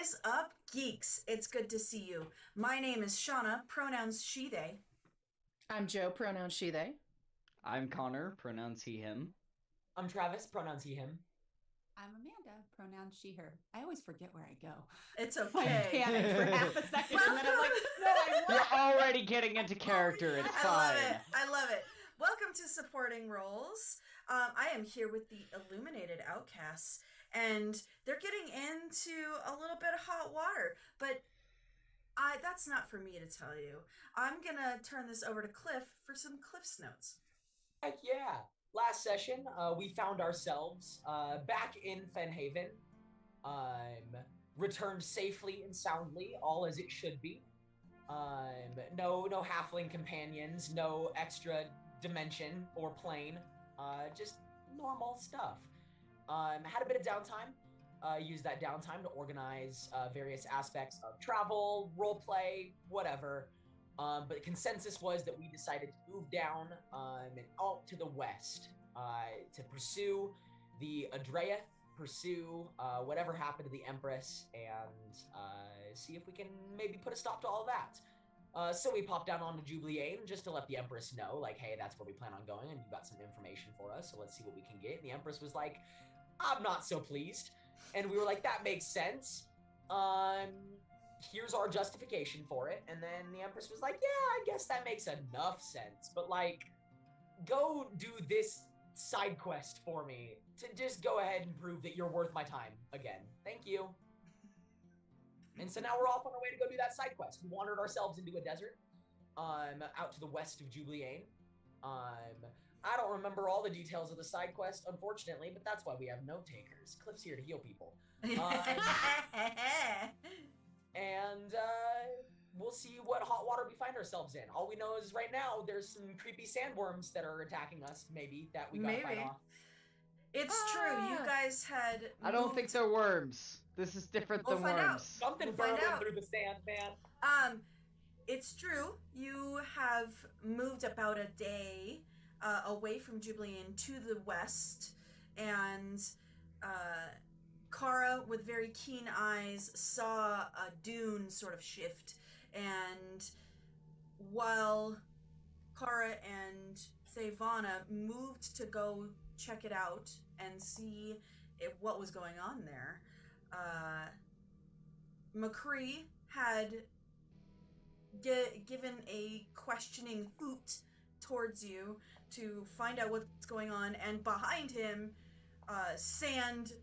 Rise up, geeks. It's good to see you. My name is Shauna, pronouns she, they. I'm Joe, pronouns she, they. I'm Connor, pronouns he, him. I'm Travis, pronouns he, him. I'm Amanda, pronouns she, her. I always forget where I go. It's I okay. panicked for half a second and then I'm like, no, I'm You're not. already getting into character. It's I fine. love it. I love it. Welcome to Supporting Roles. I am here with the Illuminated Outcasts, and they're getting into a little bit of hot water, but that's not for me to tell you. I'm going to turn this over to Cliff for some Cliff's notes. Heck yeah. Last session, we found ourselves back in Fenhaven, returned safely and soundly, all as it should be. No halfling companions, no extra dimension or plane, just normal stuff. Had a bit of downtime, used that downtime to organize various aspects of travel, roleplay, whatever. But consensus was that we decided to move down and out to the west to pursue the Adreath, pursue whatever happened to the Empress, and see if we can maybe put a stop to all that. So we popped down onto Jubileane just to let the Empress know, like, hey, that's where we plan on going, and you got some information for us, so let's see what we can get. And the Empress was like, I'm not so pleased. And we were like, that makes sense. Here's our justification for it. And then the Empress was like, yeah, I guess that makes enough sense. But, like, go do this side quest for me to just go ahead and prove that you're worth my time again. Thank you. And so now we're off on our way to go do that side quest. We wandered ourselves into a desert, out to the west of Jubileane. I don't remember all the details of the side quest, unfortunately, but that's why we have note takers. Cliff's here to heal people. And we'll see what hot water we find ourselves in. All we know is right now there's some creepy sandworms that are attacking us, maybe, that we gotta fight off. It's true. You guys had I don't think they're worms. This is different We'll than find out. worms. Something We'll find burrowing out. through the sand, man. It's true. You have moved about a day away from Jubilean to the west, and Kara, with very keen eyes, saw a dune sort of shift, and while Kara and Thevana moved to go check it out and see what was going on there, McCree had given a questioning hoot towards you to find out what's going on, and behind him, sand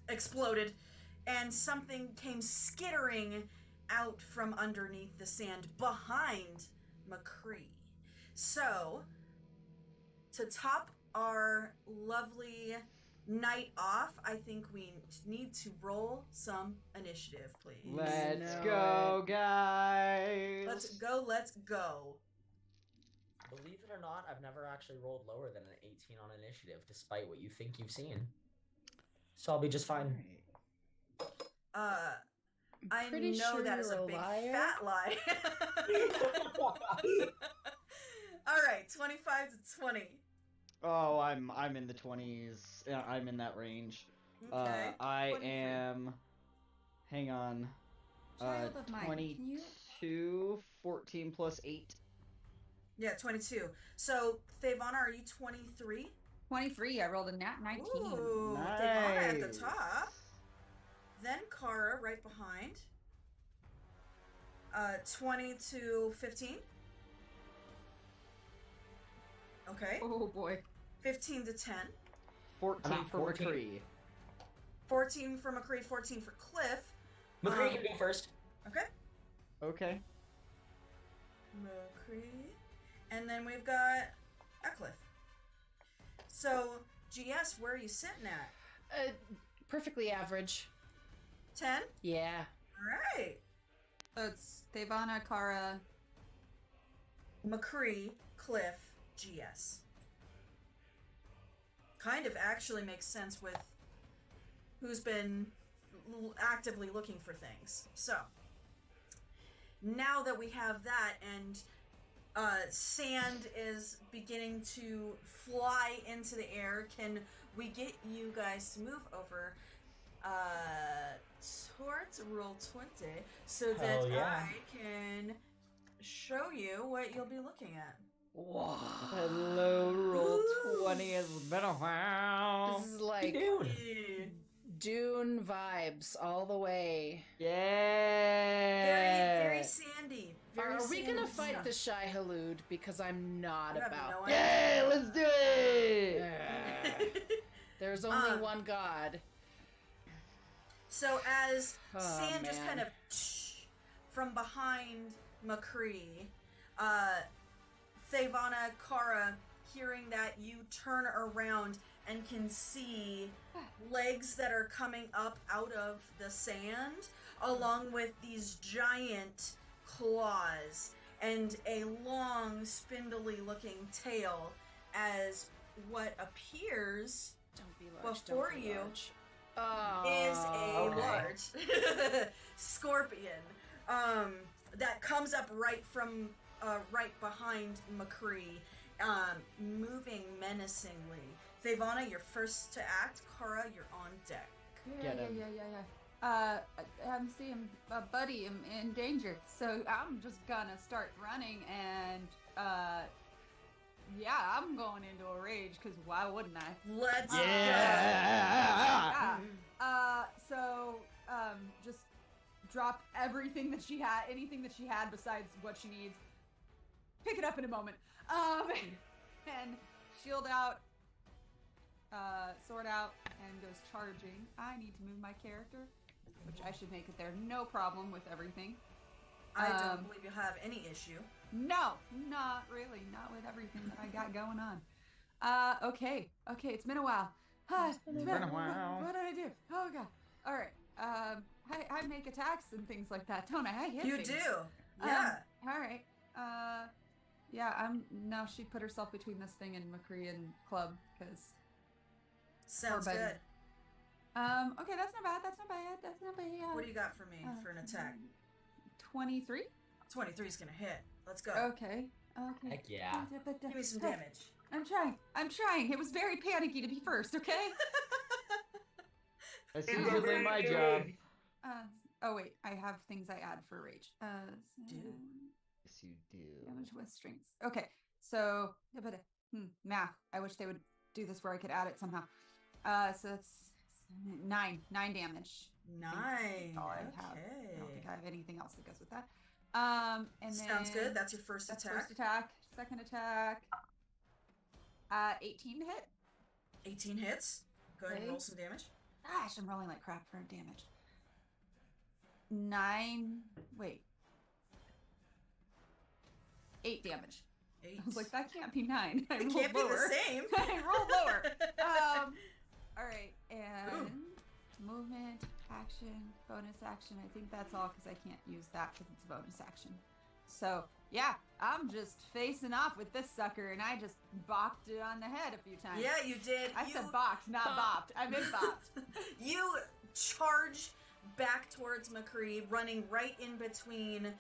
exploded, and something came skittering out from underneath the sand behind McCree. So, to top our lovely night off, I think we need to roll some initiative, please. Let's go, guys. Let's go. Believe it or not, I've never actually rolled lower than an 18 on initiative, despite what you think you've seen. So I'll be just fine. I Pretty know sure that is you're a a big liar. fat lie. All right, 25 to 20. Oh, I'm in the 20s. Yeah, I'm in that range. Okay. I 23. am. Hang on. Child of mine, can you? 22, 14 plus 8. Yeah, 22. So, Thevana, are you 23? 23, I rolled a nat 19. Ooh, Nice. Thevana at the top. Then Kara right behind. 20 to 15. Okay. Oh boy. 15 to 10. 14 for 14. McCree. 14 for McCree, 14 for Cliff. McCree can go first. Okay. Okay. McCree. And then we've got Cliff. So, GS, where are you sitting at? Perfectly average. 10? Yeah. All right. So it's Devana, Kara. McCree, Cliff, GS. Kind of actually makes sense with who's been actively looking for things. So, now that we have that and sand is beginning to fly into the air, can we get you guys to move over towards roll 20 so that Hell yeah. I can show you what you'll be looking at. Whoa. Hello, roll 20. It's been a while. This is like Dude. Yeah. Dune vibes all the way. Yeah. Very sandy. Very Are we gonna sandy fight stuff. the Shy Halud? Because I'm not You have about no that. Yeah, let's do it. There's only Um, one god. So as Oh, sand just man. kind of from behind McCree, Thavana, Kara, hearing that, you turn around and can see legs that are coming up out of the sand, along with these giant claws and a long, spindly-looking tail, as what appears Don't be large. before don't be you large. Oh, is a okay. large scorpion that comes up right behind McCree, moving menacingly. Thavana, you're first to act. Kara, you're on deck. Get him. I'm seeing a buddy in danger, so I'm just gonna start running and I'm going into a rage because why wouldn't I? Let's Yeah. Just drop everything that she had, anything that she had besides what she needs. Pick it up in a moment. And shield out, sword out, and goes charging. I need to move my character, which I should make it there. No problem with everything. I don't believe you'll have any issue. No, not really. Not with everything that I got going on. Okay, it's been a while. It's been a while. What did I do? Oh god. All right. I make attacks and things like that, don't I? I hit You things. do. Yeah. All right. No, she put herself between this thing and McCree and Club because. Sounds buddy. good. Okay, that's not bad. That's not bad. What do you got for me for an attack? 23. 23 is gonna hit. Let's go. Okay. Heck yeah. Give me some damage. I'm trying. It was very panicky to be first, okay? That's usually my job. Oh wait, I have things I add for rage. Do. Yes, you do. Damage with strengths. Okay, so math. I wish they would do this where I could add it somehow. So it's 9 damage. 9. All I have. Okay. I don't think I have anything else that goes with that. And then Sounds good. That's your first that's attack. first attack. Second attack. 18 to hit. 18 hits. Go ahead and Okay. roll some damage. Gosh, I'm rolling like crap for damage. 9. Wait. 8 damage. 8. I was like, that can't be 9. I it rolled can't be lower. the same. I rolled lower. All right, and movement, action, bonus action. I think that's all because I can't use that because it's a bonus action. So yeah, I'm just facing off with this sucker, and I just bopped it on the head a few times. Yeah, you did. I said boxed, not bopped. I meant bopped. You charge back towards McCree, running right in between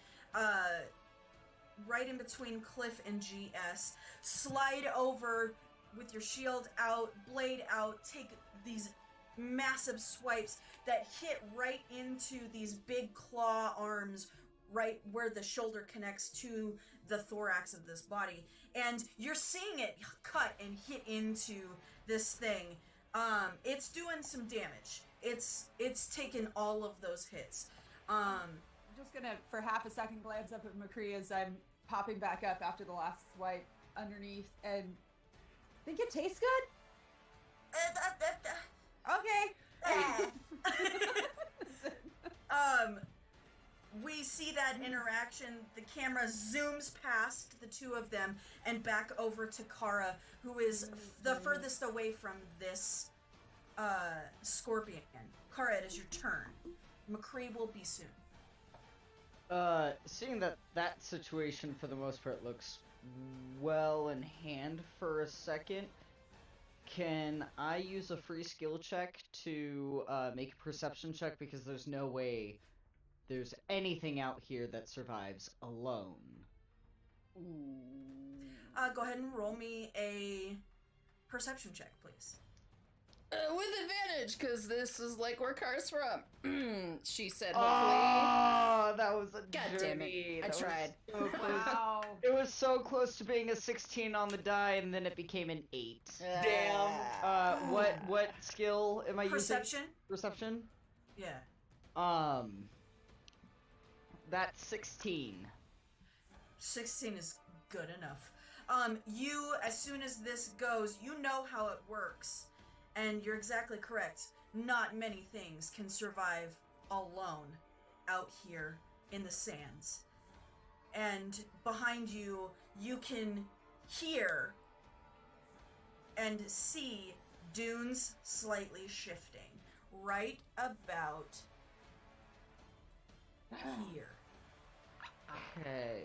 Cliff and GS. Slide over with your shield out, blade out, take these massive swipes that hit right into these big claw arms, right where the shoulder connects to the thorax of this body. And you're seeing it cut and hit into this thing. It's doing some damage. It's taken all of those hits. I'm just gonna, for half a second, glance up at McCree as I'm popping back up after the last swipe underneath, and think it tastes good? Okay. We see that interaction. The camera zooms past the two of them and back over to Kara, who is the furthest away from this scorpion. Kara, it is your turn. McCree will be soon. Seeing that situation for the most part looks well in hand for a second, can I use a free skill check to make a perception check, because there's no way there's anything out here that survives alone? Go ahead and roll me a perception check, please. With advantage, because this is like where Car's from. She said, hopefully. Oh, that was a God damn it. I That was tried. so close. Wow. It was so close to being a 16 on the die, and then it became an 8. Damn. What skill am I Perception? using? Perception? Yeah. That's 16. 16 is good enough. You, as soon as this goes, you know how it works. And you're exactly correct. Not many things can survive alone out here in the sands. And behind you, you can hear and see dunes slightly shifting. Right about here. Okay.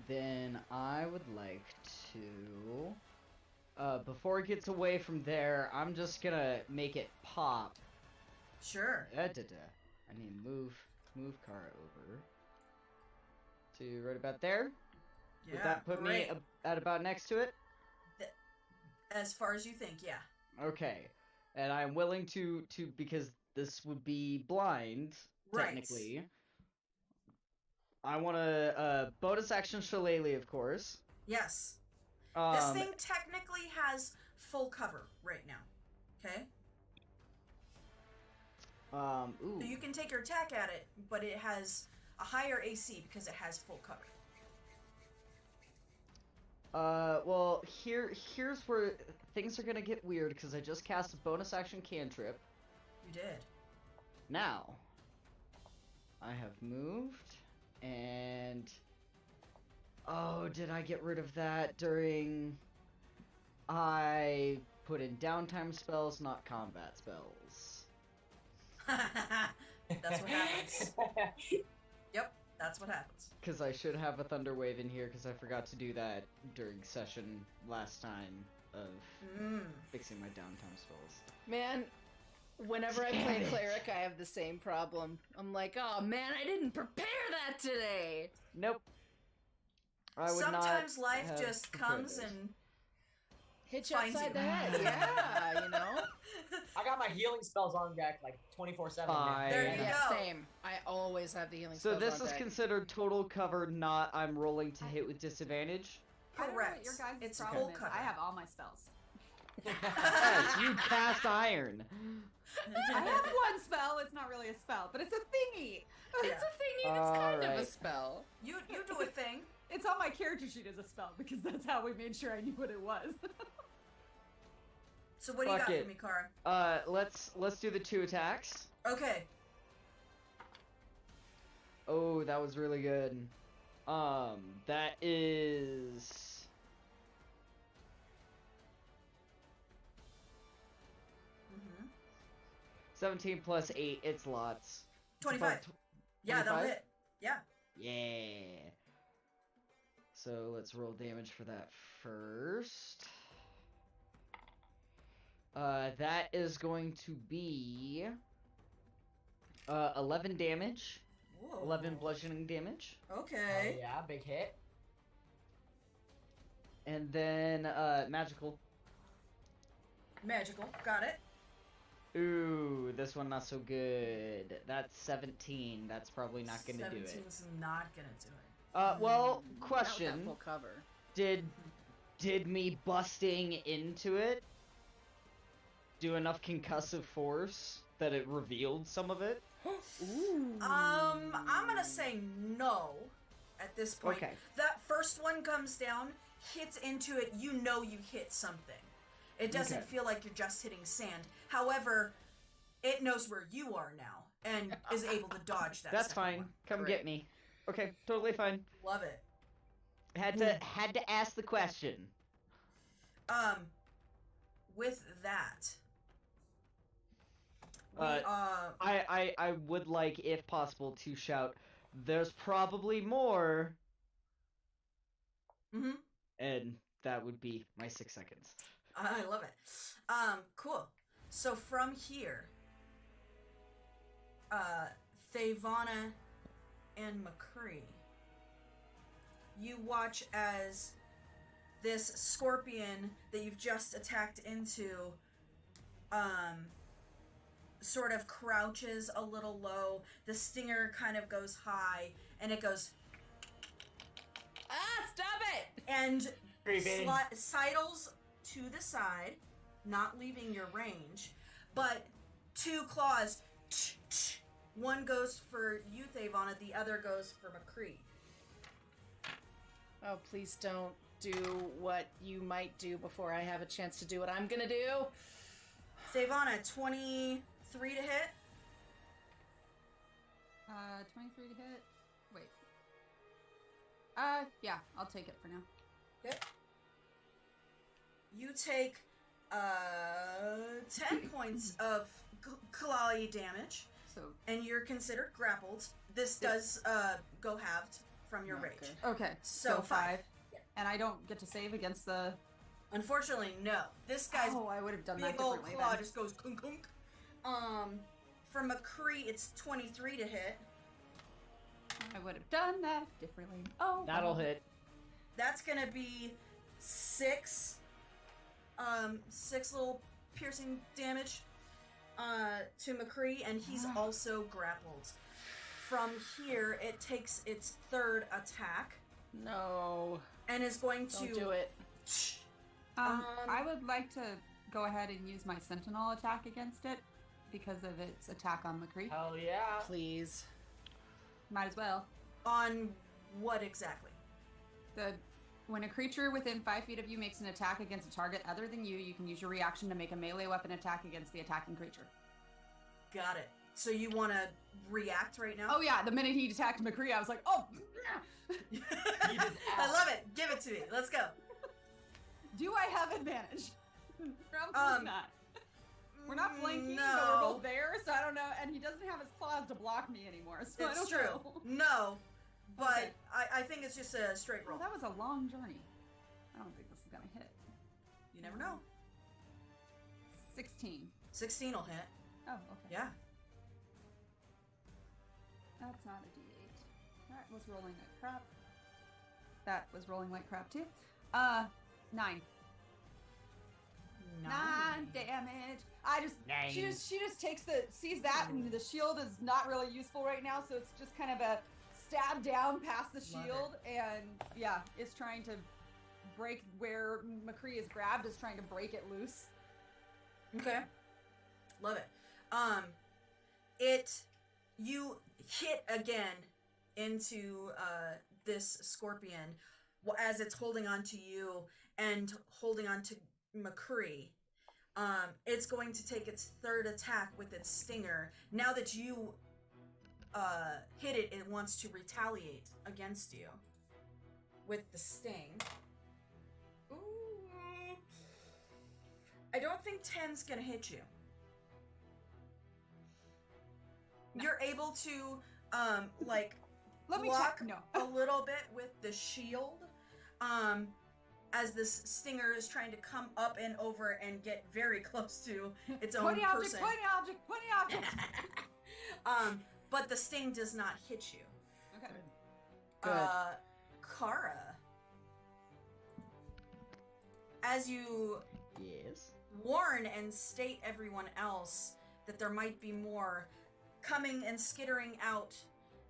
Then I would like to, before it gets away from there, I'm just gonna make it pop. Sure. I need move car over to right about there. Yeah, Would that put great. me at about next to it? As far as you think, yeah. Okay. And I'm willing to because this would be blind, Right. technically. I want a bonus action shillelagh, of course. Yes. This thing technically has full cover right now. Okay? Ooh. So you can take your attack at it, but it has a higher AC because it has full cover. Well, here's where things are gonna get weird, because I just cast a bonus action cantrip. You did. Now, I have moved, and... Oh, did I get rid of that during... I put in downtime spells, not combat spells. That's what happens. Yep, that's what happens. Because I should have a Thunder Wave in here, because I forgot to do that during session last time of fixing my downtime spells. Man, whenever I play Cleric, I have the same problem. I'm like, oh man, I didn't prepare that today! Nope. I would Sometimes not life have just prepared comes this. and Hit you finds upside you. the head, yeah, you know? I got my healing spells on deck like 24/7. Fine. There you Yeah, go. same. I always have the healing So spells this on is deck. considered total cover, not I'm rolling to hit with disadvantage? I don't know what Correct. your guys' It's problem full is. cover. I have all my spells. Yes, you cast iron. I have one spell. It's not really a spell, but it's a thingy. It's a thingy, and it's kind of a Alright. spell. You do a thing. It's on my character sheet as a spell because that's how we made sure I knew what it was. So what do you Fuck got it. for me, Kara? Let's do the 2 attacks. Okay. Oh, that was really good. That is... Mm-hmm. 17 plus 8, it's lots. 25. Yeah, that'll 25? hit. Yeah. Yeah. So let's roll damage for that first. That is going to be 11 damage. Whoa. 11 bludgeoning damage. Okay. Yeah, big hit. And then magical. Magical. Got it. Ooh, this one not so good. That's 17. That's probably not gonna do it. 17's not gonna do it. Well, Not with question. that full cover. Did me busting into it do enough concussive force that it revealed some of it? Ooh. I'm gonna say no at this point. Okay. That first one comes down, hits into it, you know you hit something. It doesn't Okay. feel like you're just hitting sand. However, it knows where you are now and is able to dodge that. That's second fine. one. Come Great. get me. Okay, totally fine. Love it. Had to ask the question. With that, we, I would like, if possible, to shout, "There's probably more," mhm. and that would be my 6 seconds. I love it. Cool. So from here, Thavana and McCree, you watch as this scorpion that you've just attacked into sort of crouches a little low. The stinger kind of goes high, and it goes... Ah, stop it! And Creepy. sidles to the side, not leaving your range, but 2 claws. One goes for you, Thavana, the other goes for McCree. Oh, please don't do what you might do before I have a chance to do what I'm gonna do. Thavana, 23 to hit. 23 to hit. Wait. Yeah, I'll take it for now. Okay. You take 10 points of Kalali damage, So, and you're considered grappled. This does go halved from your Not rage. good. okay. So 5. Yeah. And I don't get to save against the... Unfortunately, no. This guy's Oh, I would have done that big old differently claw then. just goes kunk kunk. For McCree, it's 23 to hit. I would have done that differently. Oh, That'll hit. That's gonna be 6 little piercing damage to McCree, and he's also grappled. From here, it takes its 3rd attack No. and is going to Don't do it. I would like to go ahead and use my Sentinel attack against it because of its attack on McCree. Hell yeah. Please. Might as well. On what exactly? When a creature within 5 feet of you makes an attack against a target other than you, you can use your reaction to make a melee weapon attack against the attacking creature. Got it. So you want to react right now? Oh yeah, the minute he attacked McCree, I was like, oh! I love it. Give it to me. Let's go. Do I have advantage? Probably not. We're not flanking, but we're no. both there, so I don't know. And he doesn't have his claws to block me anymore, so I It's don't true. know. No, but Okay. I think it's just a straight Oh, roll. that was a long journey. I don't think this is gonna hit. You never know. 16. 16 will hit. Oh, okay. Yeah. That's not a D8. That was rolling like crap. That was rolling like crap too. 9. 9 damage. She just takes sees that, and the shield is not really useful right now, so it's just kind of a stab down past the shield, and yeah, it's trying to break where McCree is grabbed, is trying to break it loose. Okay. Love it. You hit again into this scorpion as it's holding on to you and holding on to McCree. It's going to take its 3rd attack with its stinger. Now that you hit it, it wants to retaliate against you with the sting. Ooh. I don't think 10's gonna hit you. No. You're able to Let me block check. No. a little bit with the shield as this stinger is trying to come up and over and get very close to its own Pointy object, person. pointy object, pointy object. But the sting does not hit you. Okay. Good. Kara, as you Yes. warn and state everyone else that there might be more coming and skittering out,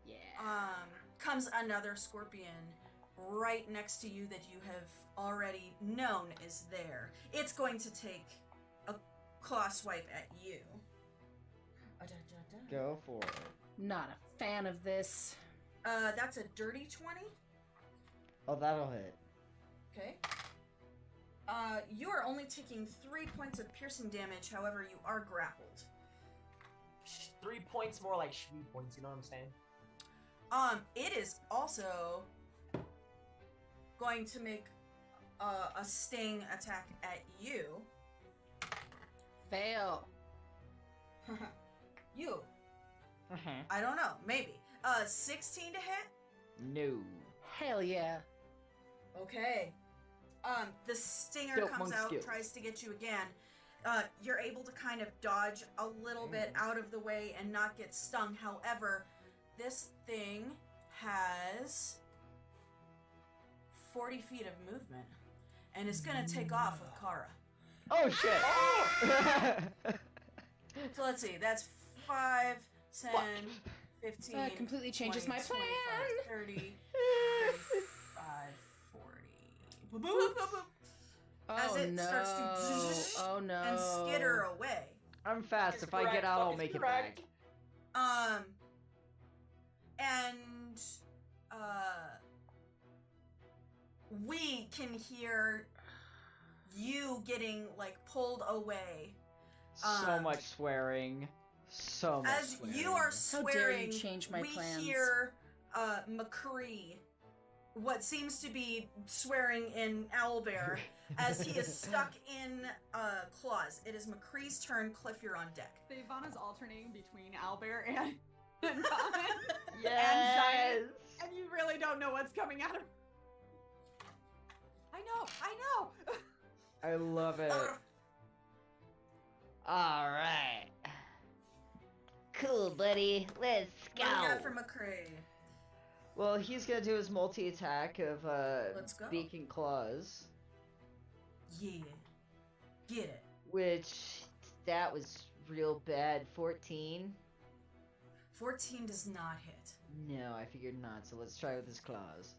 Yeah. comes another scorpion right next to you that you have already known is there. It's going to take a claw swipe at you. Go for it. Not a fan of this. That's a dirty 20. Oh, that'll hit. Okay. You are only taking 3 points of piercing damage, however, you are grappled. 3 points more like shmee points, you know what I'm saying? It is also going to make a sting attack at you. Fail. You. I don't know. Maybe. 16 to hit? No. Hell yeah. Okay. The stinger Dope comes monk out, skills. tries to get you again. You're able to kind of dodge a little bit out of the way and not get stung. However, this thing has 40 feet of movement. and is gonna take off with Kara. Oh shit! So let's see, that's 5, 10, 15, That completely changes 20, my plan. 25, 30, 35, 40. Boop, boop, boop, boop, boop. As Oh it no! starts to Oh no! and skitter away. I'm fast. Is If I get correct, out, fuck I'll is make correct. it back. And we can hear you getting like pulled away. So much swearing. So much As swearing. you are How dare you swearing, change my we plans. hear McCree, what seems to be swearing in Owlbear, as he is stuck in claws. It is McCree's turn. Cliff, you're on deck. Ivana's alternating between Owlbear and Common Yes! Giant, and you really don't know what's coming out of. I know. I love it. Alright. Cool, buddy. Let's What do you got for McCree? Well, he's gonna do his multi-attack of Let's go. Beak and Claws. Yeah. Get it. Which, that was real bad. 14? 14 does not hit. No, I figured not, so let's try with his claws.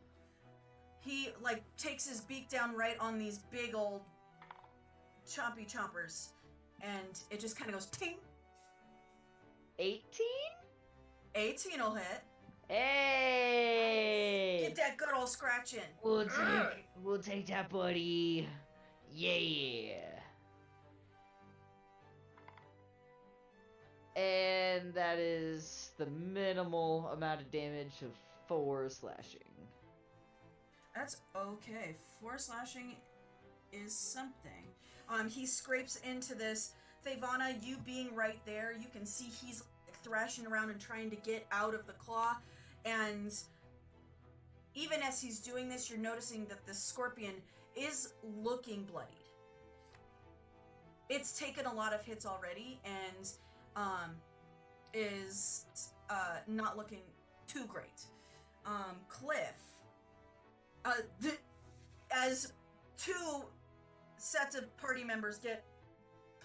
He, like, takes his beak down right on these big old chompy chompers, and it just kind of goes ting. 18? 18 will hit. Hey! Get that good old scratch in. We'll take that, buddy. Yeah. And that is the minimal amount of damage of 4 slashing. That's okay. 4 slashing is something. He scrapes into this. Thavana, you being right there, you can see he's thrashing around and trying to get out of the claw. And even as he's doing this, you're noticing that the scorpion is looking bloodied. It's taken a lot of hits already and is not looking too great. Cliff, as 2 sets of party members get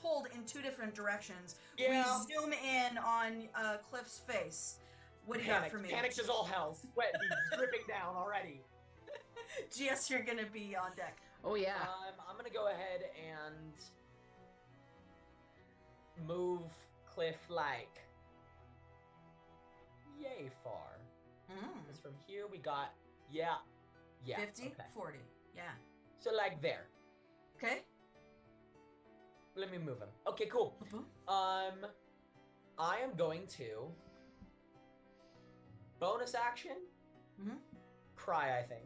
pulled in 2 different directions, Yeah. we zoom in on Cliff's face. What do you got for me? Panicked as all hell. Sweat dripping down already. GS, you're gonna be on deck. Oh yeah. I'm gonna go ahead and move Cliff like yay far. Because from here we got 50, okay. 40. Yeah. So like there. Okay. Let me move him. Okay, cool. I am going to bonus action. Cry, I think.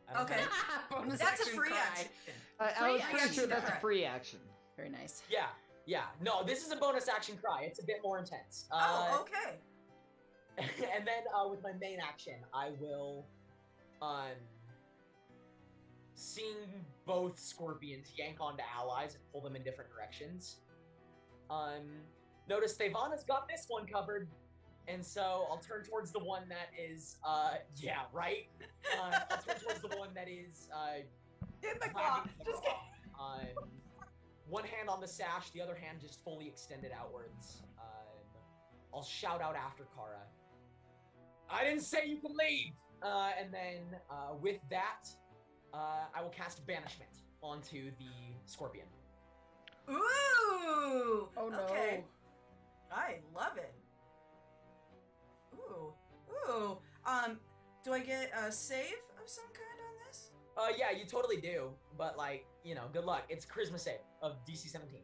I don't Okay. know. Bonus That's a action free cry. action. I was Free pretty sure action that's a cry. free action. Very nice. Yeah. No, this is a bonus action cry. It's a bit more intense. Okay. And then with my main action, I will, seeing both scorpions yank onto allies and pull them in different directions. Notice Thavana's got this one covered, and so I'll turn towards the one that is, yeah, right. I'll turn towards the one that is, In the claw. grabbing the claw. One hand on the sash, the other hand just fully extended outwards. I'll shout out after Kara. I didn't say you can leave! And then with that, I will cast Banishment onto the Scorpion. Ooh. Oh no. Okay. I love it. Ooh. Do I get a save of some kind on this? Yeah, you totally do. But like, you know, good luck. It's a Charisma save of DC 17.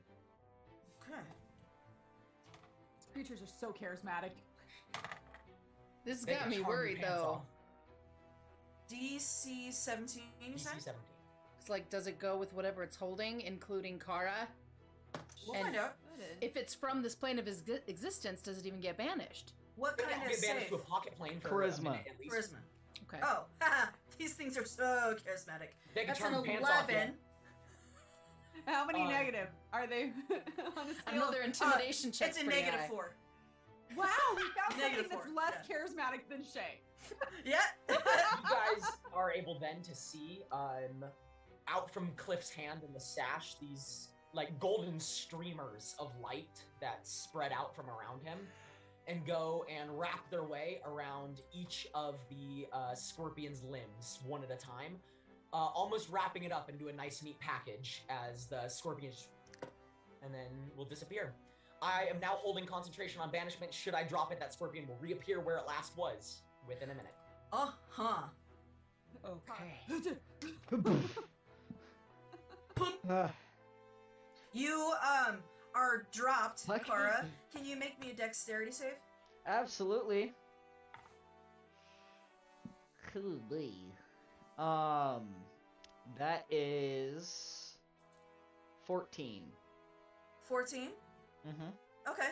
Okay. These creatures are so charismatic. This They got can me charm your worried pants though. off. DC 17, you DC said? 17. It's like, does it go with whatever it's holding, including Kara? We'll And find out. if it's from this plane of existence, does it even get banished? What But kind yeah, of get banished save? to a pocket plane for Charisma. a minute at least. Charisma. Okay. Oh, haha, these things are so charismatic. They can That's charm an your pants off, 11. How many Uh, negative are they on a scale? Another intimidation check. It's a negative 4. Wow, we found something Negative that's 4, less charismatic than Shay. Yeah. You guys are able then to see, out from Cliff's hand in the sash, these like golden streamers of light that spread out from around him and go and wrap their way around each of the scorpion's limbs one at a time, almost wrapping it up into a nice neat package as the scorpion and then will disappear. I am now holding concentration on banishment. Should I drop it, that scorpion will reappear where it last was within a minute. Uh-huh. Okay. You are dropped, Okay. Kara. Can you make me a dexterity save? Absolutely. Cool boy. That is 14. 14? Mm-hmm. Okay.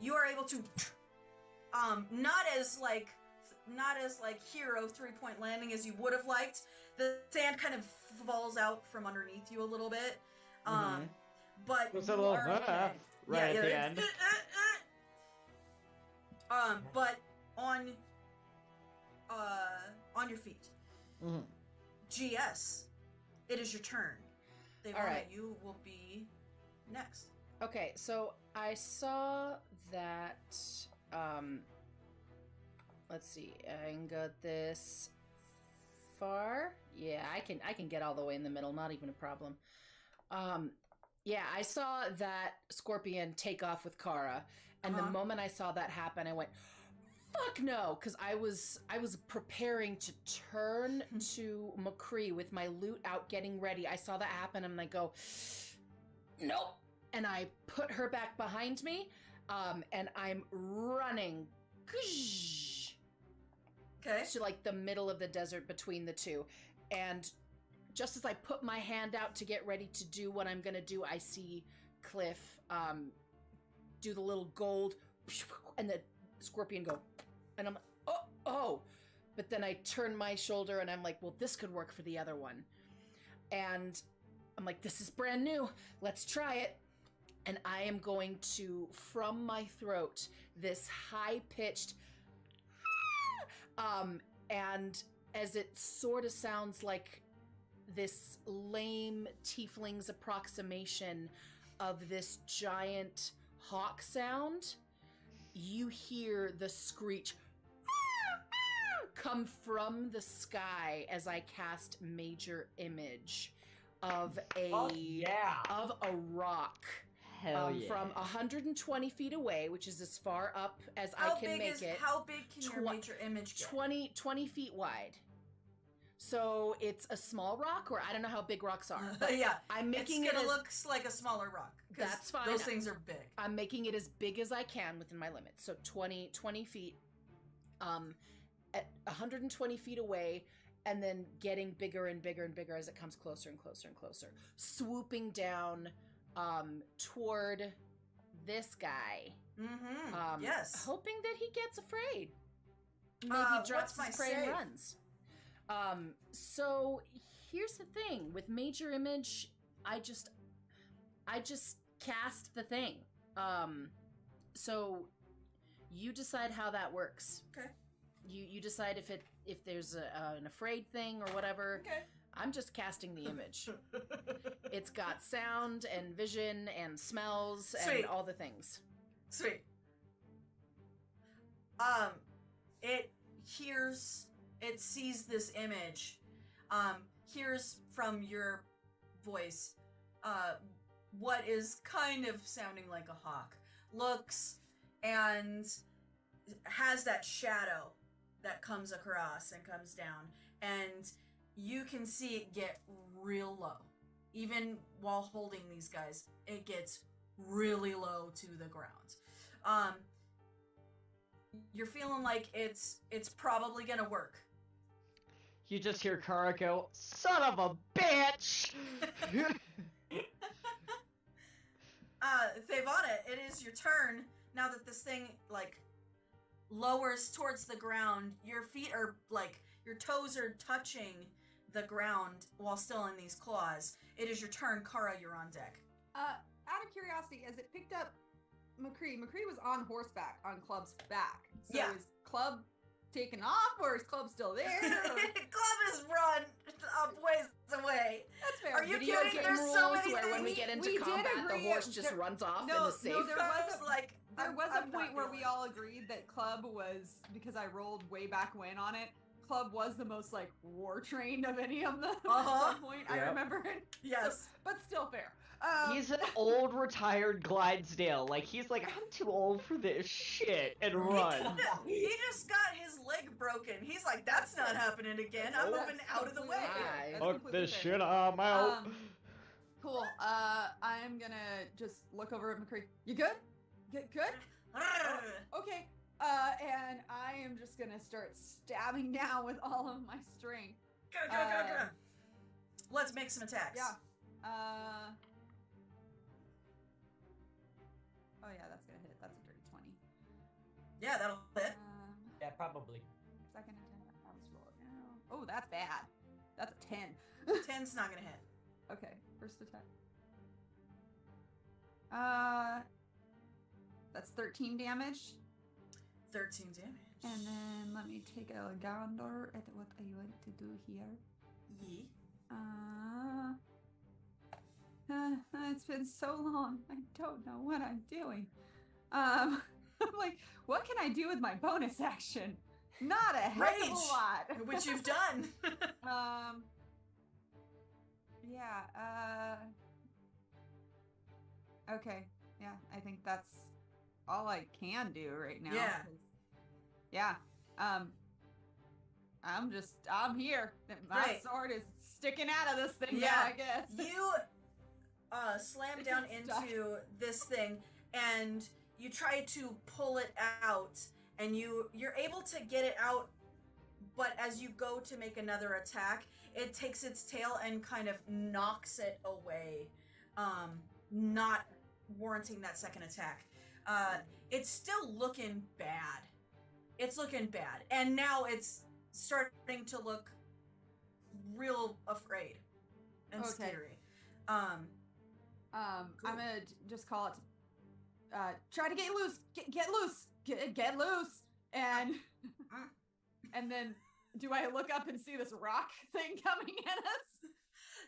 You are able to not as hero 3-point landing as you would have liked. The sand kind of falls out from underneath you a little bit. But There's you a little are right at the end. But on your feet. Mm-hmm. GS, it is your turn. Devona, All right. you will be next. Okay, so I saw that. Let's see. I can go this far. Yeah, I can get all the way in the middle. Not even a problem. Yeah, I saw that scorpion take off with Kara, and the moment I saw that happen, I went, "Fuck no!" Because I was preparing to turn to McCree with my loot out, getting ready. I saw that happen, and I go, "Nope!" And I put her back behind me, and I'm running Okay. to like the middle of the desert between the two, and just as I put my hand out to get ready to do what I'm gonna do, I see Cliff do the little gold, and the scorpion go, and I'm like, oh, but then I turn my shoulder and I'm like, well, this could work for the other one, and I'm like, this is brand new, let's try it, and I am going to, from my throat, this high-pitched, and as it sort of sounds like this lame tiefling's approximation of this giant hawk sound, you hear the screech come from the sky as I cast Major Image of a rock Hell yeah. from 120 feet away, which is as far up as I can make it. How big can your major image get? 20 feet wide. So it's a small rock, or I don't know how big rocks are. But Yeah, I'm making it's it gonna as, look like a smaller rock. 'Cause That's fine. Those things are big. I'm making it as big as I can within my limits. So 20 feet, at 120 feet away, and then getting bigger and bigger and bigger as it comes closer and closer and closer, swooping down toward this guy. Mm-hmm. Yes. Hoping that he gets afraid. Maybe drops what's his my prey and save? runs. So here's the thing with Major Image, I just cast the thing. So you decide how that works. Okay. You decide if there's an afraid thing or whatever. Okay. I'm just casting the image. It's got sound and vision and smells and Sweet. all the things. Sweet. It sees this image, hears from your voice, what is kind of sounding like a hawk, looks and has that shadow that comes across and comes down, and you can see it get real low. Even while holding these guys, it gets really low to the ground. You're feeling like it's probably gonna work. You just hear Kara go, "Son of a bitch!" Thevana, it is your turn. Now that this thing, lowers towards the ground, your feet are, your toes are touching the ground while still in these claws. It is your turn. Kara, you're on deck. Out of curiosity, as it picked up McCree was on horseback, on Club's back. So Yeah. is Club taken off, or is Club still there? Or... Club is run a ways away. we get into we did combat, the agree horse it- just there- runs off no, and no, is safe. there I was was like, There was I'm a point not where we feeling all agreed that Club was, because I rolled way back when on it, Club was the most like war trained of any of them Uh-huh. at some point. I Yep. remember it. Yes. But still fair. He's an old retired Clydesdale. Like, he's like, I'm too old for this shit, and run. He just got his leg broken. He's like, that's not happening again. I'm That's moving out of the way. completely fair. Hi. That's Fuck completely this fair. shit, I'm out. Cool. I'm gonna just look over at McCree. You good? Good? Okay. And I am just gonna start stabbing down with all of my strength. Go. Let's make some attacks. Yeah. Oh yeah, that's gonna hit. That's a dirty 20. Yeah, that'll hit. Yeah, probably. Second attack. I'll just roll it now. Oh, that's bad. That's a 10. 10's not gonna hit. Okay, first attack. That's 13 damage. 13 damage. And then let me take a gander at what I want to do here. Yee. It's been so long. I don't know what I'm doing. I'm like, what can I do with my bonus action? Not a heck of a Rage. lot. Which you've done. Yeah, okay. Yeah, I think that's all I can do right now. Yeah. 'cause- Yeah. I'm here. My Great. sword is sticking out of this thing Yeah. now, I guess. You slam down Stuck. into this thing and you try to pull it out and you're able to get it out, but as you go to make another attack, it takes its tail and kind of knocks it away, not warranting that second attack. It's still looking bad. It's looking bad, and now it's starting to look real afraid and Okay. scary. I'm Cool. gonna just call it. Try to get loose. Get loose. Get loose. And and then, do I look up and see this rock thing coming at us?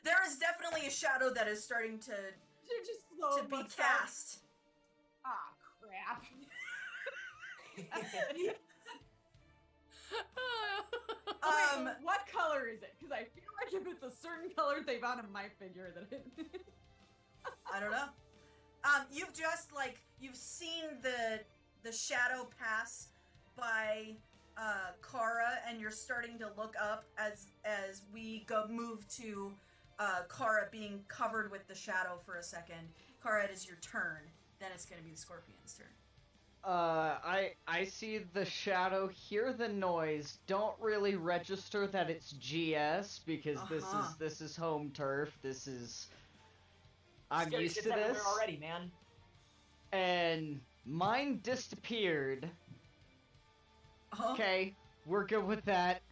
There is definitely a shadow that is starting to Just slow be looks cast. Ah, crap. Okay, what color is it? Because I feel like if it's a certain color they found in my figure, that it. I don't know. You've seen the shadow pass by Kara, and you're starting to look up as we move to Kara being covered with the shadow for a second. Kara, it is your turn. Then it's going to be the scorpion's turn. I see the shadow, hear the noise, don't really register that it's GS because Uh-huh. this is home turf. I'm Scary used shit's to everywhere this. already, man. And mine disappeared. Uh-huh. Okay, we're good with that.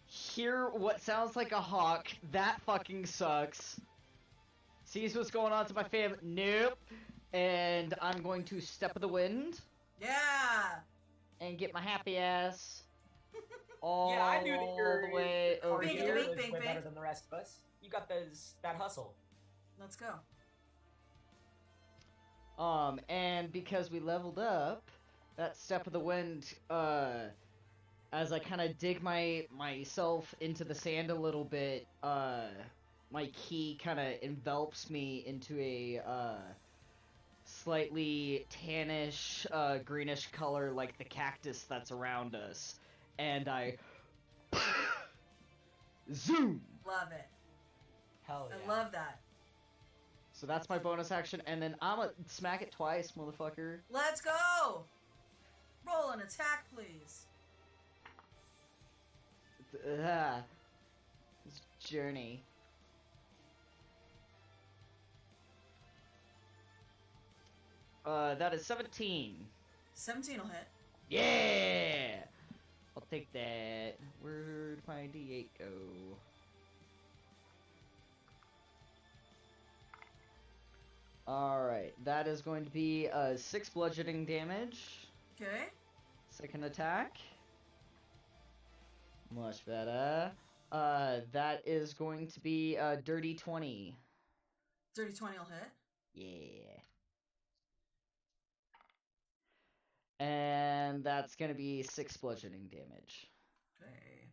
Hear what sounds like a hawk. That fucking sucks. Sees what's going on to my family. Nope. And I'm going to step of the wind Yeah. and get my happy ass all Yeah, I knew that you're the way over Bink, here. bink, way bink, better bink. than the rest of us. You got that hustle. Let's go. And because we leveled up, that step of the wind, as I kind of dig myself into the sand a little bit, my key kind of envelops me into a, slightly tannish, greenish color like the cactus that's around us. And I zoom! Love it. Hell yeah. I love that. So that's my bonus action, and then I'ma smack it twice, motherfucker. Let's go. Roll an attack, please. This journey. That is 17. 17 will hit. Yeah! I'll take that. Where'd my D8 go? Alright, that is going to be 6 bludgeoning damage. Okay. Second attack. Much better. That is going to be a dirty 20. Dirty 20 will hit. Yeah. And that's gonna be 6 bludgeoning damage. Okay.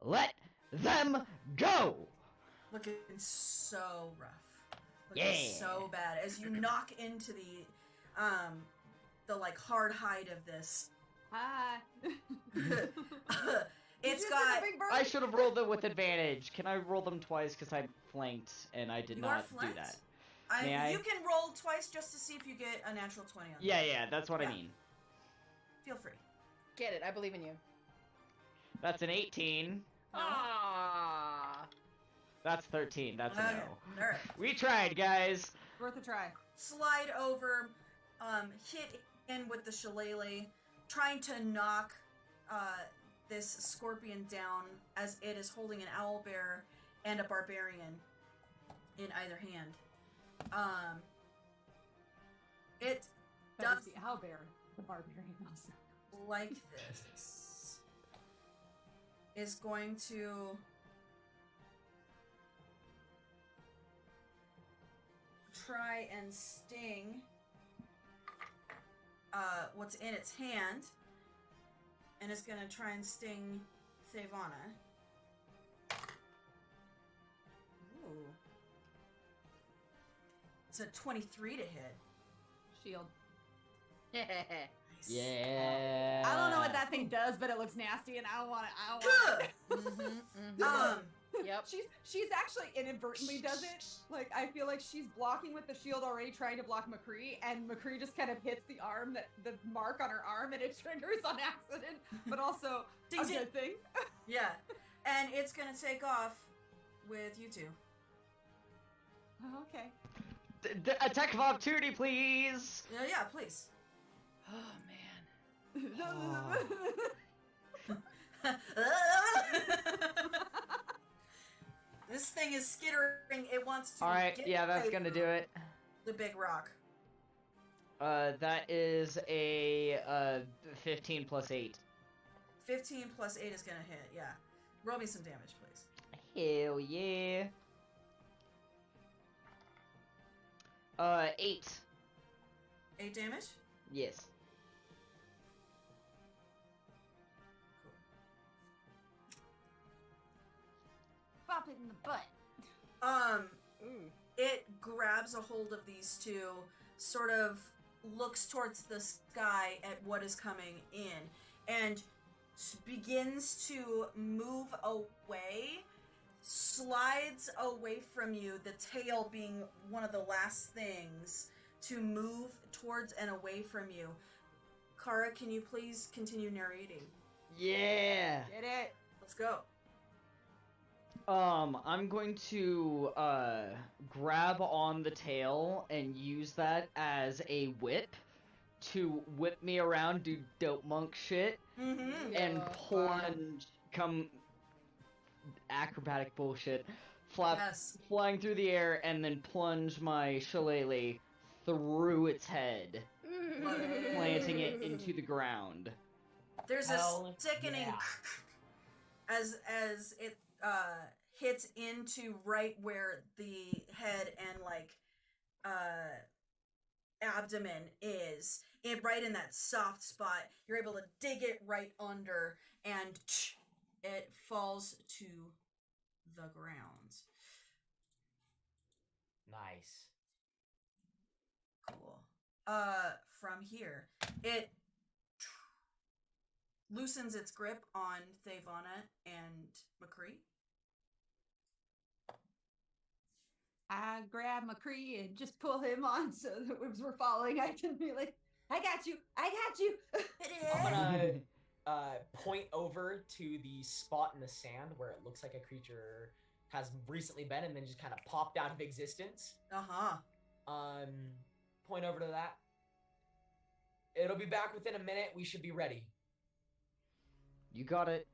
Let them go! Looking so rough. Looking so bad. As you knock into the like hard hide of this. Hi. It's You got. said the big bird? I should have rolled them with advantage. Can I roll them twice because I flanked and I did You are not do flanked? that? May I? You can roll twice just to see if you get a natural 20 on Yeah, that's what Yeah. I mean. Feel free. Get it. I believe in you. That's an 18. Ah. That's 13. That's a Okay. no. Alright. We tried, guys. Worth a try. Slide over, hit in with the shillelagh, trying to knock this scorpion down as it is holding an owlbear and a barbarian in either hand. It That does was the owlbear, the barbarian also. like this. Is going to try and sting what's in its hand, and it's gonna try and sting Thavana. Ooh. It's a 23 to hit. Shield. Nice. Yeah. I don't know what that thing does, but it looks nasty, and I don't want it. Yep. She's actually inadvertently does it. Like, I feel like she's blocking with the shield already, trying to block McCree, and McCree just kind of hits the mark on her arm, and it triggers on accident, but also Ding, a ding. good thing. Yeah, and it's gonna take off with you two. Oh, okay. Attack of opportunity, please. Yeah, please. Oh man. This thing is skittering. It wants to. All right, get yeah, that's away gonna from do it. The big rock. That is a 15 plus 8. 15 plus 8 is gonna hit. Yeah. Roll me some damage, please. Hell yeah. 8. 8 damage. Yes. Cool. Bop it in the butt. It grabs a hold of these two, sort of looks towards the sky at what is coming in, and begins to move away, slides away from you, the tail being one of the last things to move towards and away from you. Kara, can you please continue narrating? Yeah. Get it? Let's go. I'm going to grab on the tail and use that as a whip to whip me around, do dope monk shit, Mm-hmm. and Yeah, plunge, come acrobatic bullshit, Yes. flying through the air, and then plunge my shillelagh through its head, planting it into the ground. There's Hell a sickening yeah. as it hits into right where the head and like abdomen is, right in that soft spot. You're able to dig it right under, and it falls to the ground. Nice. Cool. From here, it loosens its grip on Thavana and McCree. I grab McCree and just pull him on so that as we're falling, I can be like, I got you. I'm gonna point over to the spot in the sand where it looks like a creature has recently been and then just kind of popped out of existence. Uh-huh. Point over to that. It'll be back within a minute. We should be ready. You got it.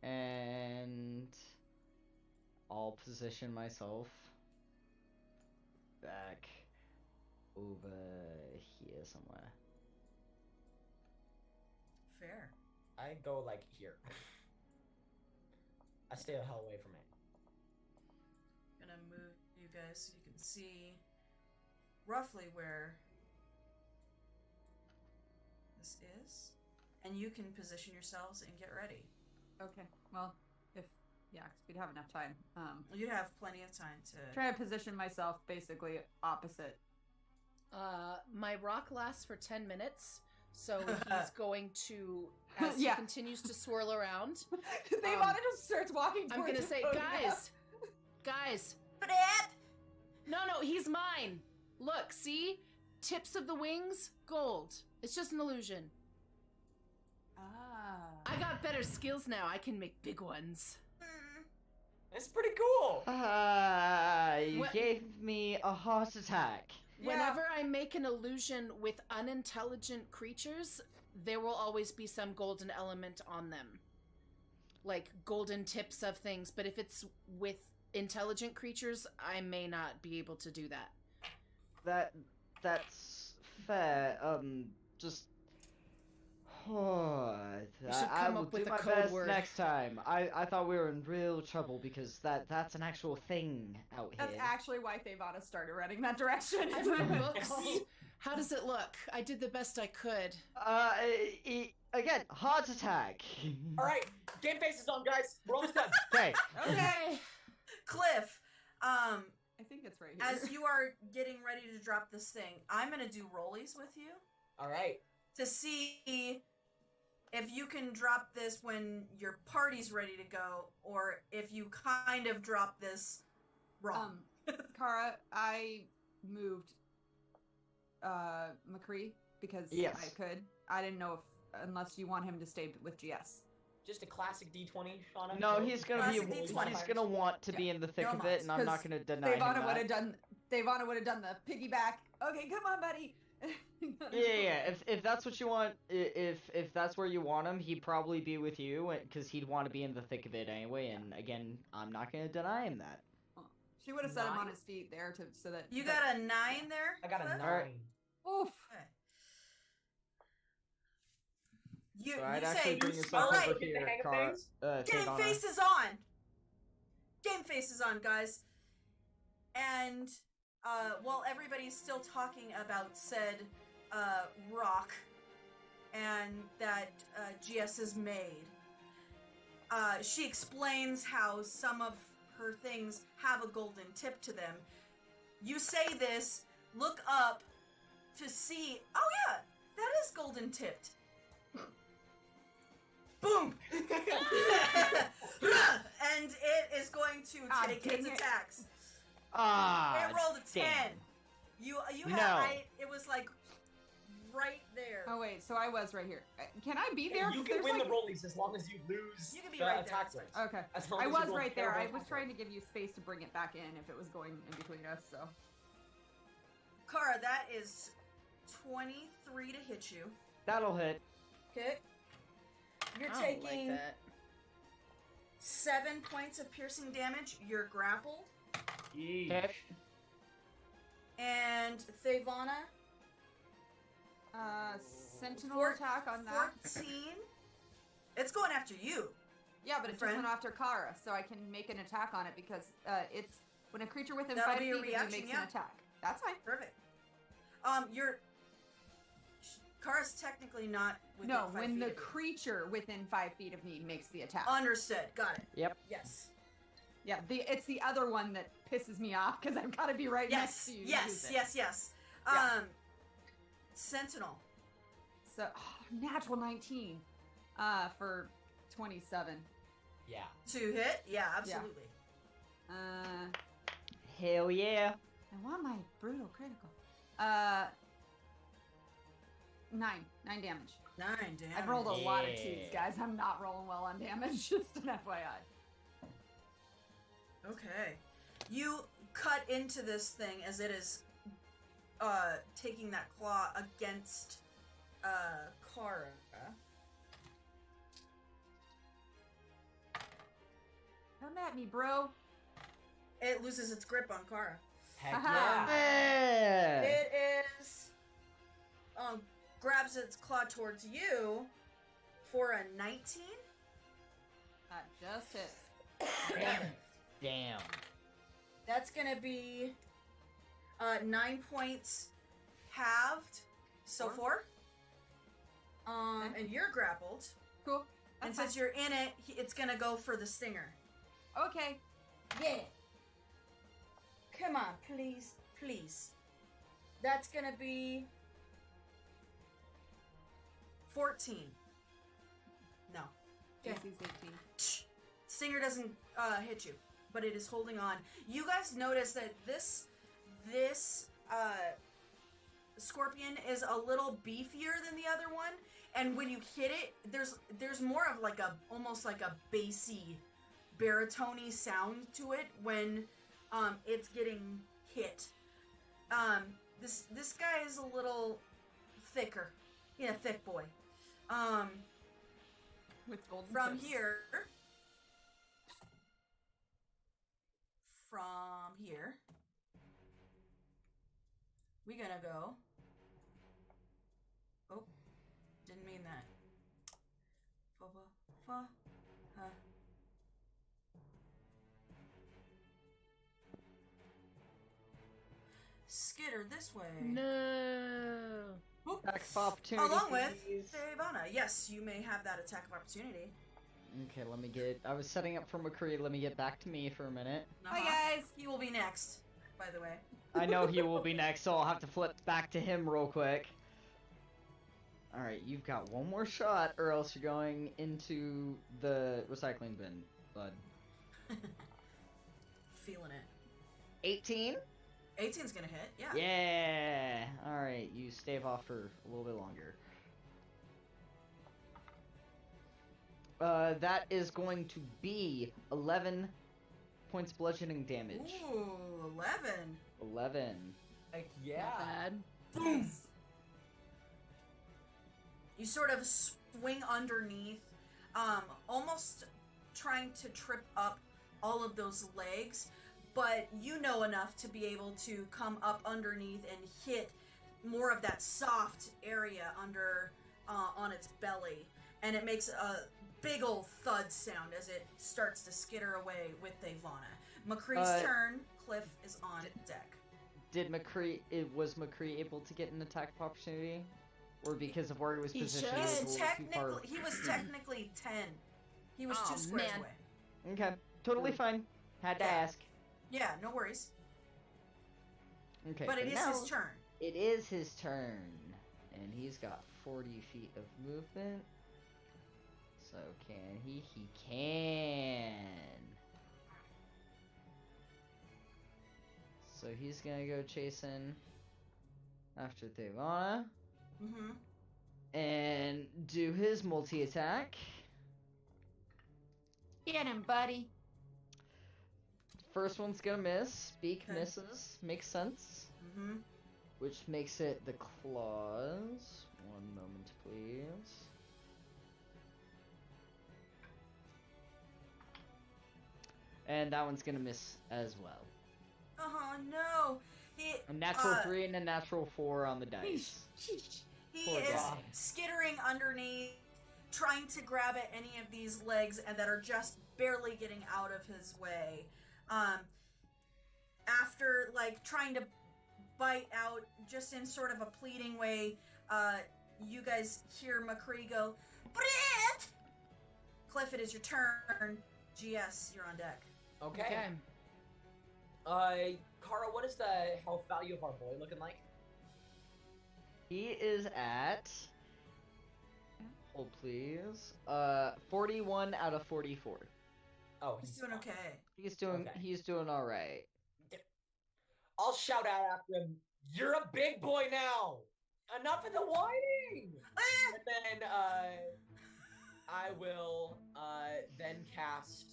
And I'll position myself back over here somewhere. Fair. I go like here. I stay a hell away from it. move you guys so you can see roughly where this is, and you can position yourselves and get ready. Okay. Well, if 'cause we'd have enough time. You'd have plenty of time to Try to position myself basically opposite. My rock lasts for 10 minutes, so he's going to, as Yeah. he continues to swirl around, Ivana just starts walking I'm towards gonna the say, podium. guys, Brat! no, he's mine. Look, see? Tips of the wings, gold. It's just an illusion. Ah. I got better skills now. I can make big ones. It's pretty cool. You What- gave me a heart attack. Yeah. Whenever I make an illusion with unintelligent creatures, there will always be some golden element on them. Like golden tips of things, but if it's with intelligent creatures, I may not be able to do that. That's fair. Just. should I come will up with do a my code best word. next time. I thought we were in real trouble because that's an actual thing out That's here. actually why Thevana started running that direction. I've read books. How does it look? I did the best I could. Again, heart attack. All right, game face is on, guys. We're almost done. Okay. Okay. Cliff, I think it's right here. as you are getting ready to drop this thing, I'm gonna do rollies with you All right. to see if you can drop this when your party's ready to go, or if you kind of drop this wrong. Kara, I moved McCree because Yes. I could. I didn't know unless you want him to stay with GS. Just a classic D20, Shauna. No, he's gonna Classic be. D20. He's gonna want to be in the thick No of it, and I'm not mods, gonna deny him Thevana would that. have done. Thevana would have done the piggyback. Okay, come on, buddy. Yeah. If that's what you want, if that's where you want him, he'd probably be with you, because he'd want to be in the thick of it anyway. And again, I'm not gonna deny him that. She would have set him on Nine. his feet there so that You got a 9 there? I got a Cliff? 9. Alright. Oof. Okay. You, So I'd you actually say, bring yourself alright, over Get the here, hang of Car. things? game Thevana. face is on! Game face is on, guys. And, while everybody's still talking about said, rock, and that, GS has made, she explains how some of her things have a golden tip to them. You say this, look up to see, oh yeah, that is golden tipped. Boom! And it is going to Ah, take dang its it. attacks. Ah. It rolled a 10. damn. You No. had, it was like right there. Oh wait, so I was right here. Can I be there? You 'Cause can there's win like... the rollies as long as you lose You can be the right there, attack that's rolls. fine. Okay. As long I as you was roll right there. I terrible was attack trying to rolls. give you space to bring it back in if it was going in between us, so. Kara, that is 23 to hit you. That'll hit. Okay. You're I don't taking like that. 7 points of piercing damage. You're grappled. Yeesh. Okay. And Thevana, Sentinel Four- attack on that. 14. It's going after you. Yeah, but it just friend. went after Kara, so I can make an attack on it because it's when a creature within That'll 5 be feet a of you reaction, makes yeah. an attack. That's fine. Perfect. Kara's technically not within No, 5 when feet the of you. creature within 5 feet of me makes the attack. Understood. Got it. Yep. Yes. Yeah, it's the other one that pisses me off because I've got to be right next Yes. to you. to Yes. use it. Yes. Yeah. Sentinel. So, natural 19 for 27. Yeah. To hit? Yeah, absolutely. Hell yeah. I want my brutal critical. 9 damage. 9 damage. I've rolled a lot of Yeah. 2s, guys. I'm not rolling well on damage, just an FYI. Okay. You cut into this thing as it is taking that claw against Kara. Come at me, bro. It loses its grip on Kara. Heck Aha. yeah. Yeah. It is grabs its claw towards you for a 19. That just hits. Damn. That's gonna be 9 points halved, so 4. And you're grappled. Cool. And That's since you're in it, it's gonna go for the stinger. fine. Okay. Yeah. Come on, please, please. That's gonna be 14. No. Okay. JC's 18. Stinger doesn't hit you, but it is holding on. You guys notice that this scorpion is a little beefier than the other one, and when you hit it, there's more of like almost like a bassy, baritone sound to it when it's getting hit. This guy is a little thicker. Yeah, thick boy. With golden From tips. here, we gonna go. Oh, didn't mean that. Skitter this way. No. Oop. Attack of opportunity. Along with please. Ivana. Yes, you may have that attack of opportunity. Okay, let me get. I was setting up for McCree. Let me get back to me for a minute. Hi guys. He will be next, by the way. I know he will be next, so I'll have to flip back to him real quick. Alright, you've got one more shot, or else you're going into the recycling bin, bud. Feeling it. 18? 18's gonna hit, yeah. Yeah! Alright, you stave off for a little bit longer. That is going to be 11 points bludgeoning damage. Ooh, 11. 11. Like, Not yeah. bad. Boom. You sort of swing underneath, almost trying to trip up all of those legs, but you know enough to be able to come up underneath and hit more of that soft area under on its belly, and it makes a big ol' thud sound as it starts to skitter away with Ivana. McCree's turn. Cliff is on deck. Was McCree able to get an attack of opportunity? Or because of where he was He positioned, should. he was a little too far? He was technically 10. He was Oh, 2 squares man. away. Okay, totally fine. Had to Yeah. ask. Yeah, no worries. Okay, But it is now his turn. It is his turn, and he's got 40 feet of movement. So can he? He can. So he's gonna go chasing after Devana Mm-hmm. and do his multi-attack. Get him, buddy. First one's gonna miss. Beak Okay. misses. Makes sense. Mm-hmm. Which makes it the claws. One moment, please. And that one's gonna miss as well. Oh no! He A natural 3 and a natural 4 on the dice. he Poor is guy. skittering underneath, trying to grab at any of these legs and that are just barely getting out of his way. After like trying to bite out just in sort of a pleading way, you guys hear McCree go, "Brit!" Cliff, it is your turn. GS, you're on deck. Okay. Kara, what is the health value of our boy looking like? He is at. Hold please. 41 out of 44. Oh, He's doing okay. He's doing all right. I'll shout out after him. You're a big boy now. Enough of the whining. And then I will then cast.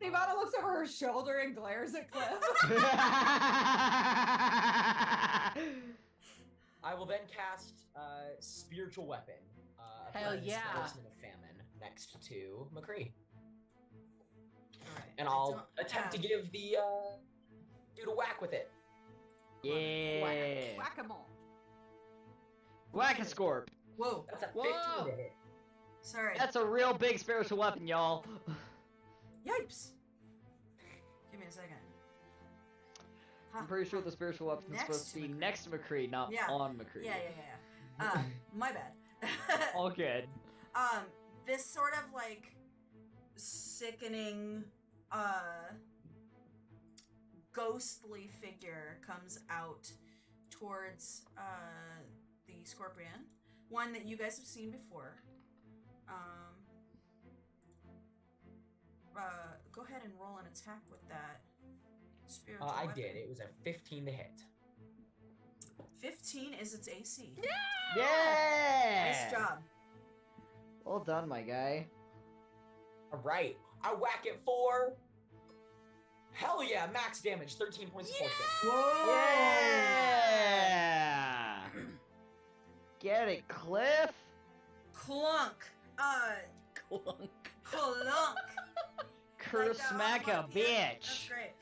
Ivana looks over her shoulder and glares at Cliff. I will then cast spiritual weapon. Hell Friend's yeah. Talisman of Famine next to McCree, Alright. and I'll attempt to give the dude a whack with it. Yeah. Whack-a-mole. Whack-a-scorp. Whoa. That's a Whoa. 15 to hit. Sorry. That's a real big spiritual weapon, y'all. Yipes. Give me a second. I'm pretty sure the spiritual weapon's Next supposed to be to next to McCree, not Yeah. on McCree. Yeah. My bad. All good. This sort of like sickening, ghostly figure comes out towards the scorpion, one that you guys have seen before. Go ahead and roll an attack with that spiritual I weapon. did. It was a 15 to hit. 15 is its AC. Yeah! Nice job. Well done, my guy. All right, I whack it for. Hell yeah, max damage, 13 points of force damage. Whoa! Yeah! Get it, Cliff? Clunk. Clunk. Clunk. Curse smack a yeah, that's bitch. great.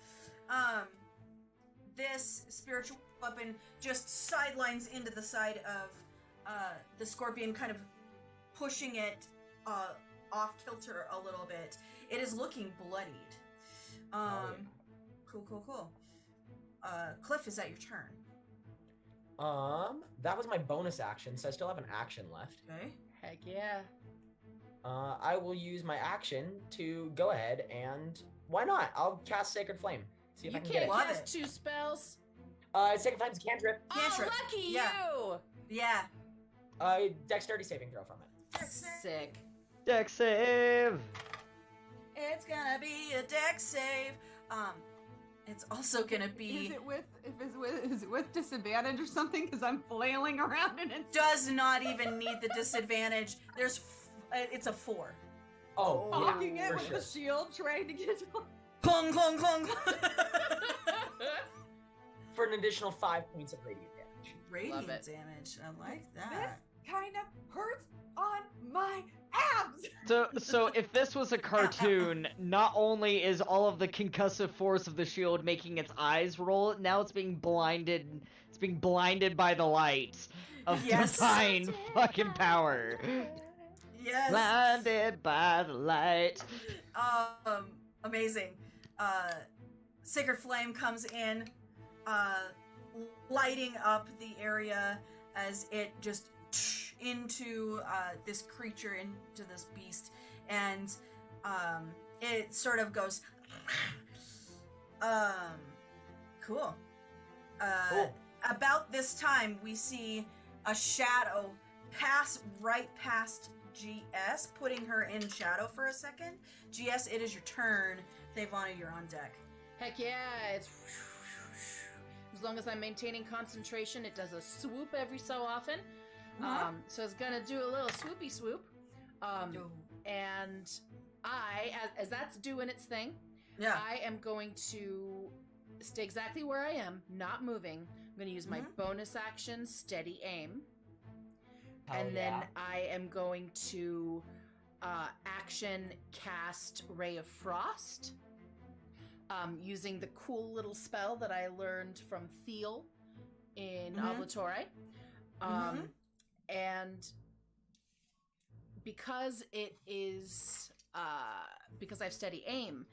This spiritual weapon just sidelines into the side of the scorpion, kind of pushing it off kilter a little bit. It is looking bloodied. Cool. Cliff, is that your turn? That was my bonus action, so I still have an action left. Okay. Heck yeah. I will use my action to go ahead and why not? I'll cast Sacred Flame. See if You I can get can't Love cast it. 2 spells. Sacred Flame's a cantrip. Cantrip. Oh, lucky Yeah. you! Yeah. Dexterity saving throw from it. Sick. Dex save! It's gonna be a dex save. It's also gonna be. Is it with disadvantage or something? Because I'm flailing around and it's Does not even need the disadvantage. It's a 4. Oh, yeah, fucking it for with sure. the shield, trying to get. Clunk, clunk, clunk. For an additional 5 points of radiant damage. Radiant it. damage. I like This that. kind of hurts on my abs. So if this was a cartoon, not only is all of the concussive force of the shield making its eyes roll, now it's being blinded. It's being blinded by the light of Yes. divine fucking power. Yes. Blinded by the light. Amazing. Sacred Flame comes in, lighting up the area as it just into this creature, into this beast, and it sort of goes cool. Cool. About this time we see a shadow pass right past GS, putting her in shadow for a second. GS, it is your turn. Thevana, you're on deck. Heck yeah, it's as long as I'm maintaining concentration, it does a swoop every so often. Uh-huh. So it's gonna do a little swoopy swoop. And I, as that's doing its thing, Yeah. I am going to stay exactly where I am, not moving. I'm gonna use my bonus action, steady aim. Hell And then yeah. I am going to action cast Ray of Frost, using the cool little spell that I learned from Thiel in Oblatore. And because it is, because I have steady aim,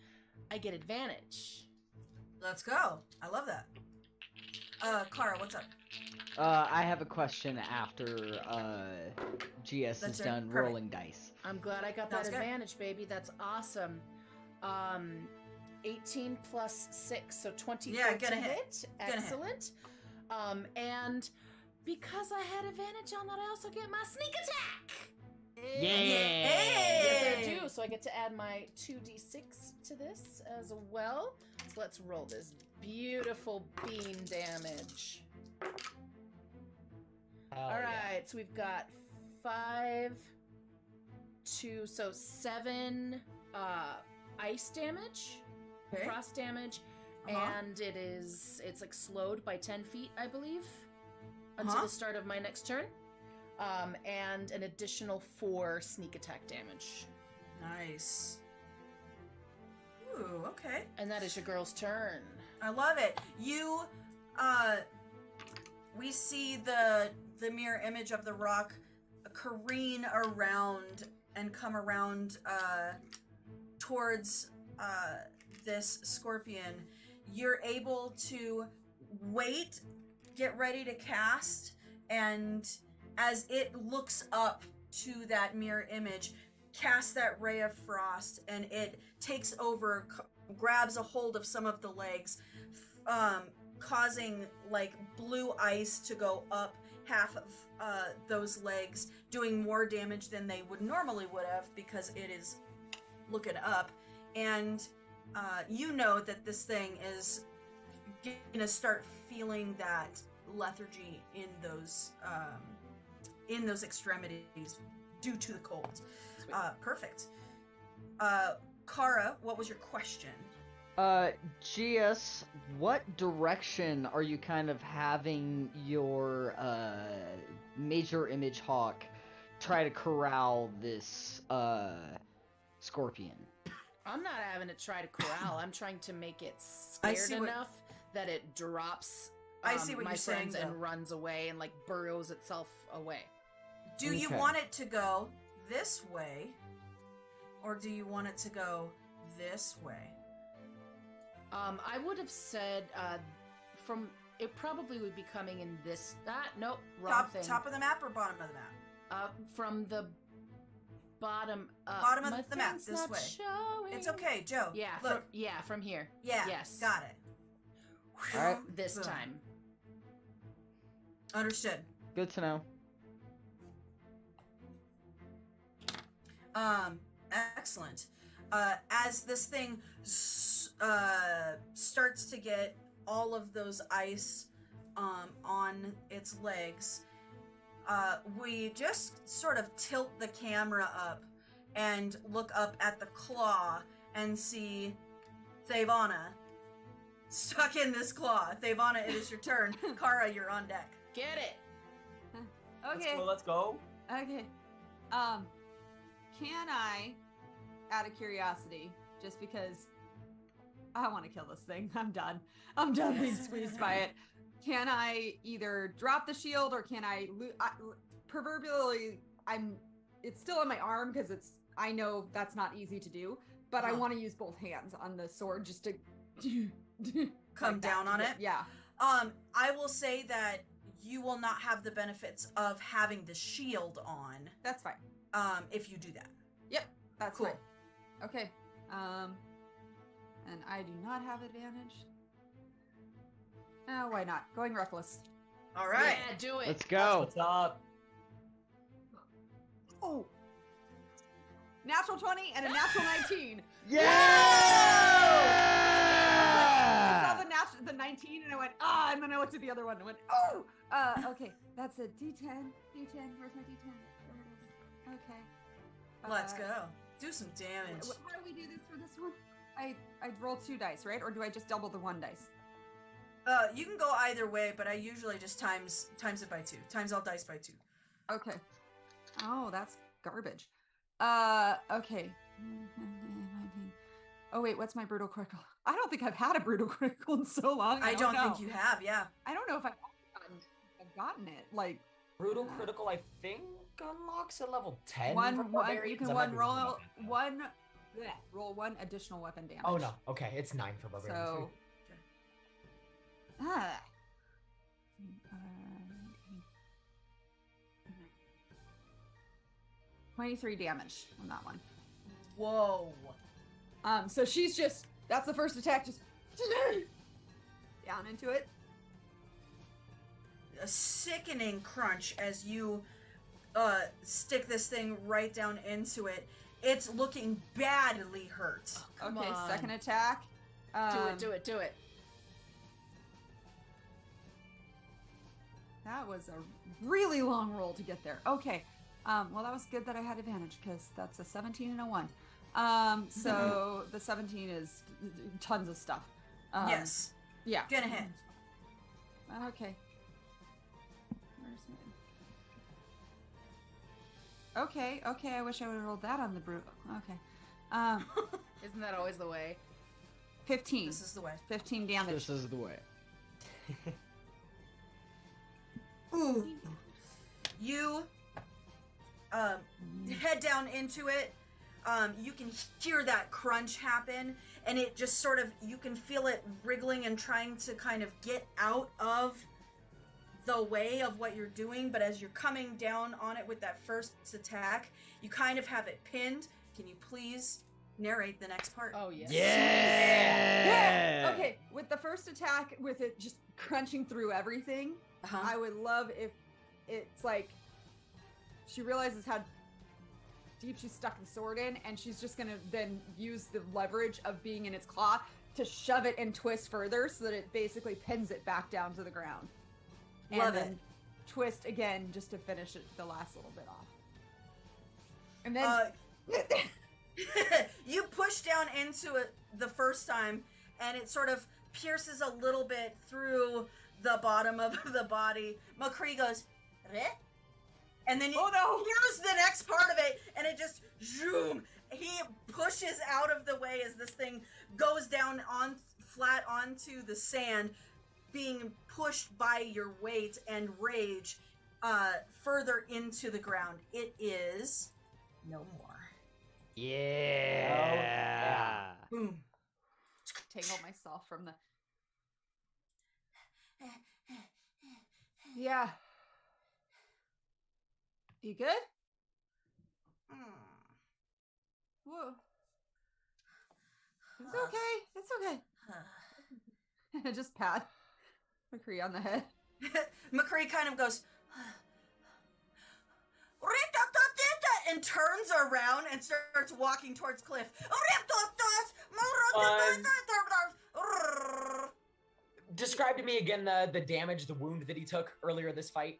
I get advantage. Let's go. I love that. Kara, what's up? I have a question after GS That's is it. done Perfect. rolling dice. I'm glad I got that That's good. advantage, baby. That's awesome. 18 plus 6, so 24 Yeah, to gonna hit. hit. Gonna hit. Excellent. And because I had advantage on that, I also get my sneak attack. Yeah! Yes, I do. So I get to add my 2d6 to this as well. So let's roll this beautiful beam damage. Hell All yeah. right, so we've got 5, 2, so 7 ice damage, Okay. frost damage, Uh-huh. and it's like slowed by 10 feet, I believe, until Uh-huh. the start of my next turn, and an additional 4 sneak attack damage. Nice. Ooh, okay. And that is your girl's turn. I love it. You, we see the mirror image of the rock careen around and come around towards this scorpion. You're able to wait, get ready to cast, and as it looks up to that mirror image, cast that ray of frost, and it takes over, grabs a hold of some of the legs, causing like blue ice to go up half of those legs, doing more damage than they would have because it is looking up. And you know that this thing is gonna start feeling that lethargy in those extremities due to the cold. Perfect. Kara, what was your question? GS, what direction are you kind of having your major image hawk try to corral this scorpion? I'm not having it try to corral. I'm trying to make it scared enough that it drops I see what my you're saying, friends and though. runs away and like burrows itself away. Do you Okay. want it to go this way, or do you want it to go this way? I would have said from it probably would be coming in this. Nope, wrong thing. Top of the map or bottom of the map? From the bottom. Bottom of my the map, thing's this not way. showing. It's okay, Joe. Yeah, Look. from here. Yeah. Yes. Got it. All right. This Boom. time. Understood. Good to know. Excellent. As this thing starts to get all of those ice on its legs, we just sort of tilt the camera up and look up at the claw and see Thavana stuck in this claw. Thavana, it is your turn. Kara, you're on deck. Get it. Okay. Let's go. Okay. Can I, out of curiosity, just because I want to kill this thing, I'm done being squeezed by it. Can I either drop the shield or can proverbially, it's still on my arm because I know that's not easy to do, but I want to use both hands on the sword just to Come down on it? Yeah. I will say that you will not have the benefits of having the shield on, That's fine. if you do that. Yep. That's Cool. fine. Okay. And I do not have advantage. Why not? Going reckless. All right. Yeah, do it. Let's That's go. what's up. Oh. Natural 20 and a natural 19. Yeah! I saw the 19 and I went, and then I looked at the other one and went, oh! Okay. That's a D10. D10. Where's my D10? There it is. Okay. Let's go. Do some damage. How do we do this for this one? I roll 2 dice, right? Or do I just double the 1 dice? You can go either way, but I usually just times it by 2. Times all dice by 2. Okay. Oh, that's garbage. Okay. Oh wait, what's my brutal critical? I don't think I've had a brutal critical in so long. I don't know. think you have, yeah. I don't know if I've gotten it. Like Brutal critical, I think, unlocks at level 10. for one. You barbarians. can I might be wrong roll about that. roll 1 additional weapon damage. Oh no. Okay, it's 9 for barbarians. So. Ah. 23 damage on that one. Whoa. So that's the first attack, just down into it. A sickening crunch as you stick this thing right down into it. It's looking badly hurt. Come Okay, on. second attack. Do it. That was a really long roll to get there. Okay. Well, that was good that I had advantage because that's a 17 and a 1. So the 17 is tons of stuff. Yes. Yeah. Gonna hit. Okay. Okay. I wish I would have rolled that on the brute. Okay. Isn't that always the way? 15. This is the way. 15 damage. This is the way. Ooh. You head down into it. You can hear that crunch happen, and it just sort of, you can feel it wriggling and trying to kind of get out of the way of what you're doing, but as you're coming down on it with that first attack, you kind of have it pinned. Can you please narrate the next part? Oh, yes. Yeah. Okay, with the first attack, with it just crunching through everything, I would love if it's like she realizes how deep she's stuck the sword in, and she's just gonna then use the leverage of being in its claw to shove it and twist further so that it basically pins it back down to the ground. Love and then it. Twist again just to finish it the last little bit off. And then you push down into it the first time, and it sort of pierces a little bit through the bottom of the body. McCree goes, "Reh?" And then Oh, no. here's the next part of it, and it just zoom. He pushes out of the way as this thing goes down on flat onto the sand, being pushed by your weight and rage further into the ground. It is no more. Yeah. Boom. tangle myself from the. Yeah. You good? Whoa. It's okay. It's okay. Just pat McCree on the head. McCree kind of goes and turns around and starts walking towards Cliff. Describe to me again the damage, the wound that he took earlier this fight.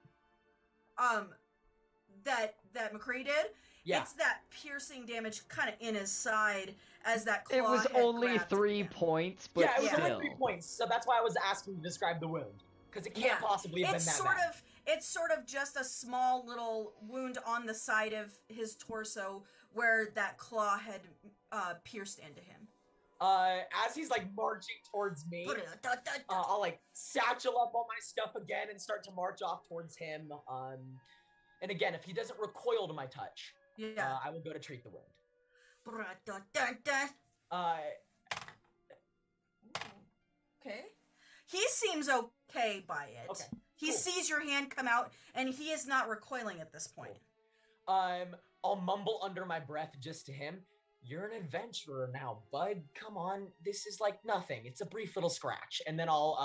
That McCree did. Yeah. It's that piercing damage kind of in his side as that claw It was had only grabbed 3 him. points, but Yeah, it was still. only 3 points, so that's why I was asking to describe the wound. Because it can't possibly have been that bad. It's sort of just a small little wound on the side of his torso where that claw had pierced into him. As he's like marching towards me, I'll like satchel up all my stuff again and start to march off towards him. And again, if he doesn't recoil to my touch, I will go to treat the wound. Okay. He seems okay by it. Okay. He sees your hand come out, and he is not recoiling at this point. I'll mumble under my breath just to him. You're an adventurer now, bud. Come on, this is like nothing. It's a brief little scratch. And then I'll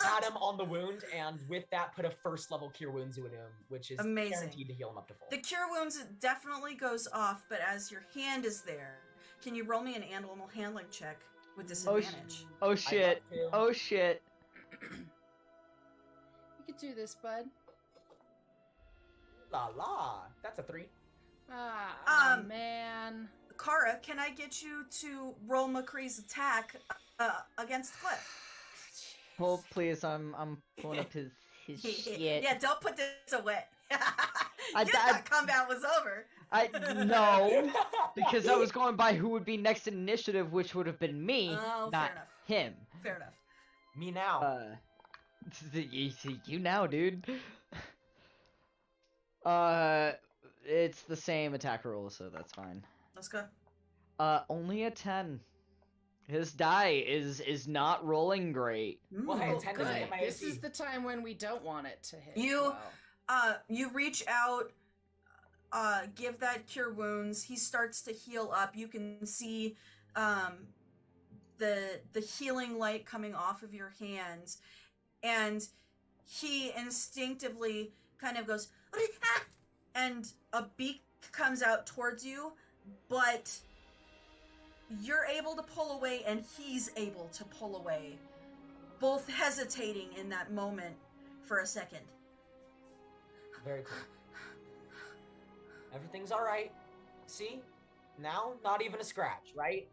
pat him on the wound, and with that, put a first level Cure Wounds into him, which is amazing. guaranteed to heal him up to full. The Cure Wounds definitely goes off, but as your hand is there, can you roll me an animal handling check with disadvantage? Oh shit. Oh shit. You could do this, bud. La la. That's a 3. Man. Kara, can I get you to roll McCree's attack against Cliff? Oh please, I'm pulling up his shit. Yeah, don't put this away. I You thought combat was over. No, because I was going by who would be next in initiative, which would have been me, Oh, not fair enough. him. Fair enough. Me now. You now, dude. It's the same attack roll, so that's fine. Let's go. Only a 10. His die is not rolling great. Well, hey, 10 doesn't Good. hit my This AC. is the time when we don't want it to hit. You- well. You reach out, give that Cure Wounds. He starts to heal up. You can see the healing light coming off of your hands, and he instinctively kind of goes, "Ah!" and a beak comes out towards you, but you're able to pull away, and he's able to pull away, both hesitating in that moment for a second. Very cool. Everything's all right. See? Now, not even a scratch, right?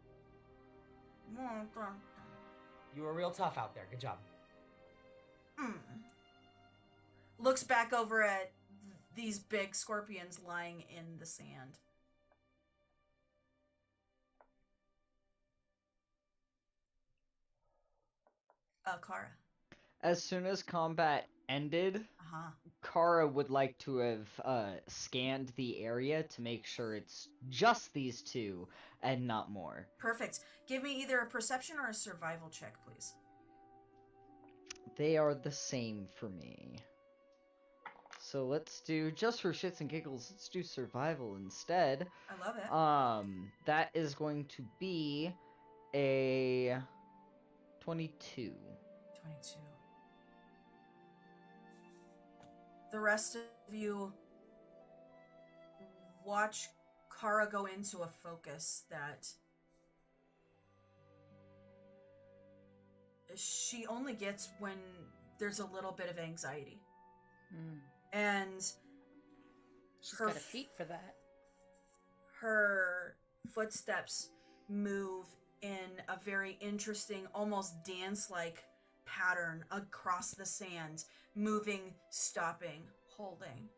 You were real tough out there. Good job. Looks back over at these big scorpions lying in the sand. Kara. As soon as combat ended, Uh-huh. Kara would like to have scanned the area to make sure it's just these two and not more. Perfect. Give me either a perception or a survival check, please. They are the same for me. So let's do, just for shits and giggles, let's do survival instead. I love it. That is going to be a 22. 22. The rest of you watch Kara go into a focus that she only gets when there's a little bit of anxiety. And She's her got a feat for that. her footsteps move in a very interesting, almost dance-like pattern across the sand, moving, stopping, holding.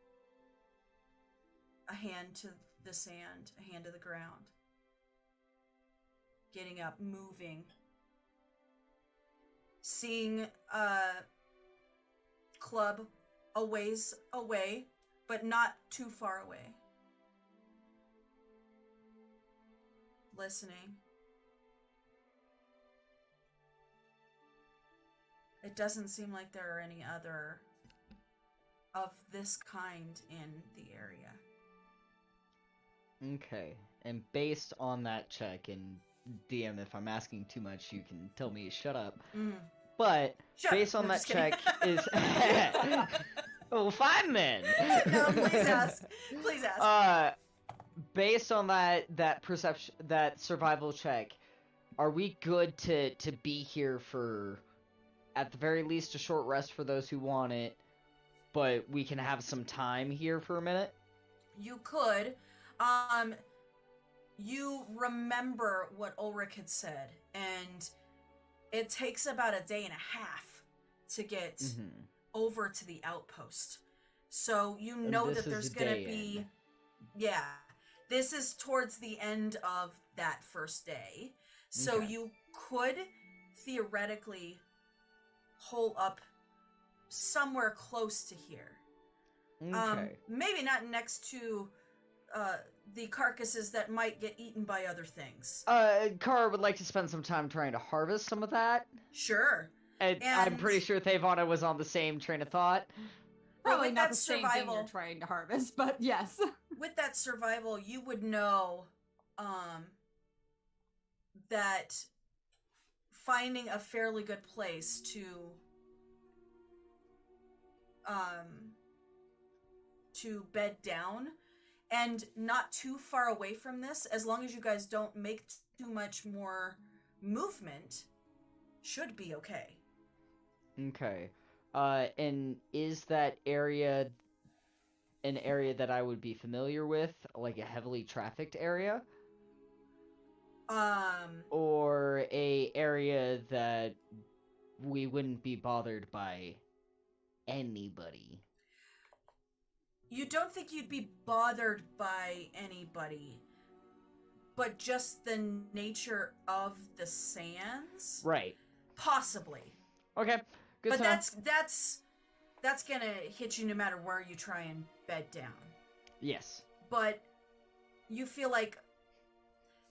A hand to the sand, a hand to the ground. Getting up, moving. Seeing a club a ways away, but not too far away. Listening. It doesn't seem like there are any other of this kind in the area. Okay, and based on that check, and DM, if I'm asking too much, you can tell me to shut up. But Shut based up. on No, that just kidding. check is well, fine then. No, please ask. Please ask. Based on that perception, that survival check, are we good to be here for, at the very least, a short rest for those who want it, but we can have some time here for a minute? You could. You remember what Ulrich had said, and it takes about a day and a half to get over to the outpost. So you know that there's going to be... Yeah. This is towards the end of that first day. So Okay. you could theoretically hole up somewhere close to here. Okay. Maybe not next to the carcasses that might get eaten by other things. Kara would like to spend some time trying to harvest some of that. Sure. And I'm And- pretty sure Thavana was on the same train of thought. Probably with not that the same thing survival- you're trying to harvest, but yes. With that survival, you would know that finding a fairly good place to bed down and not too far away from this, as long as you guys don't make too much more movement, should be okay. Okay. And is that area an area that I would be familiar with, like a heavily trafficked area? Or a area that we wouldn't be bothered by anybody? You don't think you'd be bothered by anybody, but just the nature of the sands? Right. Possibly. Okay. Good But to know. that's gonna hit you no matter where you try and bed down. Yes. But you feel like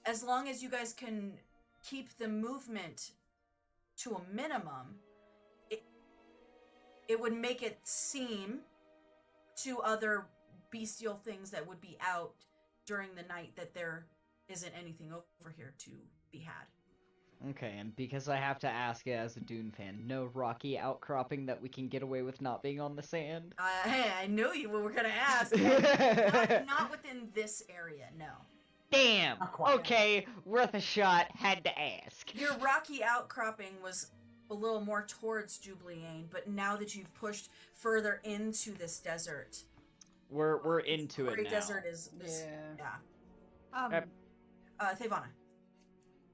as long as you guys can keep the movement to a minimum, it would make it seem to other bestial things that would be out during the night that there isn't anything over here to be had. Okay, and because I have to ask it as a Dune fan, no rocky outcropping that we can get away with not being on the sand? I knew you were gonna ask. Not within this area, no. Damn! Not quite. Okay, worth a shot, had to ask. Your rocky outcropping was a little more towards Jubileane, but now that you've pushed further into this desert, We're into it Great now. Desert is Yeah. Thavana.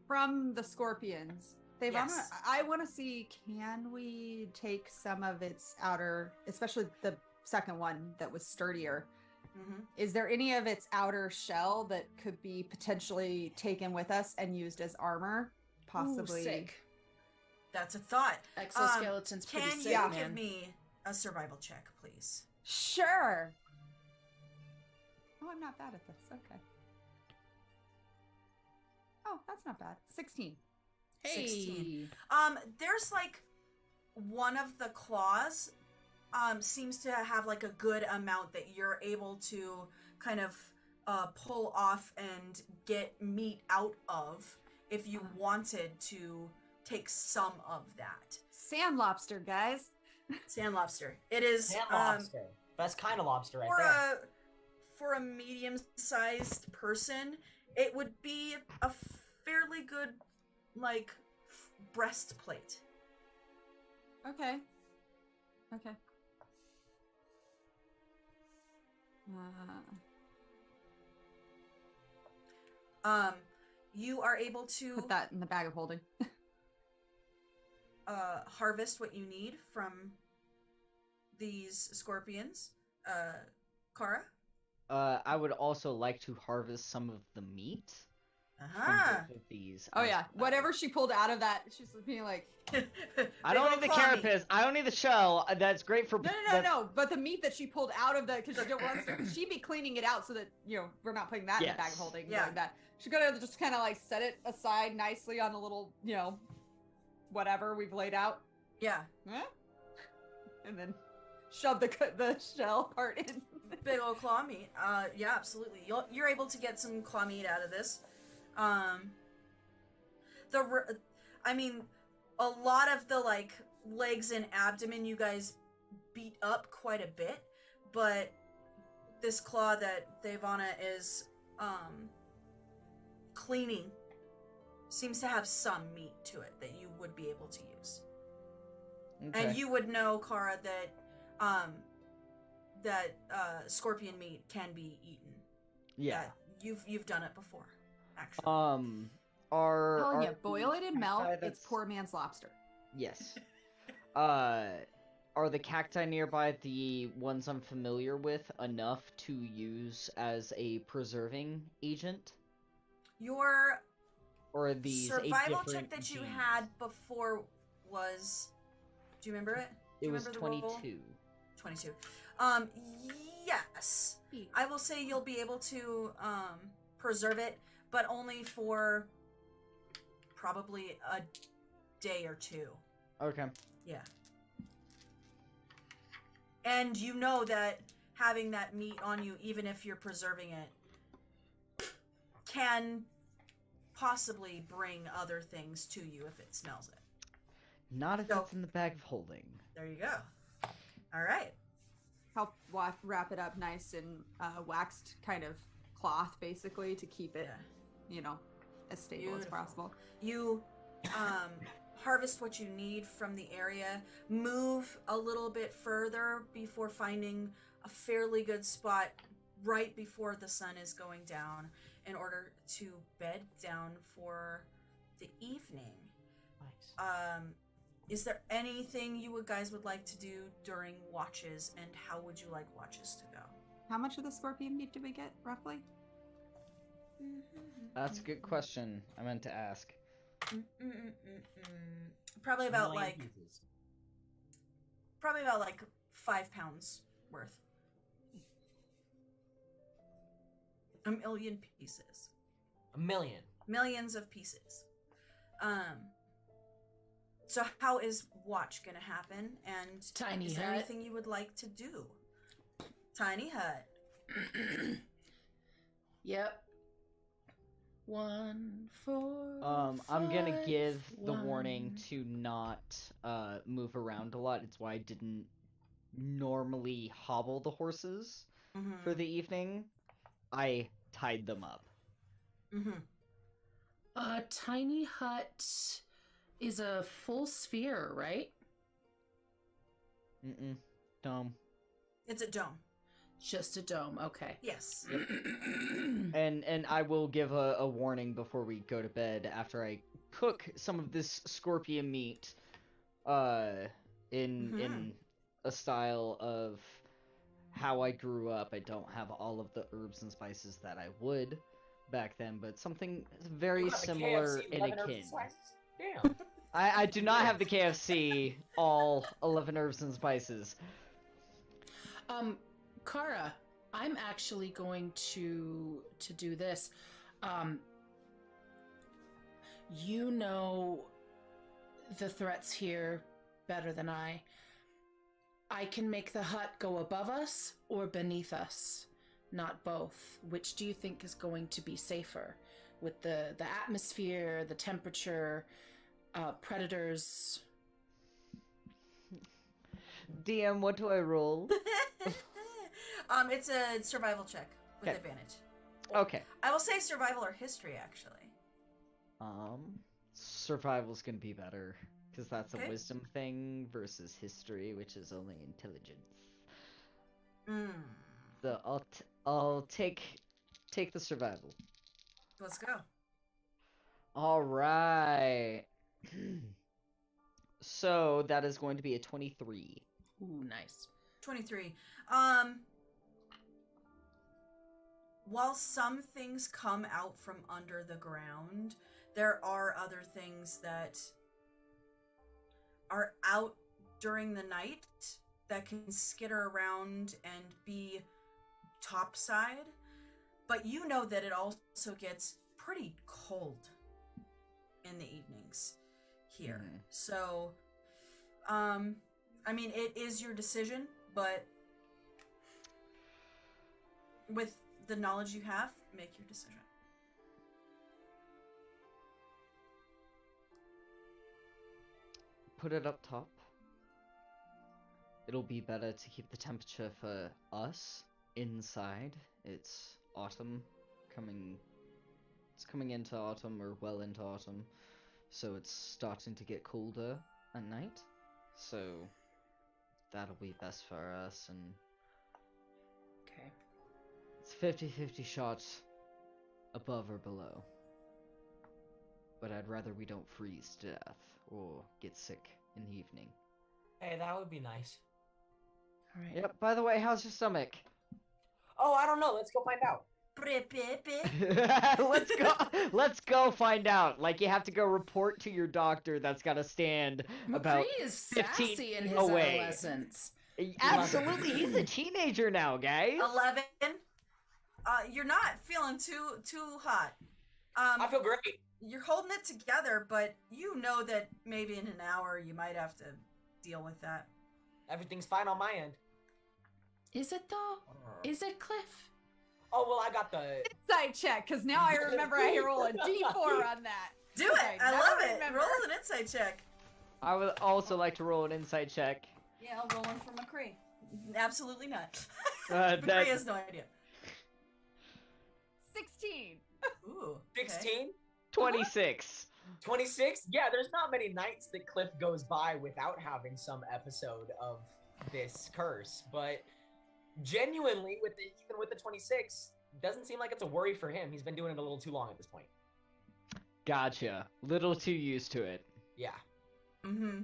From the scorpions, Thavana, Yes. I want to see, can we take some of its outer, especially the second one that was sturdier, Mm-hmm. is there any of its outer shell that could be potentially taken with us and used as armor? Possibly. Ooh, sick. That's a thought. Exoskeleton's pretty Can sick, you man. give me a survival check, please. Sure. Oh, I'm not bad at this. Okay. Oh, that's not bad. 16. Hey. 16. There's like one of the claws seems to have like a good amount that you're able to kind of pull off and get meat out of if you wanted to take some of that. Sand lobster, guys. Sand lobster. It is Sand lobster. Best kind of lobster right for there. for a medium-sized person, it would be a fairly good like breastplate. Okay. Okay. You are able to Put that in the bag of holding. harvest what you need from these scorpions. Kara? I would also like to harvest some of the meat from Uh-huh. both of these. Oh yeah, whatever she pulled out of that, she's being like, I don't need the carapace. I don't need the shell. That's great for. no. But the meat that she pulled out of the, because she wants to, she'd be cleaning it out so that we're not putting that in the bag of holding. Yeah. Like that. She's gonna just kind of like set it aside nicely on the little, whatever we've laid out. Yeah. Huh? And then shove the shell part in. Big old claw meat. Yeah, absolutely. You're able to get some claw meat out of this. A lot of the like legs and abdomen you guys beat up quite a bit, but this claw that Devana is cleaning seems to have some meat to it that you would be able to use. Okay. And you would know, Kara, that scorpion meat can be eaten. Yeah. That you've done it before, actually. Telling you, boil it in milk. cacti It's poor man's lobster. Yes. Are the cacti nearby the ones I'm familiar with enough to use as a preserving agent? Your Or are these a survival check different that you genes? had before was... Do you remember it? Do It you was remember the roll? 22. 22. Yes. I will say you'll be able to preserve it, but only for probably a day or two. Okay. Yeah. And you know that having that meat on you, even if you're preserving it, can possibly bring other things to you if it smells it. Not if So- it's in the bag of holding. There you go. All right. Help wrap it up nice in waxed kind of cloth, basically, to keep it, as stable as Beautiful. possible. You harvest what you need from the area, move a little bit further before finding a fairly good spot right before the sun is going down in order to bed down for the evening. Nice. Is there anything you guys would like to do during watches, and how would you like watches to go? How much of the scorpion meat did we get, roughly? That's a good question. I meant to ask. Probably about Million pieces. 5 pounds worth. A million pieces. A million. Millions of pieces. So how is watch gonna happen? And Tiny is there hut. anything you would like to do? Tiny hut. Yep. 1, 4. I'm gonna 5, give the 1. warning to not move around a lot. It's why I didn't normally hobble the horses Mm-hmm. for the evening. I tied them up. Mm-hmm. A tiny hut is a full sphere, right? Dome. It's a dome. Just a dome. Okay. Yes. And I will give a warning before we go to bed after I cook some of this scorpion meat in a style of how I grew up. I don't have all of the herbs and spices that I would back then, but something very You have a similar KFC in 11 a herbs kin. and spices? Damn. I do not have the KFC all 11 herbs and spices. Kara, I'm actually going to do this. You know the threats here better than I. I can make the hut go above us or beneath us, not both. Which do you think is going to be safer? With the atmosphere, the temperature, predators. DM, what do I roll? It's a survival check with Okay. advantage. Okay. I will say survival or history, actually. Survival's gonna be better, because that's a Okay. wisdom thing versus history, which is only intelligence. So I'll take the survival. Let's go. All right. So that is going to be a 23. Ooh, nice. 23. While some things come out from under the ground, there are other things that are out during the night that can skitter around and be topside. But you know that it also gets pretty cold in the evenings here. Mhm. So, I mean, it is your decision, but with the knowledge you have, make your decision. Put it up top. It'll be better to keep the temperature for us inside. It's autumn coming. It's coming into autumn, or well into autumn, so it's starting to get colder at night. So that'll be best for us, and Okay. it's 50-50 shots above or below. But I'd rather we don't freeze to death or get sick in the evening. Hey, that would be nice. All right. Yep, by the way, how's your stomach? Oh, I don't know. Let's go find out. Let's go find out. Like, you have to go report to your doctor that's got to stand about McCree is 15 sassy in his away. adolescence. Absolutely, he's a teenager now, guys. 11. You're not feeling too hot. I feel great. You're holding it together, but you know that maybe in an hour you might have to deal with that. Everything's fine on my end. Is it though? Is it, Cliff? Oh, well, I got the... Insight check, because now I remember I roll a d4 on that. Do it! I never love it! remember. Roll an insight check. I would also like to roll an insight check. Yeah, I'll roll one for McCree. Absolutely not. That- McCree has no idea. 16. Ooh. 16? 26. 26? Yeah, there's not many nights that Cliff goes by without having some episode of this curse, but genuinely, even with the 26, doesn't seem like it's a worry for him. He's been doing it a little too long at this point. Gotcha. Little too used to it. Yeah. Mm-hmm.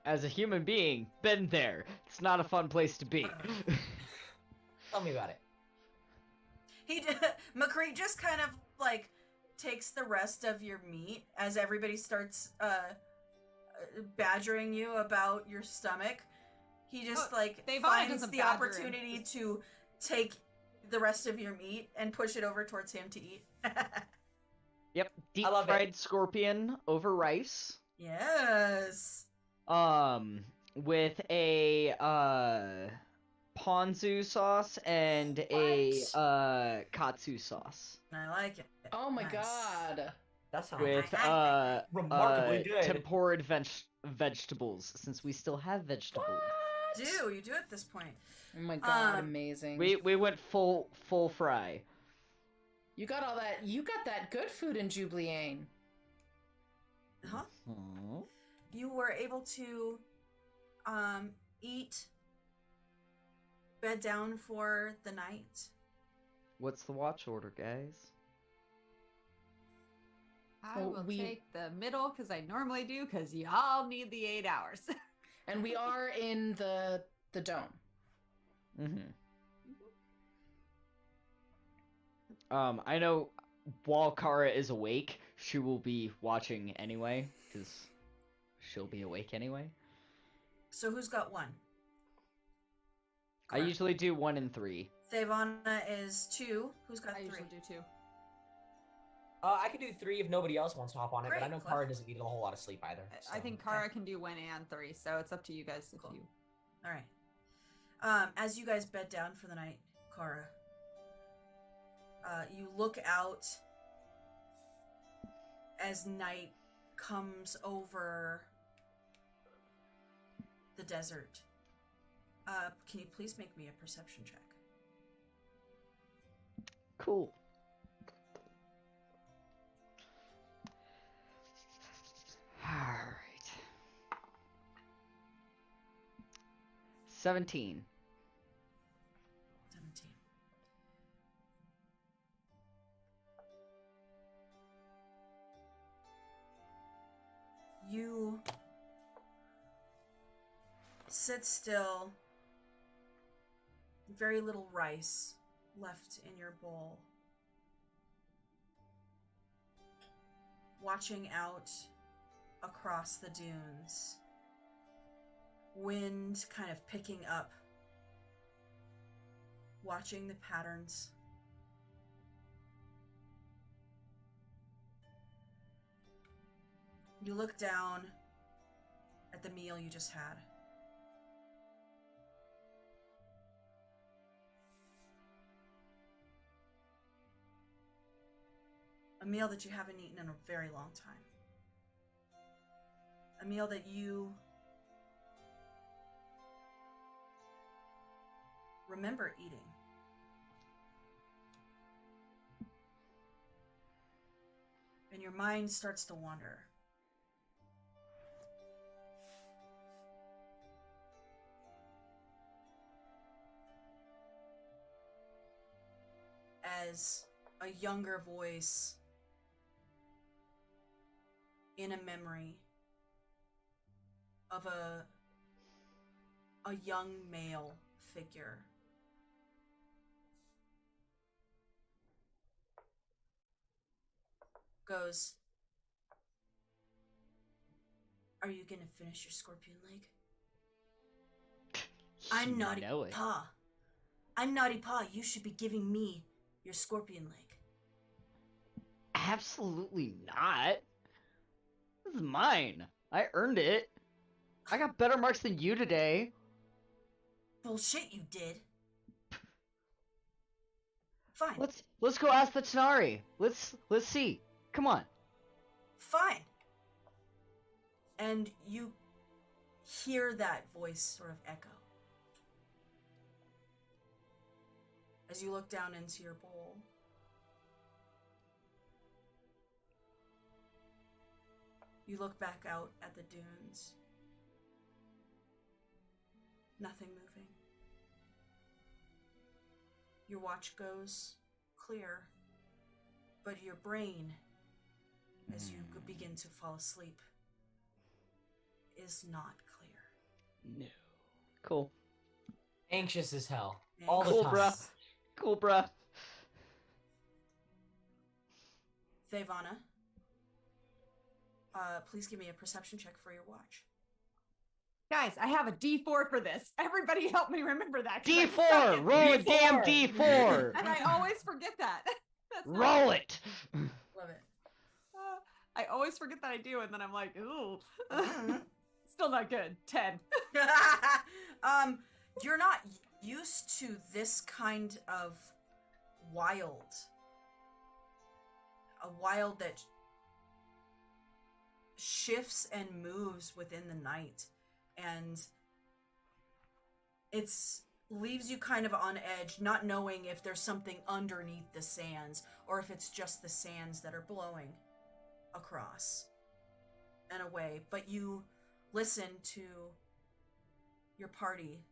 As a human being, been there. It's not a fun place to be. Tell me about it. McCree just kind of like takes the rest of your meat as everybody starts badgering you about your stomach. He just Devon finds doesn't the badger opportunity him. to take the rest of your meat and push it over towards him to eat. Yep, deep I love it. fried scorpion over rice. Yes. With a ponzu sauce and a katsu sauce. I like it. Oh my Nice. god. That sounds With remarkably good. temporid vegetables, since we still have vegetables. You do at this point. Oh my god, Um, amazing. We went full fry. You got all that. You got that good food in Jubileane. Huh? Aw. You were able to eat, bed down for the night. What's the watch order, guys? I Well, will we- take the middle, because I normally do, because y'all need the 8 hours. And we are in the dome. Mm-hmm. I know while Kara is awake, she will be watching anyway, because she'll be awake anyway. So who's got 1? I usually do 1 and 3. Thavana is 2. Who's got I 3? usually do 2. I can do 3 if nobody else wants to hop on it, but I Great, know Cliff. Kara doesn't need a whole lot of sleep either. I so. think Kara can do 1 and 3, so it's up to you guys if Cool. you. All right. As you guys bed down for the night, Kara, you look out as night comes over the desert. Can you please make me a perception check? Cool. Alright. 17. 17. You sit still. Very little rice left in your bowl. Watching out across the dunes. Wind kind of picking up. Watching the patterns. You look down at the meal you just had. A meal that you haven't eaten in a very long time. A meal that you remember eating. And your mind starts to wander. As a younger voice in a memory of a young male figure goes, "Are you gonna finish your scorpion leg?" I'm Naughty Pa. I'm Naughty Pa. You should be giving me your scorpion leg. Absolutely not. This is mine. I earned it. I got better marks than you today. Bullshit, you did. Fine. Let's go ask the Tanari. Let's see. Come on. Fine. And you hear that voice sort of echo. As you look down into your bowl. You look back out at the dunes. Nothing moving. Your watch goes clear, but your brain, as you begin to fall asleep, is not clear. No. Cool. Anxious as hell. Anxious. All the Cool, time. bruh. Cool, bruh. Thavana, please give me a perception check for your watch. Guys, I have a D4 for this. Everybody help me remember that. 'Cause I suck D4! at Roll a D4. damn D4! And I always forget that. That's not- Roll it! Love it. I always forget that I do, and then I'm like, ooh. Still not good. 10. You're not used to this kind of wild. A wild that shifts and moves within the night. And it's leaves you kind of on edge, not knowing if there's something underneath the sands or if it's just the sands that are blowing across and away. But you listen to your party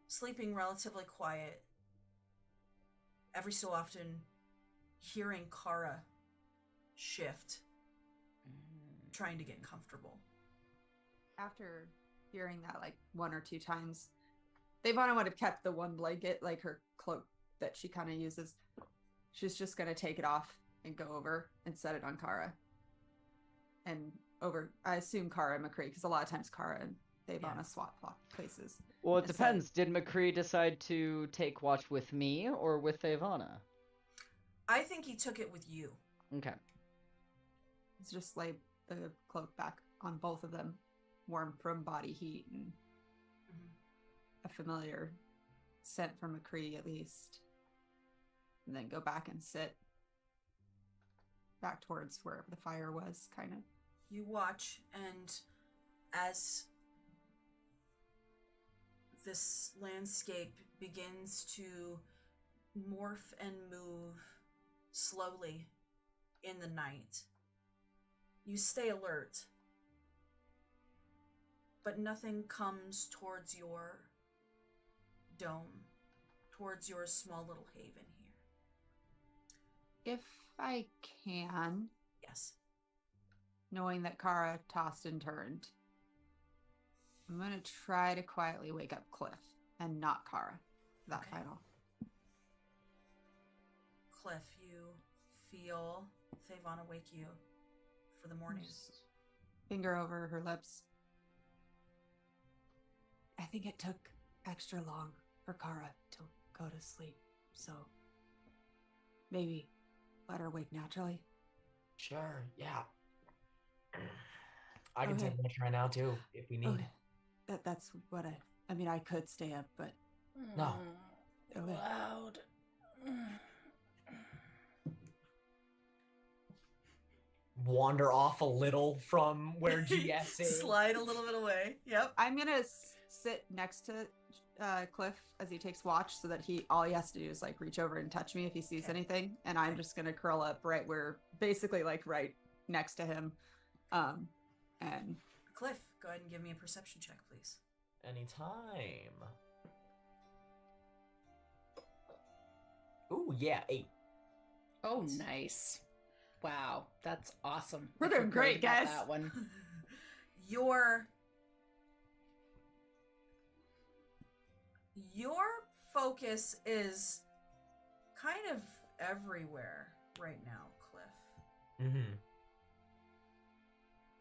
sleeping relatively quiet, every so often hearing Kara shift, trying to get comfortable. After hearing that like 1 or 2 times, Thavana would have kept the one blanket, like her cloak that she kind of uses. She's just going to take it off and go over and set it on Kara. And over, I assume Kara and McCree, because a lot of times Kara and Theyvana swap places. Well, it And so- depends. Did McCree decide to take watch with me or with Theyvana? I think he took it with you. Okay. Let's just lay the cloak back on both of them, warm from body heat and a familiar scent from McCree at least. And then go back and sit back towards wherever the fire was, kind of. You watch, and as this landscape begins to morph and move slowly in the night, you stay alert, but nothing comes towards your dome, towards your small little haven here. If I can, Yes. knowing that Kara tossed and turned, I'm going to try to quietly wake up Cliff and not Kara for that Okay. final. Cliff, you feel Theyvana wake you for the morning. Just finger over her lips. I think it took extra long for Kara to go to sleep, so maybe let her wake naturally. Sure, yeah. I can Okay. take a right now too, if we need. Okay. That's what I mean, I could stay up, but No. Okay. Loud. Wander off a little from where GS is. Slide a little bit away. Yep. I'm gonna sit next to Cliff as he takes watch, so that all he has to do is like reach over and touch me if he sees Okay. anything, and I'm just gonna curl up right where, basically like right next to him, and Cliff, go ahead and give me a perception check, please. Anytime. Ooh, yeah, 8. Oh, nice. Wow, that's awesome. We're I doing feel great, about guys. That one. Your focus is kind of everywhere right now, Cliff. Mm-hmm.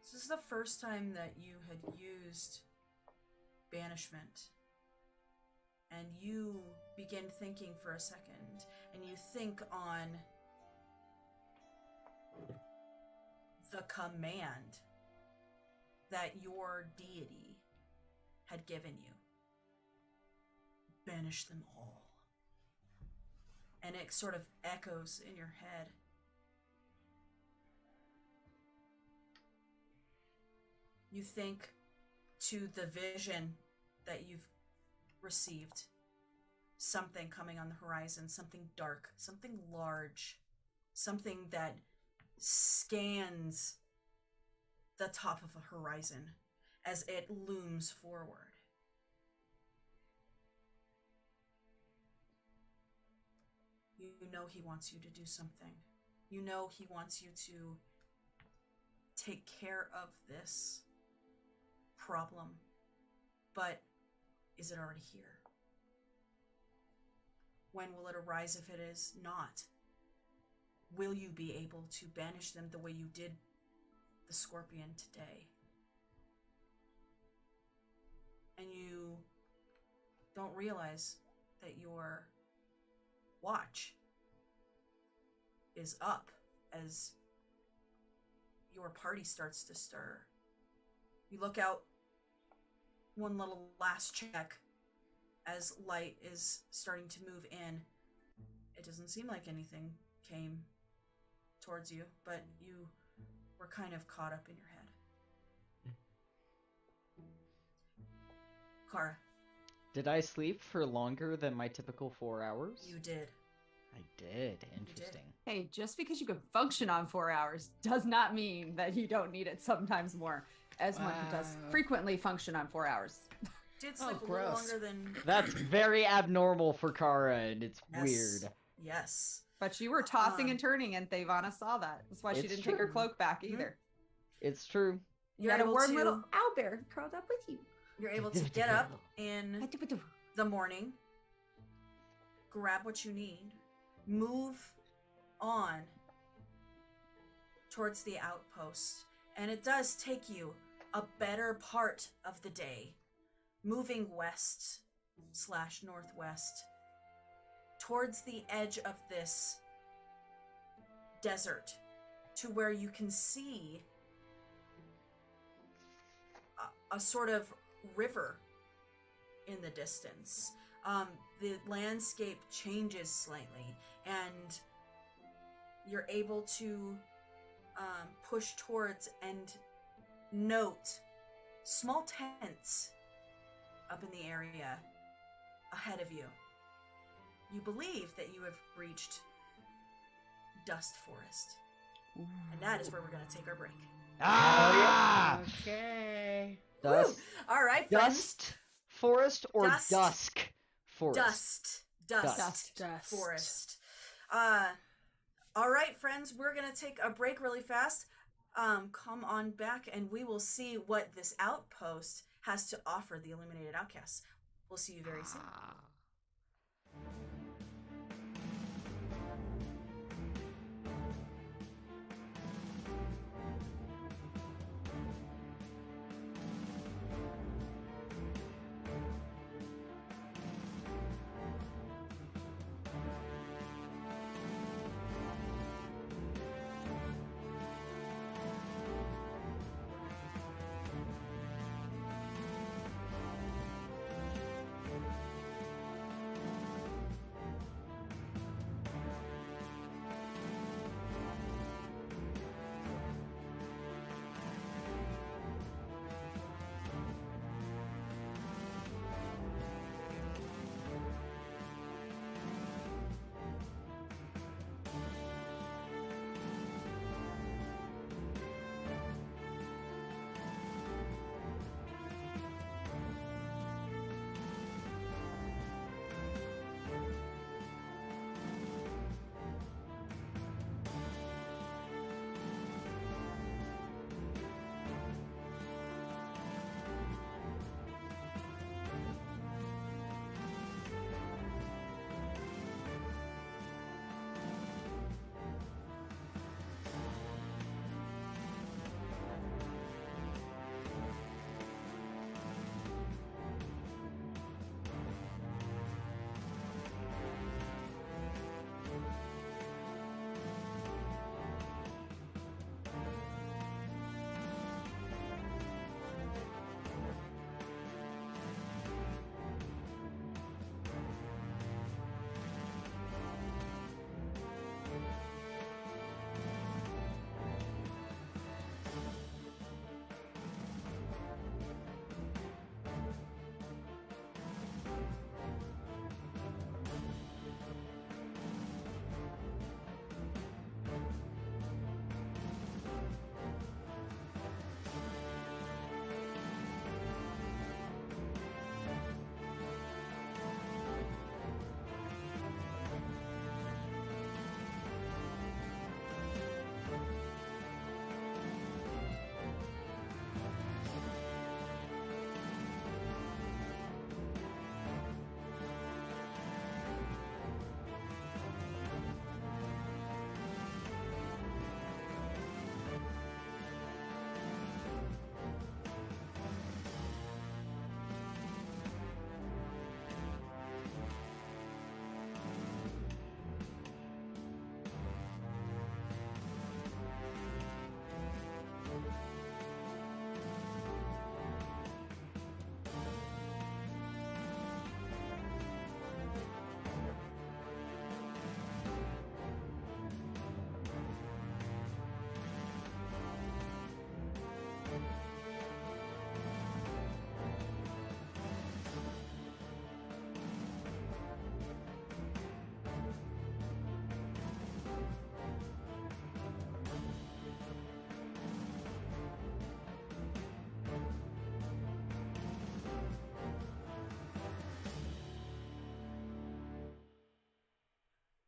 This is the first time that you had used banishment. And you begin thinking for a second, and you think on the command that your deity had given you. Banish them all. And it sort of echoes in your head. You think to the vision that you've received. Something coming on the horizon, something dark, something large, something that scans the top of a horizon as it looms forward. You know he wants you to do something. You know he wants you to take care of this problem. But is it already here? When will it arise if it is not? Will you be able to banish them the way you did the scorpion today? And you don't realize that your watch is up as your party starts to stir. You look out, one little last check as light is starting to move in. It doesn't seem like anything came towards you, but you were kind of caught up in your head. Kara, Did I sleep for longer than my typical 4 hours? you did. I did. Interesting. hey, just because you can function on 4 hours does not mean that you don't need it sometimes more. Esmond does Wow. frequently function on 4 hours. Did Oh, sleep a little gross. longer than... That's very abnormal for Kara, and it's Yes. weird. Yes. But you were tossing and turning, and Theyvana saw that. That's why she It's didn't take her true. cloak back either. It's true. You had a warm little owlbear curled up with you. You're able to get up in the morning, grab what you need, move on towards the outpost, and it does take you a better part of the day, moving west/northwest towards the edge of this desert, to where you can see a sort of river in the distance. The landscape changes slightly, and you're able to push towards and note small tents up in the area ahead of you. You believe that you have reached Dust Forest. And that is where we're going to take our break. Ah! Okay. Dust. All right, friends. Dust forest or Dust. dusk forest? Dust Forest. All right, friends, we're going to take a break really fast. Come on back and we will see what this outpost has to offer the Illuminated Outcasts. We'll see you very soon.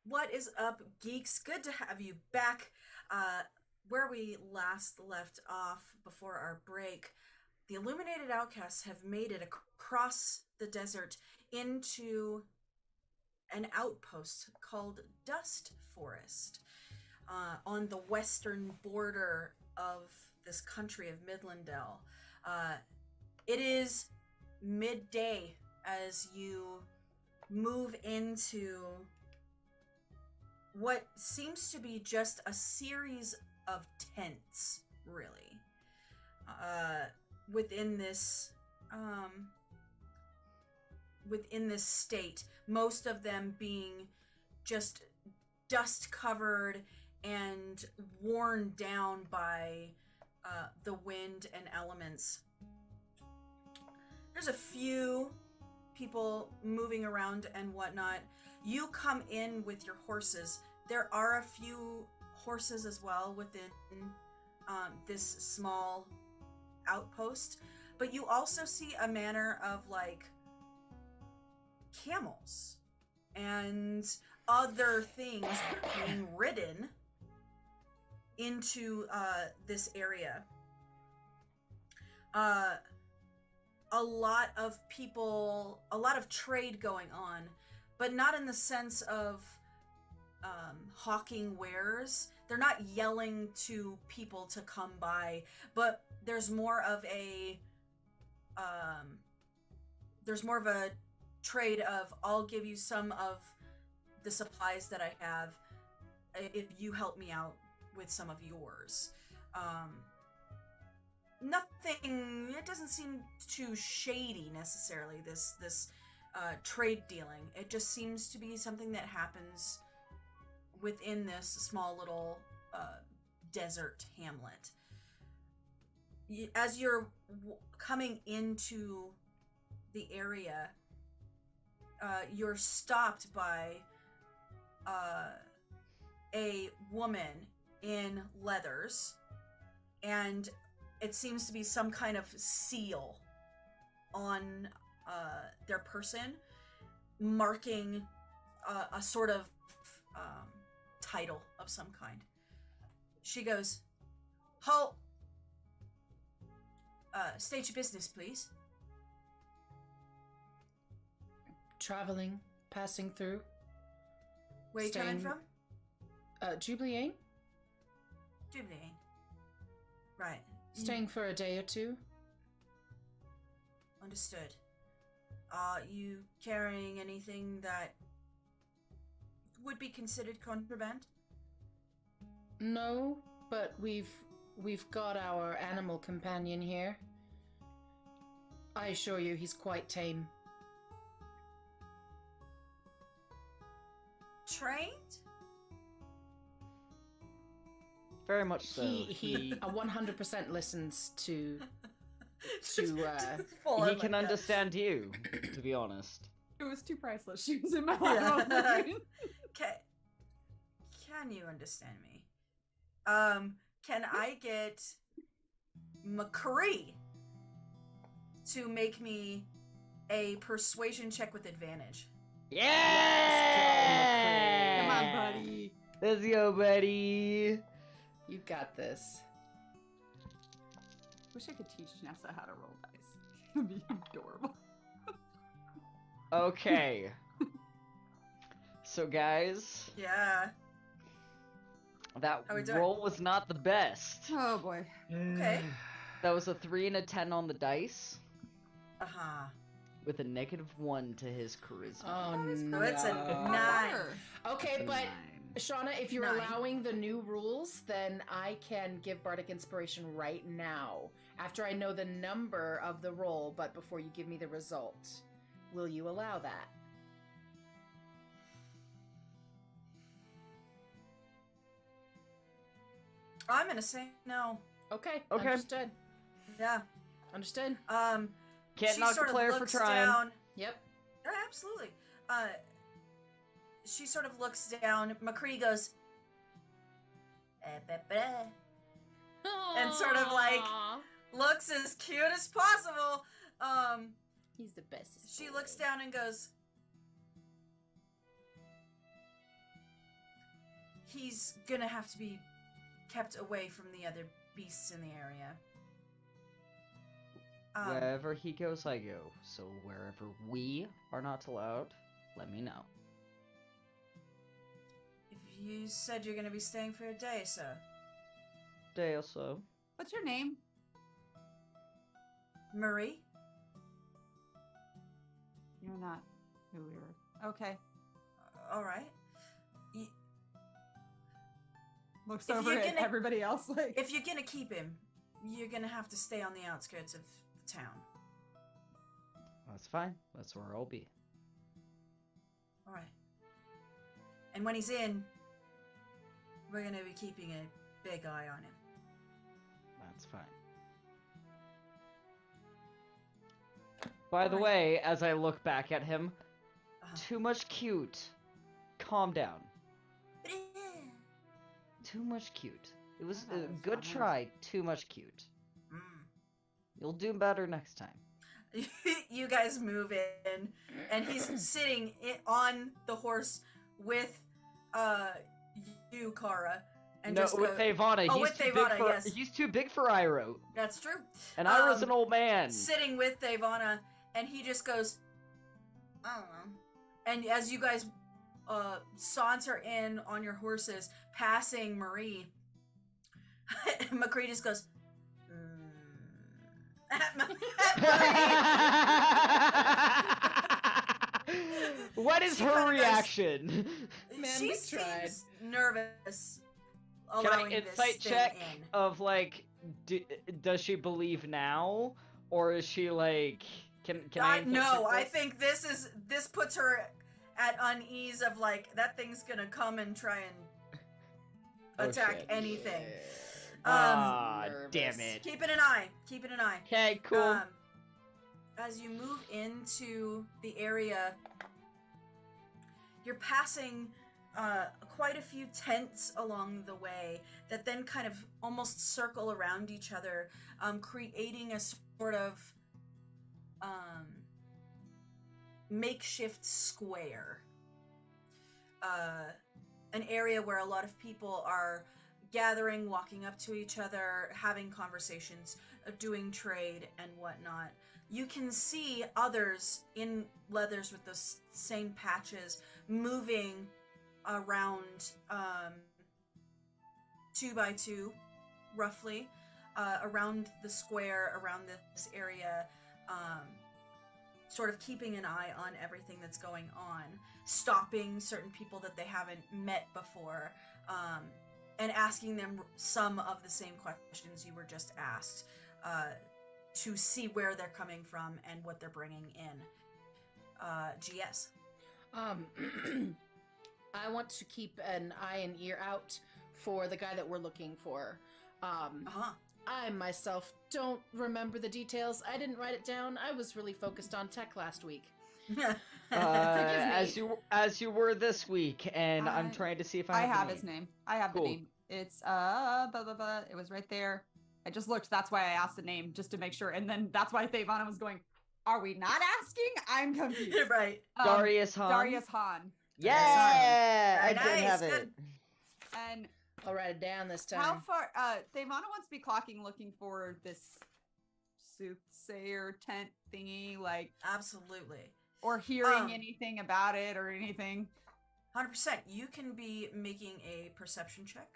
What is up, geeks? Good to have you back. Where we last left off before our break, the Illuminated Outcasts have made it across the desert into an outpost called Dust Forest. on the western border of this country of Midlendell. It is midday as you move into what seems to be just a series of tents, really, within this state. Most of them being just dust covered and worn down by the wind and elements. There's a few people moving around and whatnot. You come in with your horses. There are a few horses as well within this small outpost, but you also see a manner of like camels and other things being ridden into this area. A lot of people, a lot of trade going on, but not in the sense of hawking wares. They're not yelling to people to come by, but there's more of a trade of, I'll give you some of the supplies that I have if you help me out with some of yours. Nothing, it doesn't seem too shady necessarily, this trade dealing. It just seems to be something that happens within this small little desert hamlet. As you're coming into the area, you're stopped by a woman in leathers, and it seems to be some kind of seal on their person, marking a sort of title of some kind. She goes, "Halt! State your business, please." Traveling, passing through. Where are you coming from? Jubilee. Jubilee. Right. Staying for a day or two. Understood. Are you carrying anything that would be considered contraband? No, but we've got our animal companion here. I assure you, he's quite tame. Trained? Very much so. He 100% listens to he can understand you, to be honest. It was too priceless. She was in my Yeah. mouth. Can you understand me? Can I get McCree to make me a persuasion check with advantage? Yeah! Come on, buddy. Let's go, buddy. You got this. Wish I could teach Nessa how to roll dice. It'd be adorable. Okay. So, guys, Yeah. that How we doing? roll was not the best. Oh boy. Okay. That was a 3 and a 10 on the dice, Uh-huh. with a -1 to his charisma. Oh So it's a no. 9. Okay, but Shauna, if you're 9. allowing the new rules, then I can give Bardic Inspiration right now, after I know the number of the roll, but before you give me the result. Will you allow that? I'm gonna say no. Okay, Okay. understood. Yeah. Understood. Can't She knock a sort of player for looks trying. down. Yep. Yeah, absolutely. She sort of looks down. McCree goes, and sort of like Aw. looks as cute as possible. He's the best. She looks down and goes, he's gonna have to be kept away from the other beasts in the area. Wherever he goes, I go. So wherever we are not allowed, let me know. If You said you're gonna be staying for a day, so. Day or so. What's your name? Marie? You're not who we were. Okay. Alright. Looks If over you're at gonna- everybody else like. If you're gonna keep him, you're gonna have to stay on the outskirts of the town. That's fine. That's where I'll be. Alright. And when he's in, we're gonna be keeping a big eye on him. That's fine. By the Alright. way, as I look back at him, Uh-huh. too much cute. Calm down. Too much cute. It was I thought a it was good fun. try. Too much cute. Mm. You'll do better next time. You guys move in, and he's sitting on the horse with you, Kara, and No, just with go- Ivana. Oh, he's with too big Ivana, for, yes. He's too big for Iroh. That's true. And Iroh's an Um, old man. Sitting with Ivana, and he just goes, I don't know. And as you guys saunter in on your horses, passing Marie, McCree just goes, at What is She her kinda goes- reaction? Man, she we seems tried. nervous. Can I Allowing this insight thing check in. of like, does she believe now, or is she like, can I? insight No, check I this? think this puts her at unease of like that thing's gonna come and try and Oh, attack shit. anything. Ah, nervous. damn it. Keeping an eye. Keeping an eye. Okay, cool. As you move into the area, you're passing quite a few tents along the way that then kind of almost circle around each other, creating a sort of makeshift square. An area where a lot of people are gathering, walking up to each other, having conversations, doing trade and whatnot. You can see others in leathers with those same patches moving around 2 by 2, roughly, around the square, around this area, sort of keeping an eye on everything that's going on, stopping certain people that they haven't met before, and asking them some of the same questions you were just asked, to see where they're coming from and what they're bringing in. GS. I want to keep an eye and ear out for the guy that we're looking for. Uh-huh. I myself don't remember the details. I didn't write it down. I was really focused on tech last week. Uh, Forgive me. as you were this week, and I'm I- trying to see if I I have the his name. I have Cool. the name. It's blah, blah, blah. It was right there. I just looked. That's why I asked the name, just to make sure. And then that's why Thavana was going, are we not asking? I'm confused. Right. Darius Han. Darius Han. Yeah, Very I did nice, have good. it. And I'll write it down this time. how far Thavana wants to be clocking looking for this soothsayer tent thingy, like, Absolutely. or hearing Um, anything about it or anything. 100%. You can be making a perception check.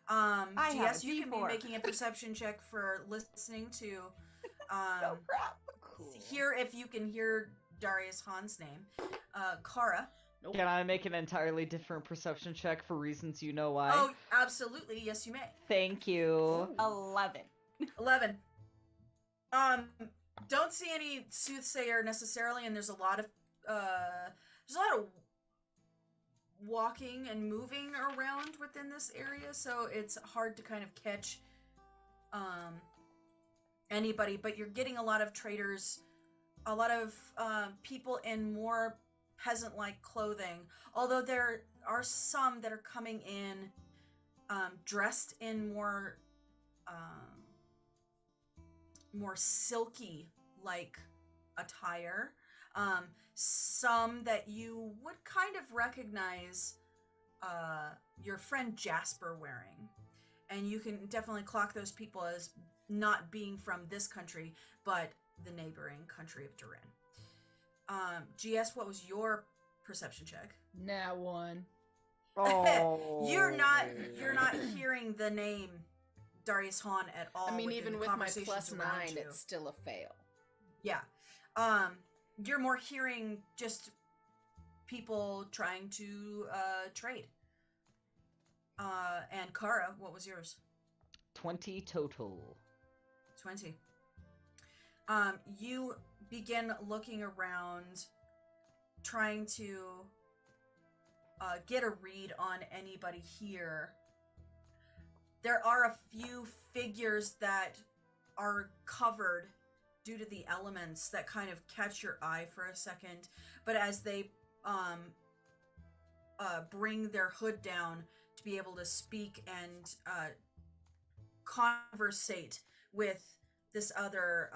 I have GS, a you can be D4. making a perception check for listening to Oh crap. Cool. hear if you can hear Darius Han's name. Kara. Nope. Can I make an entirely different perception check for reasons you know why? Oh, absolutely. Yes, you may. Thank you. 11. 11. Don't see any soothsayer necessarily, and there's a lot of walking and moving around within this area, so it's hard to kind of catch anybody, but you're getting a lot of traders, a lot of people in more peasant-like clothing, although there are some that are coming in dressed in more silky like attire, some that you would kind of recognize your friend Jasper wearing, and you can definitely clock those people as not being from this country but the neighboring country of Durin. GS, what was your perception check? Now one. Oh. You're not hearing the name Darius Hahn at all. I mean, within even the with my conversations around +9, you. it's still a fail. Yeah. You're more hearing just people trying to trade. And Kara, what was yours? 20 total. 20. You begin looking around, trying to get a read on anybody here. There are a few figures that are covered due to the elements that kind of catch your eye for a second, but as they bring their hood down to be able to speak and conversate with this other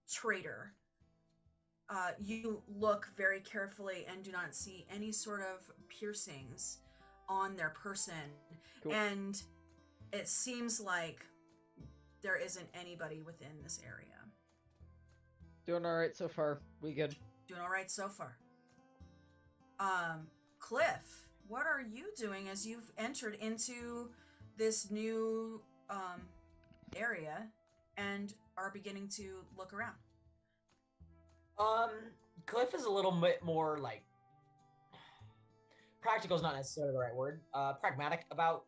trader, you look very carefully and do not see any sort of piercings on their person. Cool. And it seems like there isn't anybody within this area. Doing all right so far. We good. Doing all right so far. Cliff, what are you doing as you've entered into this new area and are beginning to look around? Cliff is a little bit more like practical is not necessarily the right word. Pragmatic about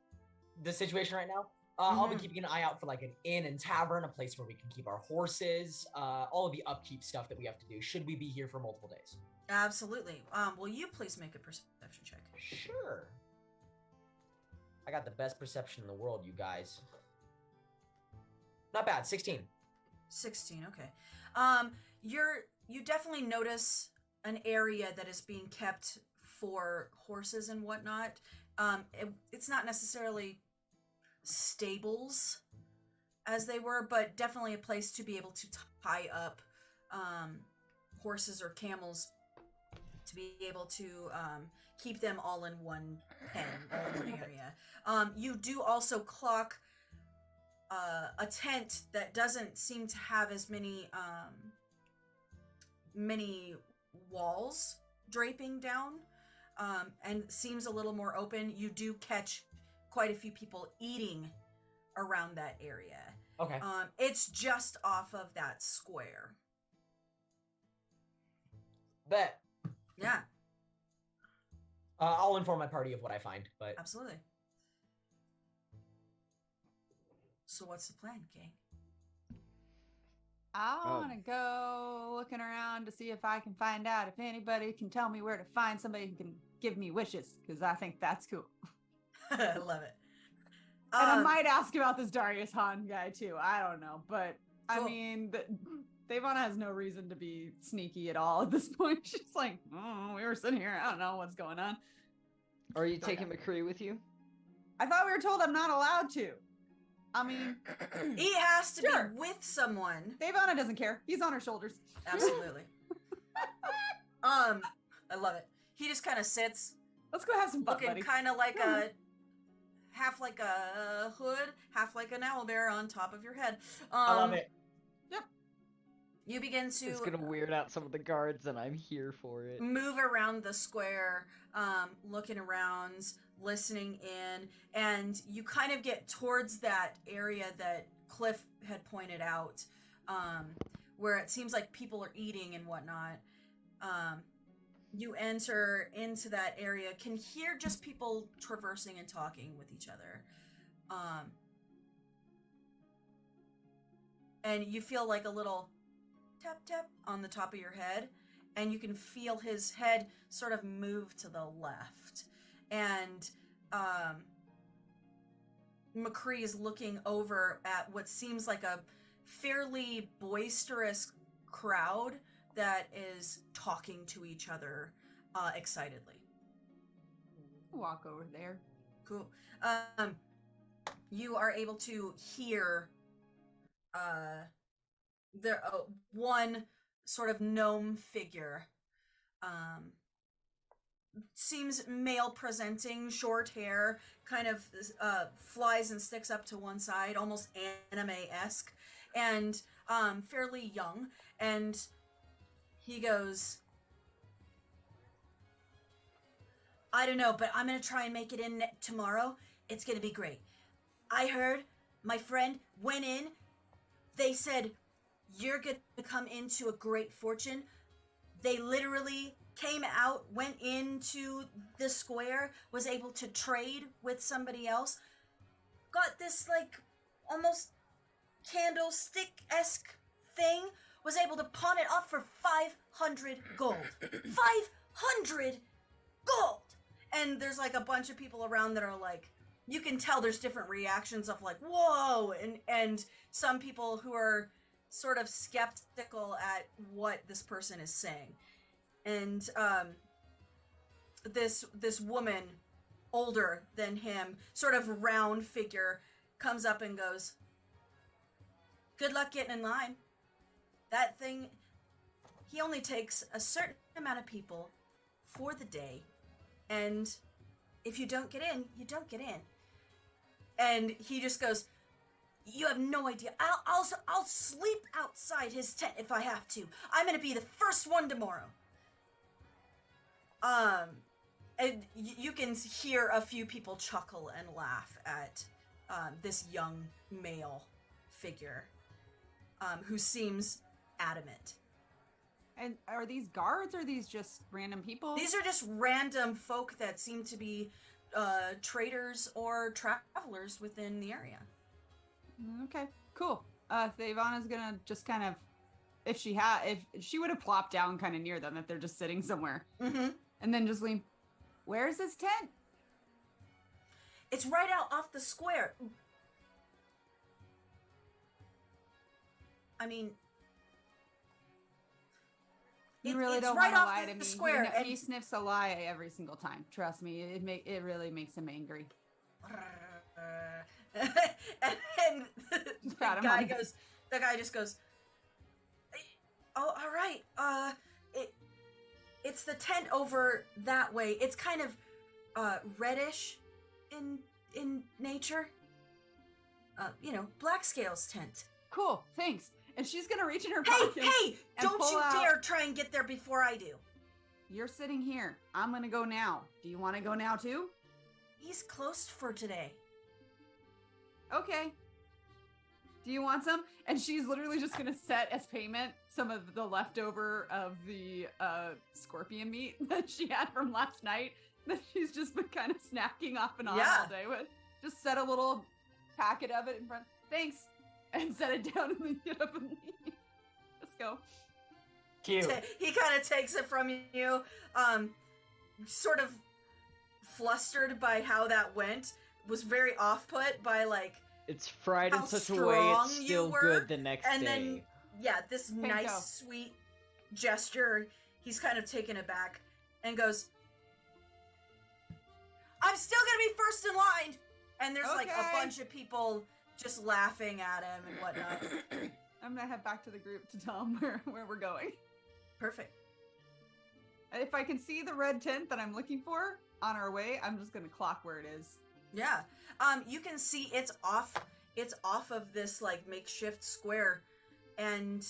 the situation right now. I'll be keeping an eye out for like an inn and tavern, a place where we can keep our horses, all of the upkeep stuff that we have to do. Should we be here for multiple days? Absolutely. Will you please make a perception check? Sure. I got the best perception in the world, you guys. Not bad. 16. 16. Okay. You definitely notice an area that is being kept for horses and whatnot. It's not necessarily stables as they were, but definitely a place to be able to tie up horses or camels, to be able to keep them all in one pen, all in one area. You do also clock a tent that doesn't seem to have as many walls draping down, and seems a little more open. You do catch quite a few people eating around that area. Okay. It's just off of that square. Bet. Yeah, I'll inform my party of what I find, but absolutely. So what's the plan, gang? I want to go looking around to see if I can find out if anybody can tell me where to find somebody who can give me wishes, because I think that's cool. I love it. And I might ask about this Darius Hahn guy too. I don't know, but Cool. I mean, Devon has no reason to be sneaky at all at this point. She's like, oh, we were sitting here. I don't know what's going on. Are you taking McCree with you? I thought we were told I'm not allowed to. I mean, He has to Sure. be with someone. Devon doesn't care. He's on her shoulders. Absolutely. I love it. He just kind of sits, Let's go have some fun, looking buddy. kind of like half like a hood, half like an owlbear on top of your head. I love it. You begin It's to gonna weird out some of the guards, and I'm here for it. move around the square, looking around, listening in, and you kind of get towards that area that Cliff had pointed out, where it seems like people are eating and whatnot. You enter into that area, can hear just people traversing and talking with each other. And you feel like a little tap tap on the top of your head, and you can feel his head sort of move to the left. And McCree is looking over at what seems like a fairly boisterous crowd that is talking to each other excitedly. Walk over there. Cool. You are able to hear the one sort of gnome figure. Seems male presenting, short hair, kind of flies and sticks up to one side, almost anime-esque, and fairly young. And he goes, I don't know, but I'm gonna try and make it in tomorrow. It's gonna be great. I heard my friend went in. They said, you're gonna come into a great fortune. They literally came out, went into the square, was able to trade with somebody else, got this, like, almost candlestick-esque thing, was able to pawn it off for 500 gold. 500 gold! And there's, like, a bunch of people around that are, like, you can tell there's different reactions of, like, whoa! And some people who are sort of skeptical at what this person is saying. And, this woman, older than him, sort of round figure, comes up and goes, good luck getting in line. That thing, he only takes a certain amount of people for the day, and if you don't get in, you don't get in. And he just goes, you have no idea. I'll sleep outside his tent if I have to. I'm gonna be the first one tomorrow. And you can hear a few people chuckle and laugh at this young male figure who seems adamant. And are these guards or are these just random people? These are just random folk that seem to be traders or travelers within the area. Okay, cool. Ivana's gonna just kind of, if she would have plopped down kind of near them if they're just sitting somewhere, and then just lean. Where's his tent? It's right out off the square. I mean, You really it's don't right want to off lie the to me. square, He and- sniffs a lie every single time. Trust me, it really makes him angry. and Just pat him the on guy just goes, oh, all right. It's the tent over that way. It's kind of reddish in nature. Black Scale's tent. Cool, thanks. And she's gonna reach in her Hey, pocket. hey! and Don't pull you out- dare try and get there before I do. You're sitting here. I'm gonna go now. Do you want to go now too? He's closed for today. Okay. Do you want some? And she's literally just gonna set as payment some of the leftover of the scorpion meat that she had from last night that she's just been kind of snacking off and on all day with. Just set a little packet of it in front. Thanks. And set it down and then get up and leave. Let's go. Cute. He kind of takes it from you, sort of flustered by how that went, was very off-put by, like, It's fried in how such a way strong it's you still were, good the next and day. then, yeah, this Pinko. nice, sweet gesture, he's kind of taken aback, and goes, I'm still gonna be first in line! And there's, like, a Okay. bunch of people just laughing at him and whatnot. I'm gonna head back to the group to tell them where we're going. Perfect. If I can see the red tent that I'm looking for on our way, I'm just gonna clock where it is. Yeah. You can see it's off of this, like, makeshift square, and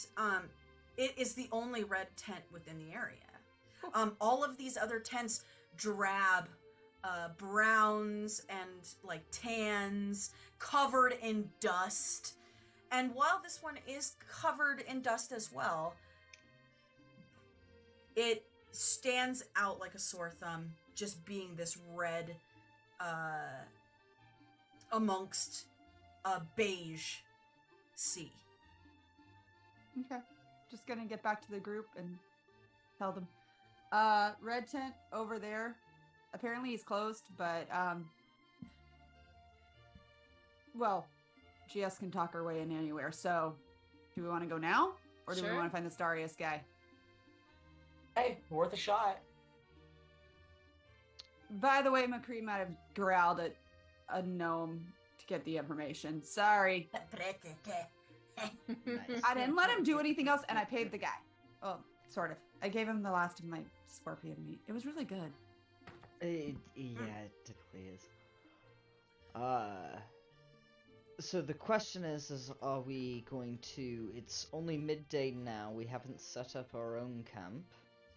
it is the only red tent within the area. All of these other tents, drab, browns and, like, tans, covered in dust. And while this one is covered in dust as well, it stands out like a sore thumb, just being this red, amongst a beige sea. Okay. Just gonna get back to the group and tell them. Red tent over there. Apparently he's closed, but well, GS can talk her way in anywhere. So, do we want to go now, or do we Sure. want to find the Darius guy? Hey, worth a shot. By the way, McCree might have growled at a gnome to get the information. Sorry, I didn't let him do anything else, and I paid the guy. Oh, sort of. I gave him the last of my scorpion meat. It was really good. Yeah, it typically is. So the question is are we going to... It's only midday now, we haven't set up our own camp.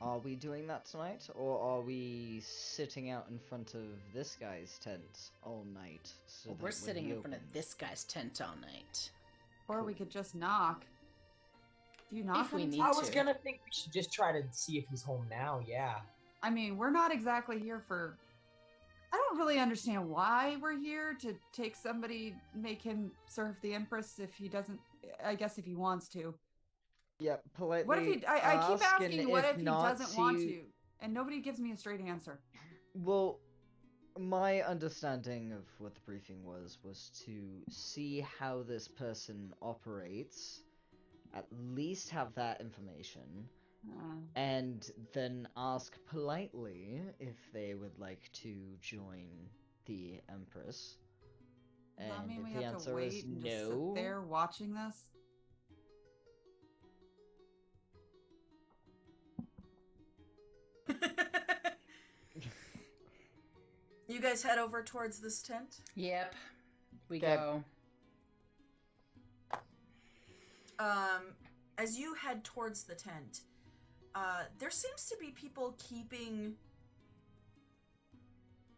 Are we doing that tonight, or are we sitting out in front of this guy's tent all night? So Well, that we're when sitting he in front of opens- this guy's tent all night. Or we could just knock. Do you knock If on we a need tent? I was to. gonna think we should just try to see if he's home now. Yeah. I mean, we're not exactly here for. I don't really understand why we're here to take somebody, make him serve the Empress if he doesn't. I guess if he wants to. Yeah, politely. What if he? I keep ask, asking, and what if he not, doesn't want see- to? And nobody gives me a straight answer. Well, my understanding of what the briefing was to see how this person operates, at least have that information, and then ask politely if they would like to join the Empress. Does that And mean if we the have to answer wait is and just sit no, there watching this? You guys head over towards this tent. Yep. We Okay. go. As you head towards the tent, there seems to be people keeping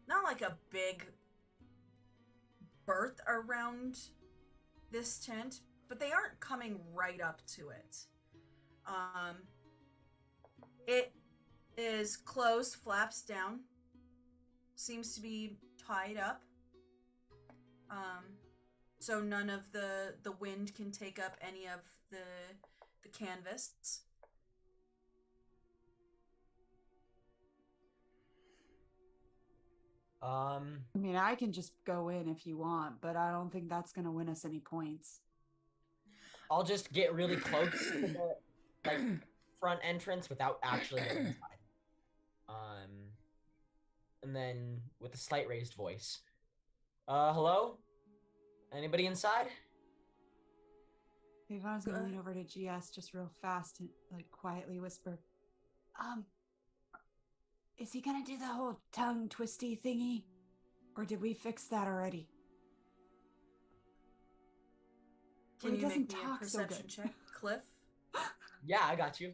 not like a big berth around this tent, but they aren't coming right up to it. It is closed, flaps down, seems to be tied up. So none of the wind can take up any of the canvas. I mean, I can just go in if you want, but I don't think that's gonna win us any points. I'll just get really close to the like front entrance without actually getting inside. And then with a slight raised voice, hello? Anybody inside? Ivana's gonna lean over to GS just real fast and like quietly whisper, is he gonna do the whole tongue twisty thingy? Or did we fix that already? Can Well, he you doesn't make me a talk so perception good. check, Cliff? Yeah, I got you.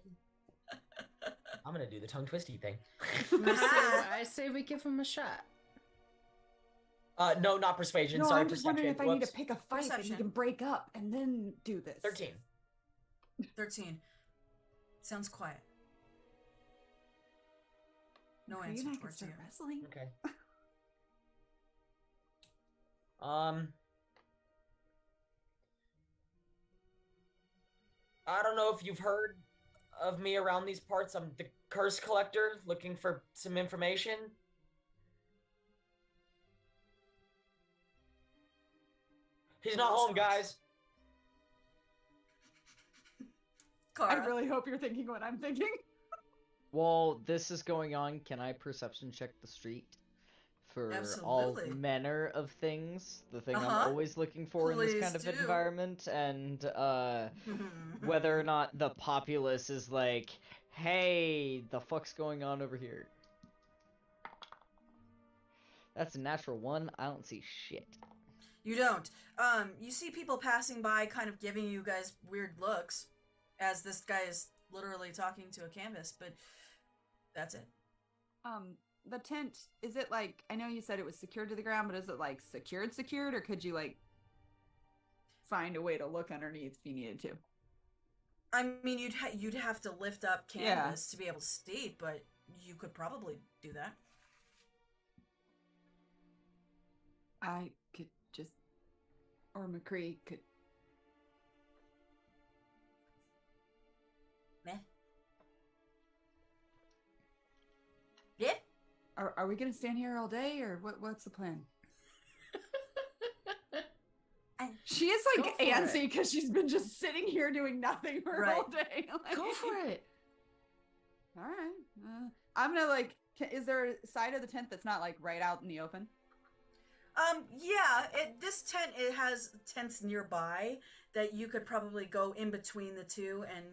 I'm gonna do the tongue twisty thing. I say we give him a shot. No, not persuasion. No, Sorry, I'm just wondering perception. if I need to Whoops. pick a fight that Perception. he can break up and then do this. 13. 13. Sounds quiet. No Okay, answer and I can towards start you. wrestling. Okay. I don't know if you've heard of me around these parts. I'm the curse collector looking for some information. He's not home, guys. Kara. I really hope you're thinking what I'm thinking. while this is going on, can I perception check the street for all Absolutely. manner of things? The thing Uh-huh. I'm always looking for in this Please kind of do. environment, and whether or not the populace is like, hey, the fuck's going on over here? That's a natural one. I don't see shit. You don't. You see people passing by kind of giving you guys weird looks as this guy is literally talking to a canvas, but that's it. The tent, is it like, I know you said it was secured to the ground, but is it like secured, or could you like find a way to look underneath if you needed to? I mean, you'd have to lift up Yeah. canvas to be able to see, but you could probably do that. I could just, or McCree could. Meh. Yeah. Are we gonna stand here all day, or what's the plan? She is like Go for antsy it. because she's been just sitting here doing nothing for Right. all day. Like- Go for it. All right. I'm gonna like. Is there a side of the tent that's not like right out in the open? Yeah, this tent, it has tents nearby that you could probably go in between the two and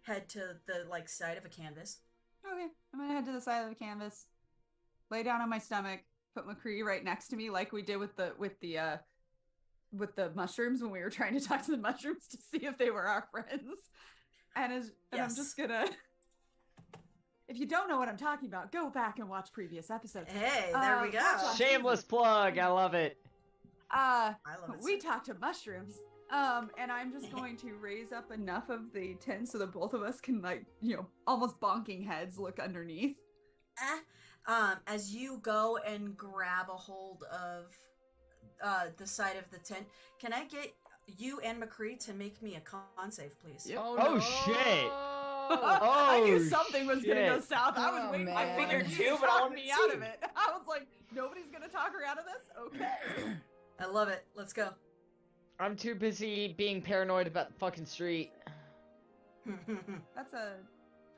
head to the, like, side of a canvas. Okay, I'm gonna head to the side of the canvas, lay down on my stomach, put McCree right next to me, like we did with the mushrooms when we were trying to talk to the mushrooms to see if they were our friends. And I'm Yes. just gonna If you don't know what I'm talking about, go back and watch previous episodes. Hey, there we go. watch on Shameless plug. I love it. I love it. We too. talked to mushrooms. And I'm just going to raise up enough of the tent so that both of us can, like, almost bonking heads look underneath. As you go and grab a hold of the side of the tent, can I get you and McCree to make me a con save, please? Yep. Oh, Oh, no. shit. I knew something was gonna go shit. south. I was Oh, waiting. man. I figured too, you but I talked wanted me to out see. of it. I was like, nobody's gonna talk her out of this. Okay. I love it. Let's go. I'm too busy being paranoid about the fucking street. That's a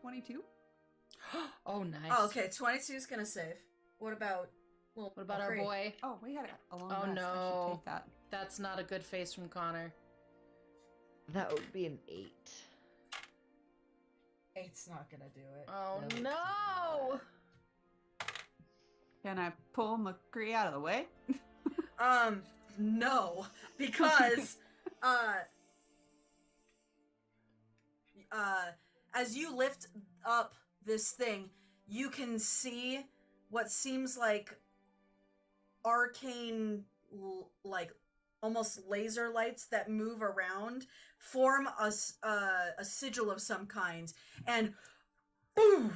22. Oh, nice. Oh, okay. 22 is gonna save. What about? Well, What about our McCree? boy? Oh, we had a long Oh, rest. I no. should take that. That's not a good face from Connor. That would be an 8. 8's not gonna do it. Oh, No. no. Can I pull McCree out of the way? No, because as you lift up this thing, you can see what seems like arcane, like almost laser lights that move around, form a sigil of some kind, and boom,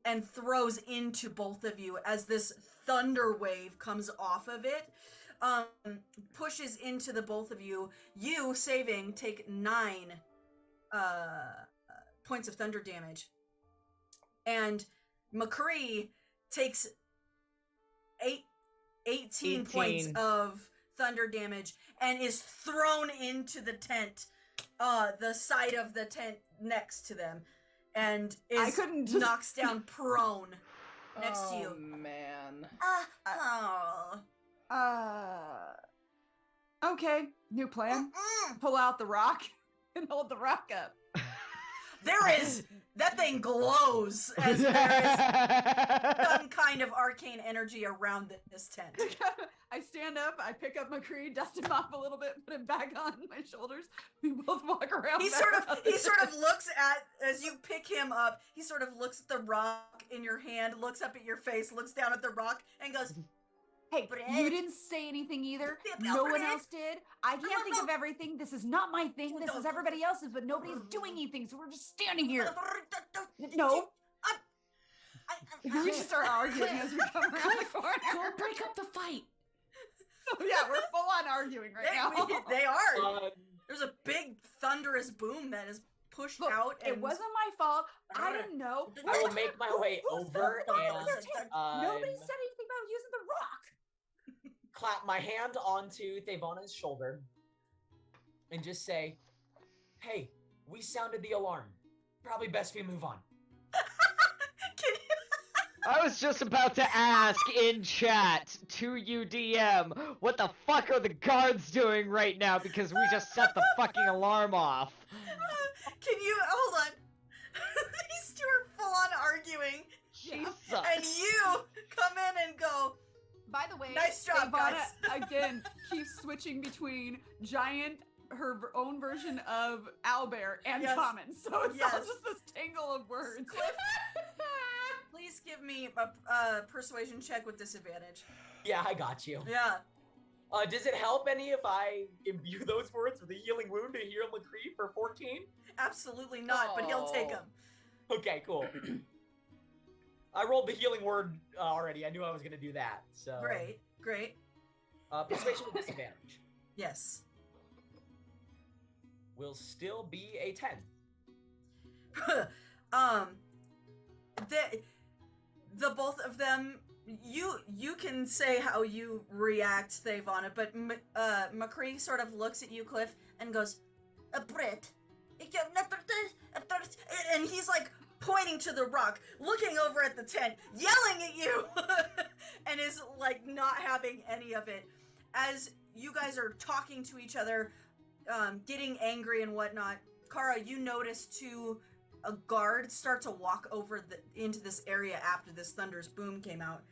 and throws into both of you as this thunder wave comes off of it, pushes into the both of you. You, saving, take 9 points of thunder damage, and McCree takes 18 points of thunder damage and is thrown into the tent, the side of the tent next to them, and is knocks down prone next to you. Oh, man. Okay. New plan. Pull out the rock and hold the rock up. That thing glows as there is some kind of arcane energy around this tent. I stand up, I pick up McCree, dust him off a little bit, put him back on my shoulders. We both walk around. He sort of looks at, as you pick him up, he sort of looks at the rock in your hand, looks up at your face, looks down at the rock, and goes, Hey, you didn't say anything either. No one else did. I can't think of everything. This is not my thing. This is everybody else's, but nobody's doing anything, so we're just standing here. No. We just start arguing as we come around the corner. Go break up the fight. Yeah, we're full on arguing right now. They are. There's a big thunderous boom that is pushed out. And it wasn't my fault. I didn't know. I will make my way over and nobody said anything about using the rock. clap my hand onto Thevona's shoulder and just say, "Hey, we sounded the alarm. Probably best we move on." I was just about to ask in chat to you, DM, what the fuck are the guards doing right now because we just set the fucking alarm off. Can you hold on? These two are full on arguing. Jesus. And you come in and go, By the way, nice job, Ivana, guys. again, keeps switching between giant, her own version of owlbear, and Yes. common. So it's all just this tangle of words. Cliff, please give me a persuasion check with disadvantage. Yeah, I got you. Yeah. Does it help any if I imbue those words with a healing wound to heal McCree for 14? Absolutely not, but he'll take them. Okay, cool. I rolled the healing word already. I knew I was going to do that. So Great. Persuasion with disadvantage Yes. will still be a 10. The both of them, you can say how you react, Thavana, but McCree sort of looks at you, Cliff, and goes, Brett, and he's like pointing to the rock, looking over at the tent, yelling at you, and is like not having any of it. As you guys are talking to each other, getting angry and whatnot, Kara, you notice a guard start to walk over into this area after this thunderous boom came out.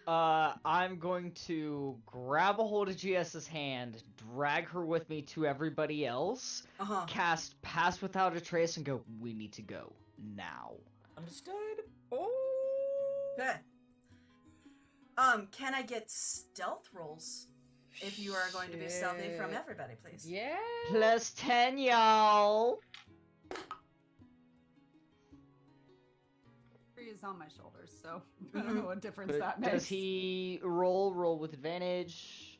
I'm going to grab a hold of GS's hand, drag her with me to everybody else, cast Pass Without a Trace, and go, we need to go. now. Understood. Okay. Can I get stealth rolls if you are going to be stealthy from Shit. everybody, please? Yeah. Plus 10, y'all. 3 is on my shoulders, so I don't know what difference But that makes. does he roll with advantage?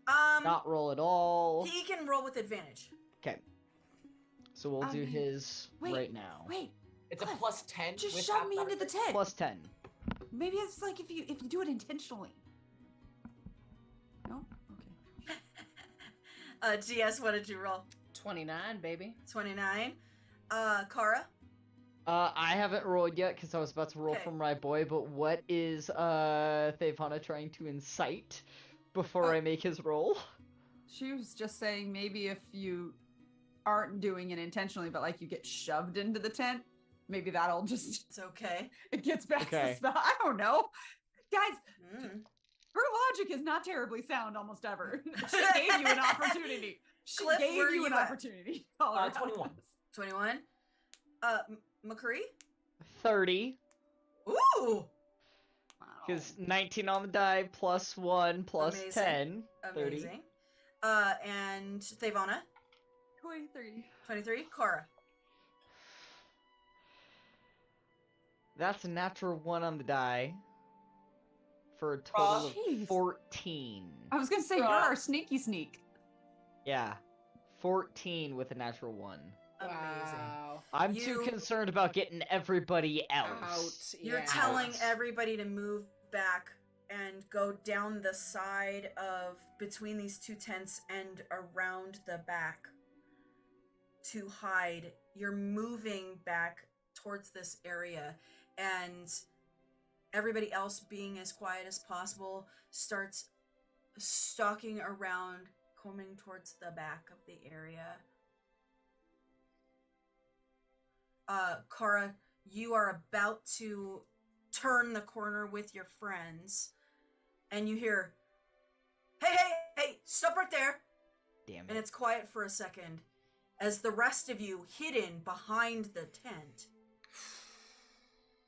Um, Not roll at all? he can roll with advantage. Okay. So we'll I do mean, his wait, right now. Wait, It's a Cliff, plus 10. just with shove me half into the damage. tent. Plus 10. Maybe it's like if you do it intentionally. No? Okay. GS, what did you roll? 29, baby. 29. Kara? I haven't rolled yet because I was about to roll Okay. for my boy, but what is Thevana trying to incite before I make his roll? She was just saying maybe if you aren't doing it intentionally, but like you get shoved into the tent, maybe that'll just It's okay. it gets back Okay. the spell. I don't know. Guys, Mm. her logic is not terribly sound almost ever. She gave you an opportunity. She Cliff, gave where are you an you at? opportunity. Colorado. 21. 21. McCree? 30. Ooh! Wow. Because 19 on the die, plus 1, plus Amazing. 10. 30. Amazing. And Thevana? 23. 23. Kara? That's a natural 1 on the die. For a total of Jeez. 14. I was gonna say you're our sneaky sneak. Yeah. 14 with a natural 1. Amazing. Wow. I'm too You- concerned about getting everybody else. Out. You're yeah. telling Out. everybody to move back and go down the side of between these two tents and around the back to hide. You're moving back towards this area, and everybody else, being as quiet as possible, starts stalking around, coming towards the back of the area. Kara, you are about to turn the corner with your friends, and you hear, hey, stop right there. Damn And it. it's quiet for a second as the rest of you, hidden behind the tent,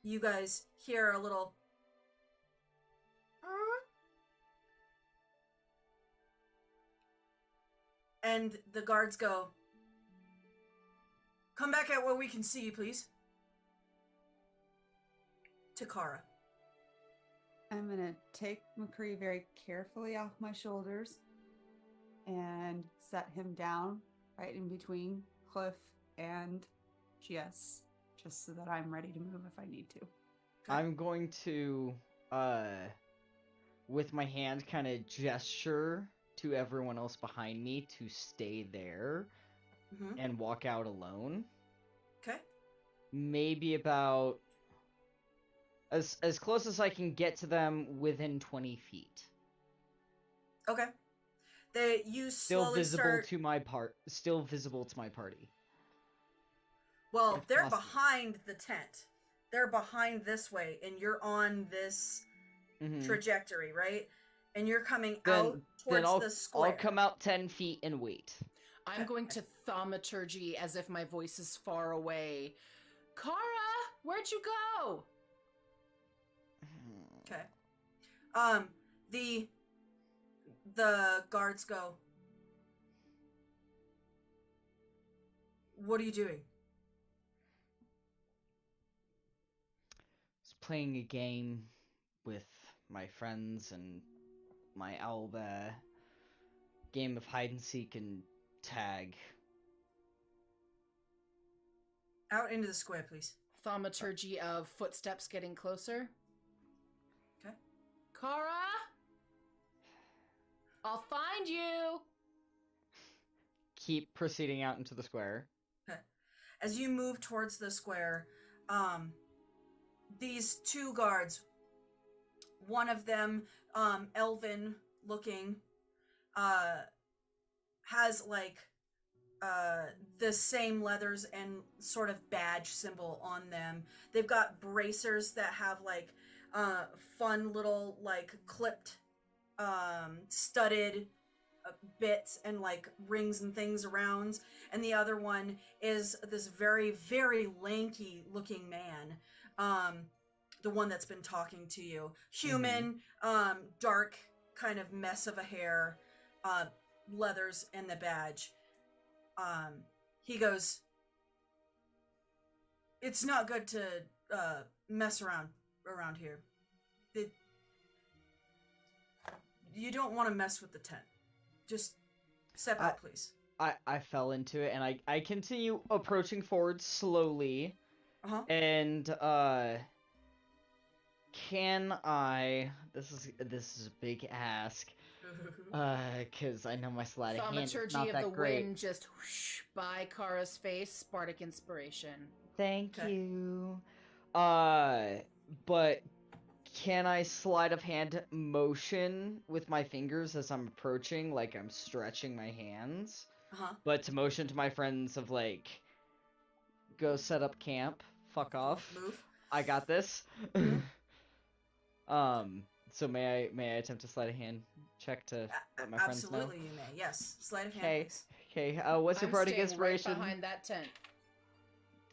you guys hear a little and the guards go, come back out where we can see you, please. To Kara. I'm gonna take McCree very carefully off my shoulders and set him down right in between Cliff and GS, just so that I'm ready to move if I need to. I'm going to, with my hand, kind of gesture to everyone else behind me to stay there Mm-hmm. and walk out alone. Okay. Maybe about as close as I can get to them within 20 feet. Okay. You Still slowly visible start. to my still visible to my party. Well, if they're possible. behind the tent. They're behind this way, and you're on this Mhm. trajectory, right? And you're coming Then- out towards I'll, the square. I'll come out 10 feet and wait. I'm going to thaumaturgy as if my voice is far away. Kara, where'd you go? Okay. The guards go, what are you doing? I was playing a game with my friends and my Alba. Game of hide and seek and tag. Out into the square, please. Thaumaturgy of footsteps getting closer. Okay. Kara? I'll find you! Keep proceeding out into the square. Okay. As you move towards the square, these two guards, one of them, elven looking, has like the same leathers and sort of badge symbol on them. They've got bracers that have like fun little like clipped studded bits and like rings and things around, and the other one is this very, very lanky looking man. The one that's been talking to you, human, dark kind of mess of a hair, leathers and the badge. He goes, "It's not good to mess around here. You don't want to mess with the tent. Just step out, please." I fell into it, and I continue approaching forward slowly. And can I? This is a big ask. Because I know my sleight of hand is not Thaumaturgy of that the great. wind just whoosh by Kara's face. Bardic inspiration. Thank you. But can I sleight of hand motion with my fingers as I'm approaching, like I'm stretching my hands? But to motion to my friends of like, go set up camp, fuck off. Move. I got this. So may I attempt a sleight of hand check to let my friends know? Absolutely, you may. Yes, sleight of hand, please. Okay. What's your bardic inspiration? Right behind that tent.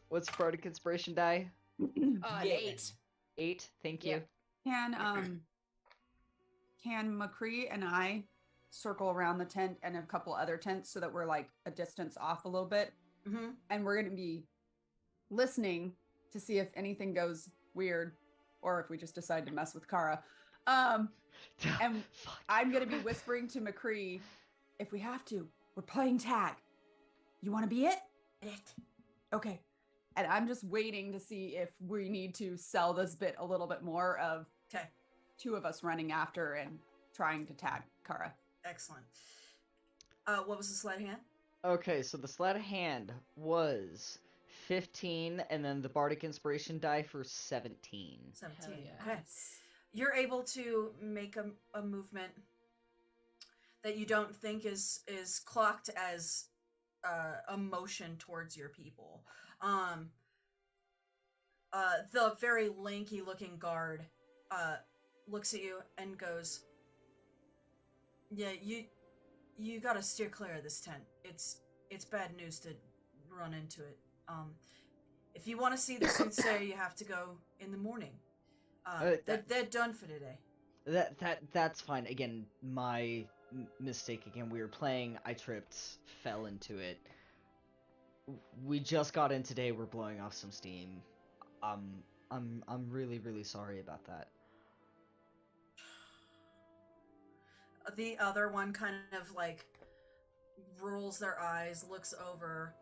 What's your bardic inspiration die? An 8. 8. Thank you. Can McCree and I circle around the tent and a couple other tents so that we're like a distance off a little bit, and we're going to be listening to see if anything goes weird or if we just decide to mess with Kara. And I'm going to be whispering to McCree, if we have to, we're playing tag. You want to be it? Okay. And I'm just waiting to see if we need to sell this bit a little bit more of two of us running after and trying to tag Kara. Excellent. What was the sleight of hand? Okay, so the sleight of hand was 15, and then the bardic inspiration die for 17. 17. Yeah. Okay. You're able to make a movement that you don't think is clocked as a motion towards your people. The very lanky looking guard looks at you and goes, "Yeah, you gotta steer clear of this tent. It's bad news to run into it. If you want to see the soothsayer, you have to go in the morning. They're done for today." That's fine. Again, my mistake again. We were playing, I tripped, fell into it. We just got in today, we're blowing off some steam. I'm really, really sorry about that. The other one kind of like rolls their eyes, looks over,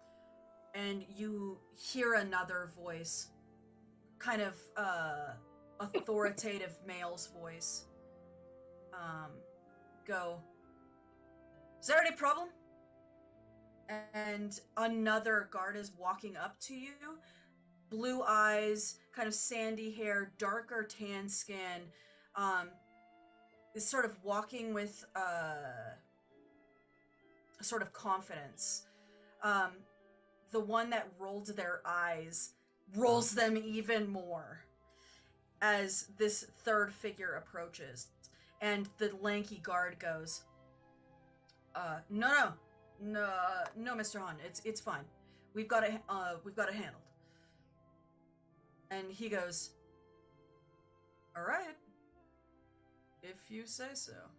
and you hear another voice, kind of authoritative male's voice, go, "Is there any problem?" And another guard is walking up to you, blue eyes, kind of sandy hair, darker tan skin, is sort of walking with a sort of confidence. The one that rolled their eyes rolls them even more as this third figure approaches, and the lanky guard goes, No, Mr. Hahn, it's fine. We've got it handled." And he goes, "All right, if you say so,"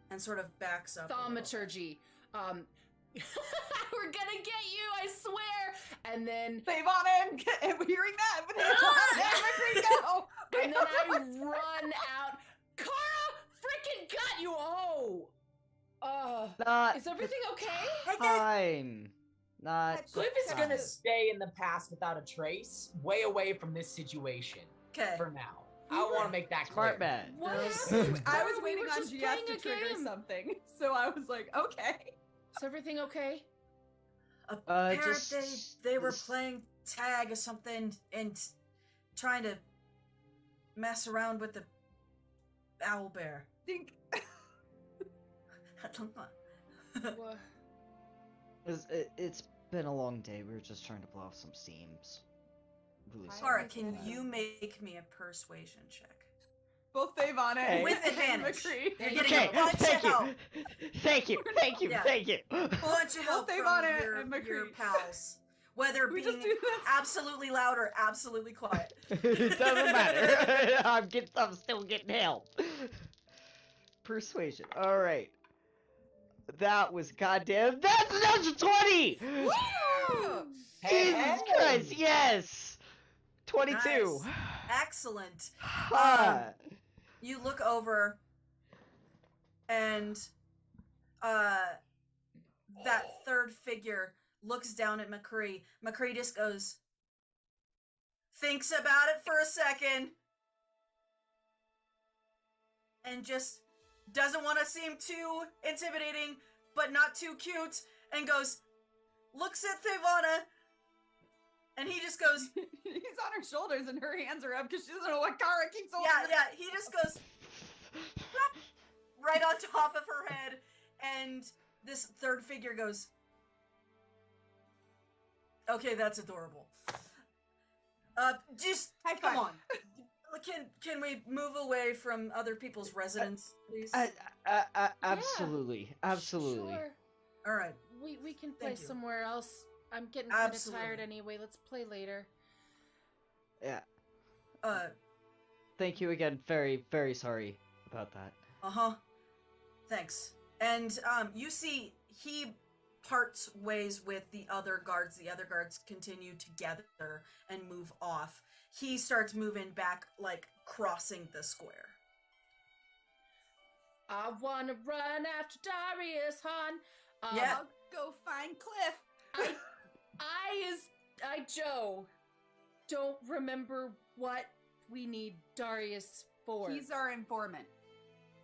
and sort of backs up. Thaumaturgy. We're gonna get you, I swear. And then Favon and hearing that, but McCree, go. And then I run out. Kara freaking got you. Is everything okay? Time. Not. Cliff is gonna stay in the past without a trace, way away from this situation. Okay. For now. I want to make that clear. Smart man. What Yes. happened? I was We waiting were on just GS playing to a trigger game. something, so I was like, okay. Is everything okay? Apparently they were playing tag or something and trying to mess around with the owl bear. Think. I don't know. What? It's been a long day. We were just trying to blow off some steams. Really sorry. Alright, can you make me a persuasion check? Both Avon Okay. and With advantage. McCree. You're getting Okay, a bunch of thank help. you. Thank you, thank you, Yeah. thank you. Bunch of help Both from Avon and your McCree. pals. Whether We being just do this. absolutely loud or absolutely quiet. It doesn't matter. I'm still getting help. Persuasion. All right. That was goddamn. That's 20. Woo! Jesus Christ! Yes. 22. Nice. Excellent. Ha. You look over, and that third figure looks down at McCree. McCree just goes, thinks about it for a second, and just doesn't want to seem too intimidating, but not too cute, and goes, looks at Thevana, and he just goes, He's on her shoulders and her hands are up because she doesn't know what Kara keeps holding. yeah, he just goes, right on top of her head, and this third figure goes, okay, that's adorable. Just, High come five. on. Can we move away from other people's residence, please? Absolutely. Absolutely. Sure. All right. We can play Thank you. somewhere else. I'm getting kind of Absolutely. tired anyway. Let's play later. Yeah. Uh Thank you again. Very, very sorry about that. huh. Thanks. And you see he parts ways with the other guards. The other guards continue to gather and move off. He starts moving back, like crossing the square. I wanna run after Darius Han. Yeah. I'll go find Cliff. I Joe don't remember what we need Darius for. He's our informant.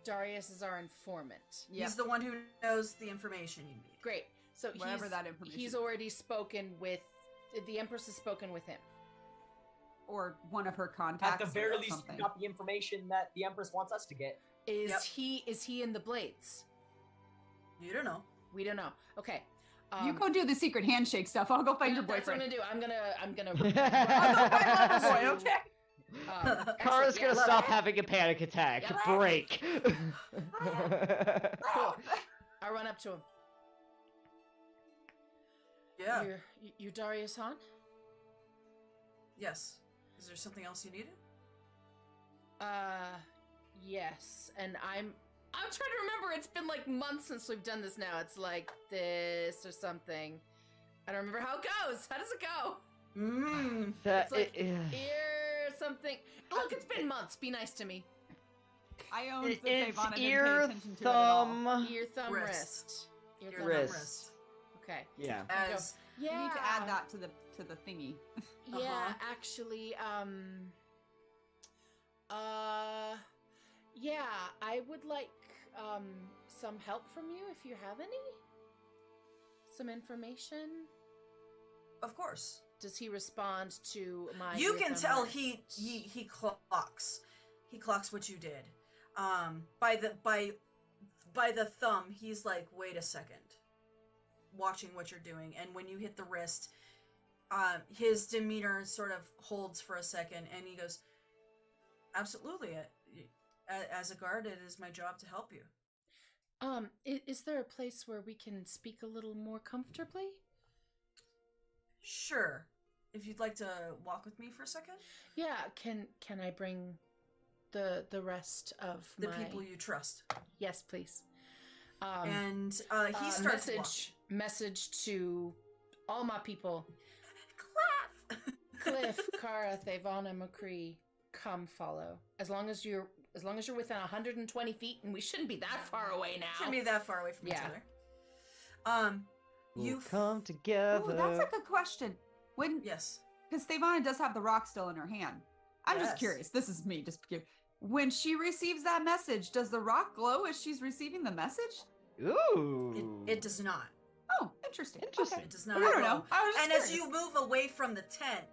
Darius is our informant. Yep. He's the one who knows the information you need. Great. So Whatever that information he's is. already spoken with the Empress has spoken with him. Or one of her contacts. At the very or least, something. we got the information that the Empress wants us to get. Is Yep. he in the Blades? You don't know. We don't know. Okay. You go do the secret handshake stuff. I'll go find your That's what boyfriend. I'm gonna do. I'm gonna I'll go find Lover Boy, okay? Kara's gonna love stop it. having a panic attack. Yeah. Break. Cool. I run up to him. Yeah. You're Darius Han? Yes. Is there something else you needed? Yes. And I'm trying to remember. It's been like months since we've done this now. It's like this or something. I don't remember how it goes. How does it go? Mmm. That, It's like it- ear something. Look, it's been months. Be nice to me. I owned that it's Savannah didn't pay ear, attention to it at all. thumb, Ear, thumb, Wrist. wrist. Ear, Your thumb, wrist. Okay. yeah. As Yeah. You need to add that to the thingy. Yeah, Uh-huh. actually, yeah, I would like, some help from you if you have any? Some information? of course. Does he respond to my You ear, can thumb, tell wrist? he clocks. He clocks what you did. By the thumb, he's like, wait a second. Watching what you're doing, and when you hit the wrist, his demeanor sort of holds for a second, and he goes, absolutely. As a guard, it is my job to help you. Is there a place where we can speak a little more comfortably? Sure. If you'd like to walk with me for a second. Yeah, can I bring the rest of The my... people you trust. Yes, please. And he starts message to all my people. Clap! Cliff, Kara, Thevana, McCree, come follow. As long as you're within 120 feet, and we shouldn't be that far away now. Shouldn't be that far away from each Yeah. other. We'll You come together. Oh, that's a good question. yes. Because Stevana does have the rock still in her hand. I'm Yes. just curious. This is me. Just curious. When she receives that message, does the rock glow as she's receiving the message? Ooh. It does not. Oh, interesting. Interesting. Okay. It does not. I don't glow. know. I was just And as curious. you move away from the tent,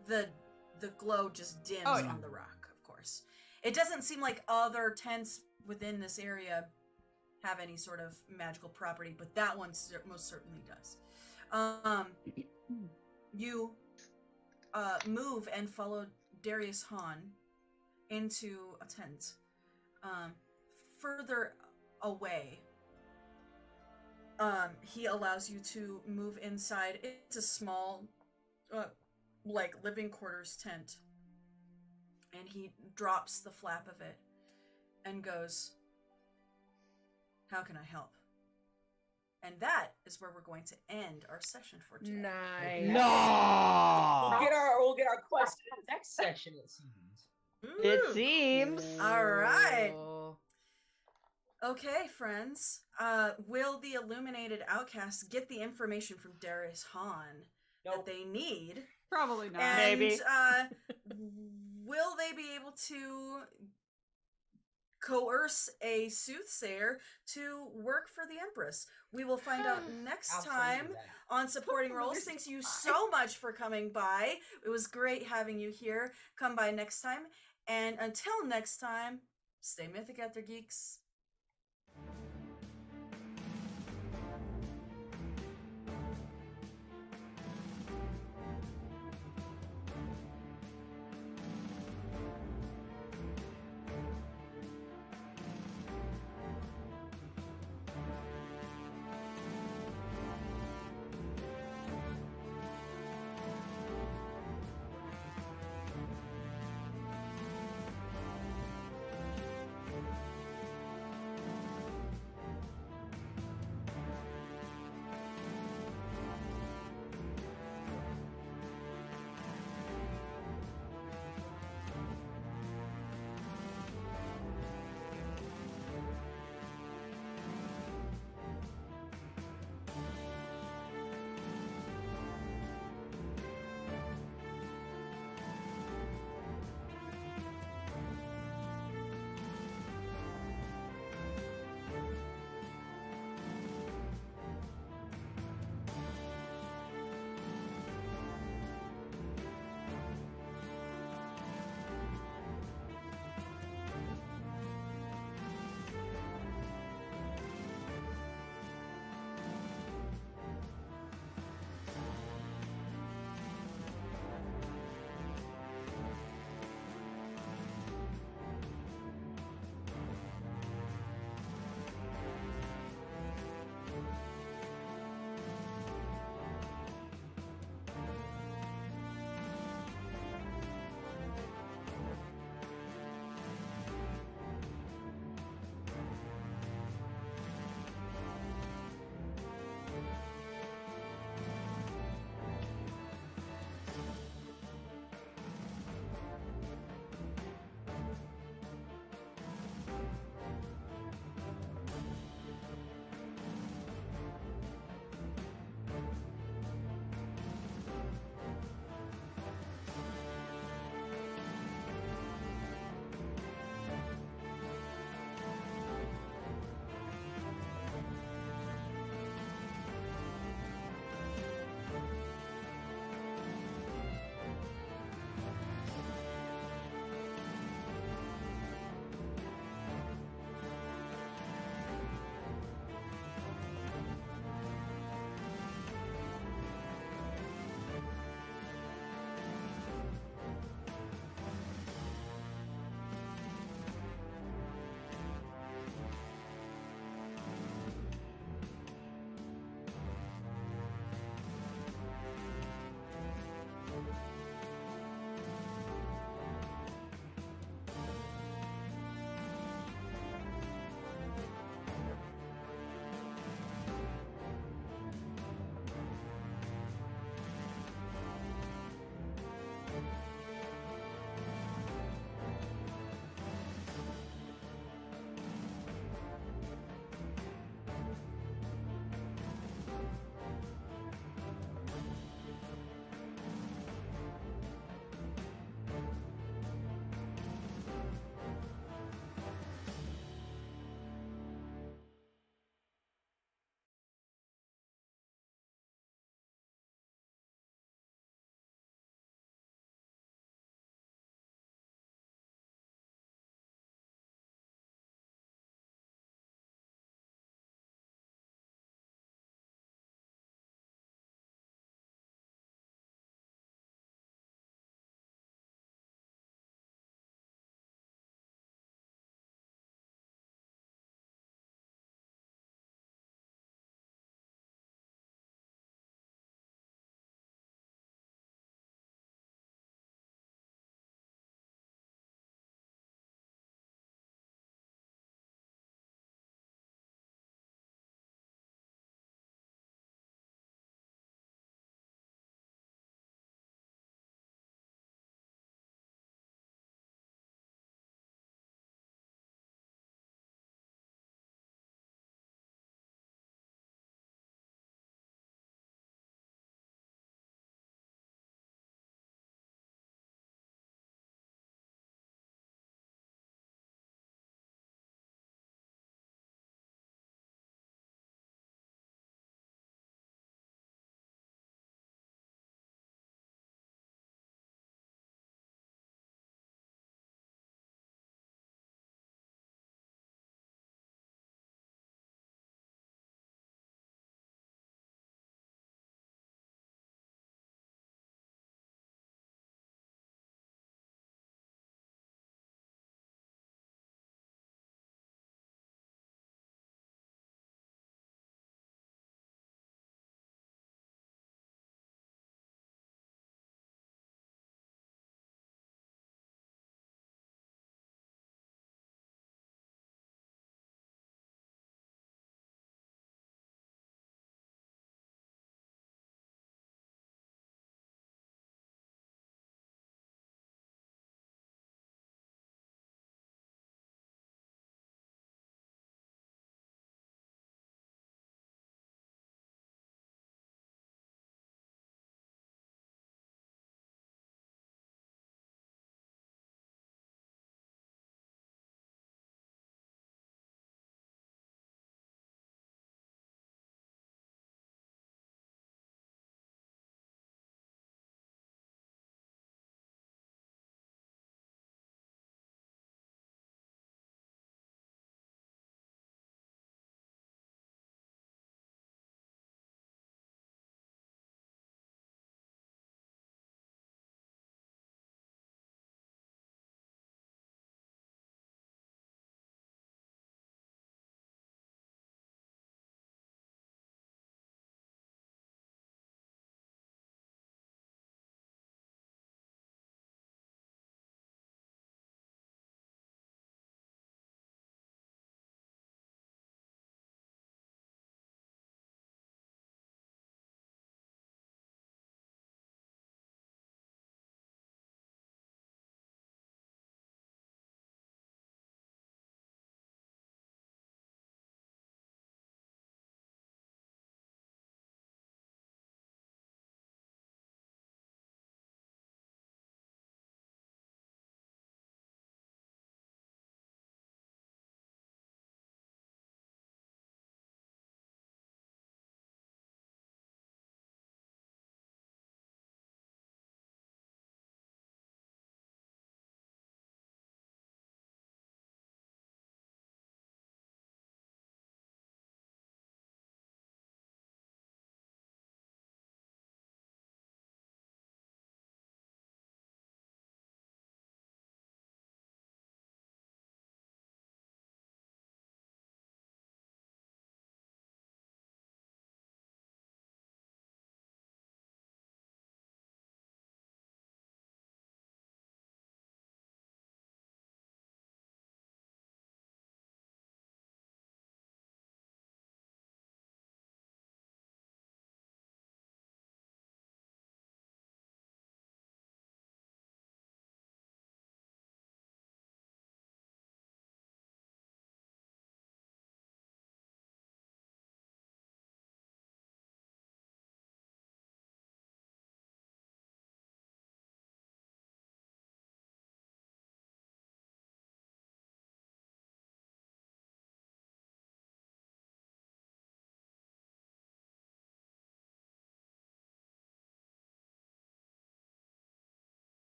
the glow just dims Oh, yeah. on the rock, of course. It doesn't seem like other tents within this area have any sort of magical property, but that one most certainly does. You move and follow Darius Han into a tent. Further away, he allows you to move inside. It's a small, like, living quarters tent. And he drops the flap of it and goes, "How can I help?" And that is where we're going to end our session for today. Nice. No. We'll get our quest in the next session, it seems. It Ooh. seems. All right. Cool. Okay, friends. Will the Illuminated Outcasts get the information from Darius Hahn Nope. that they need? Probably not. And Maybe. Will they be able to coerce a soothsayer to work for the Empress? We will find out next time Absolutely. on Supporting Roles. There's Thanks you time. so much for coming by. It was great having you here. Come by next time. And until next time, stay mythic out there, geeks.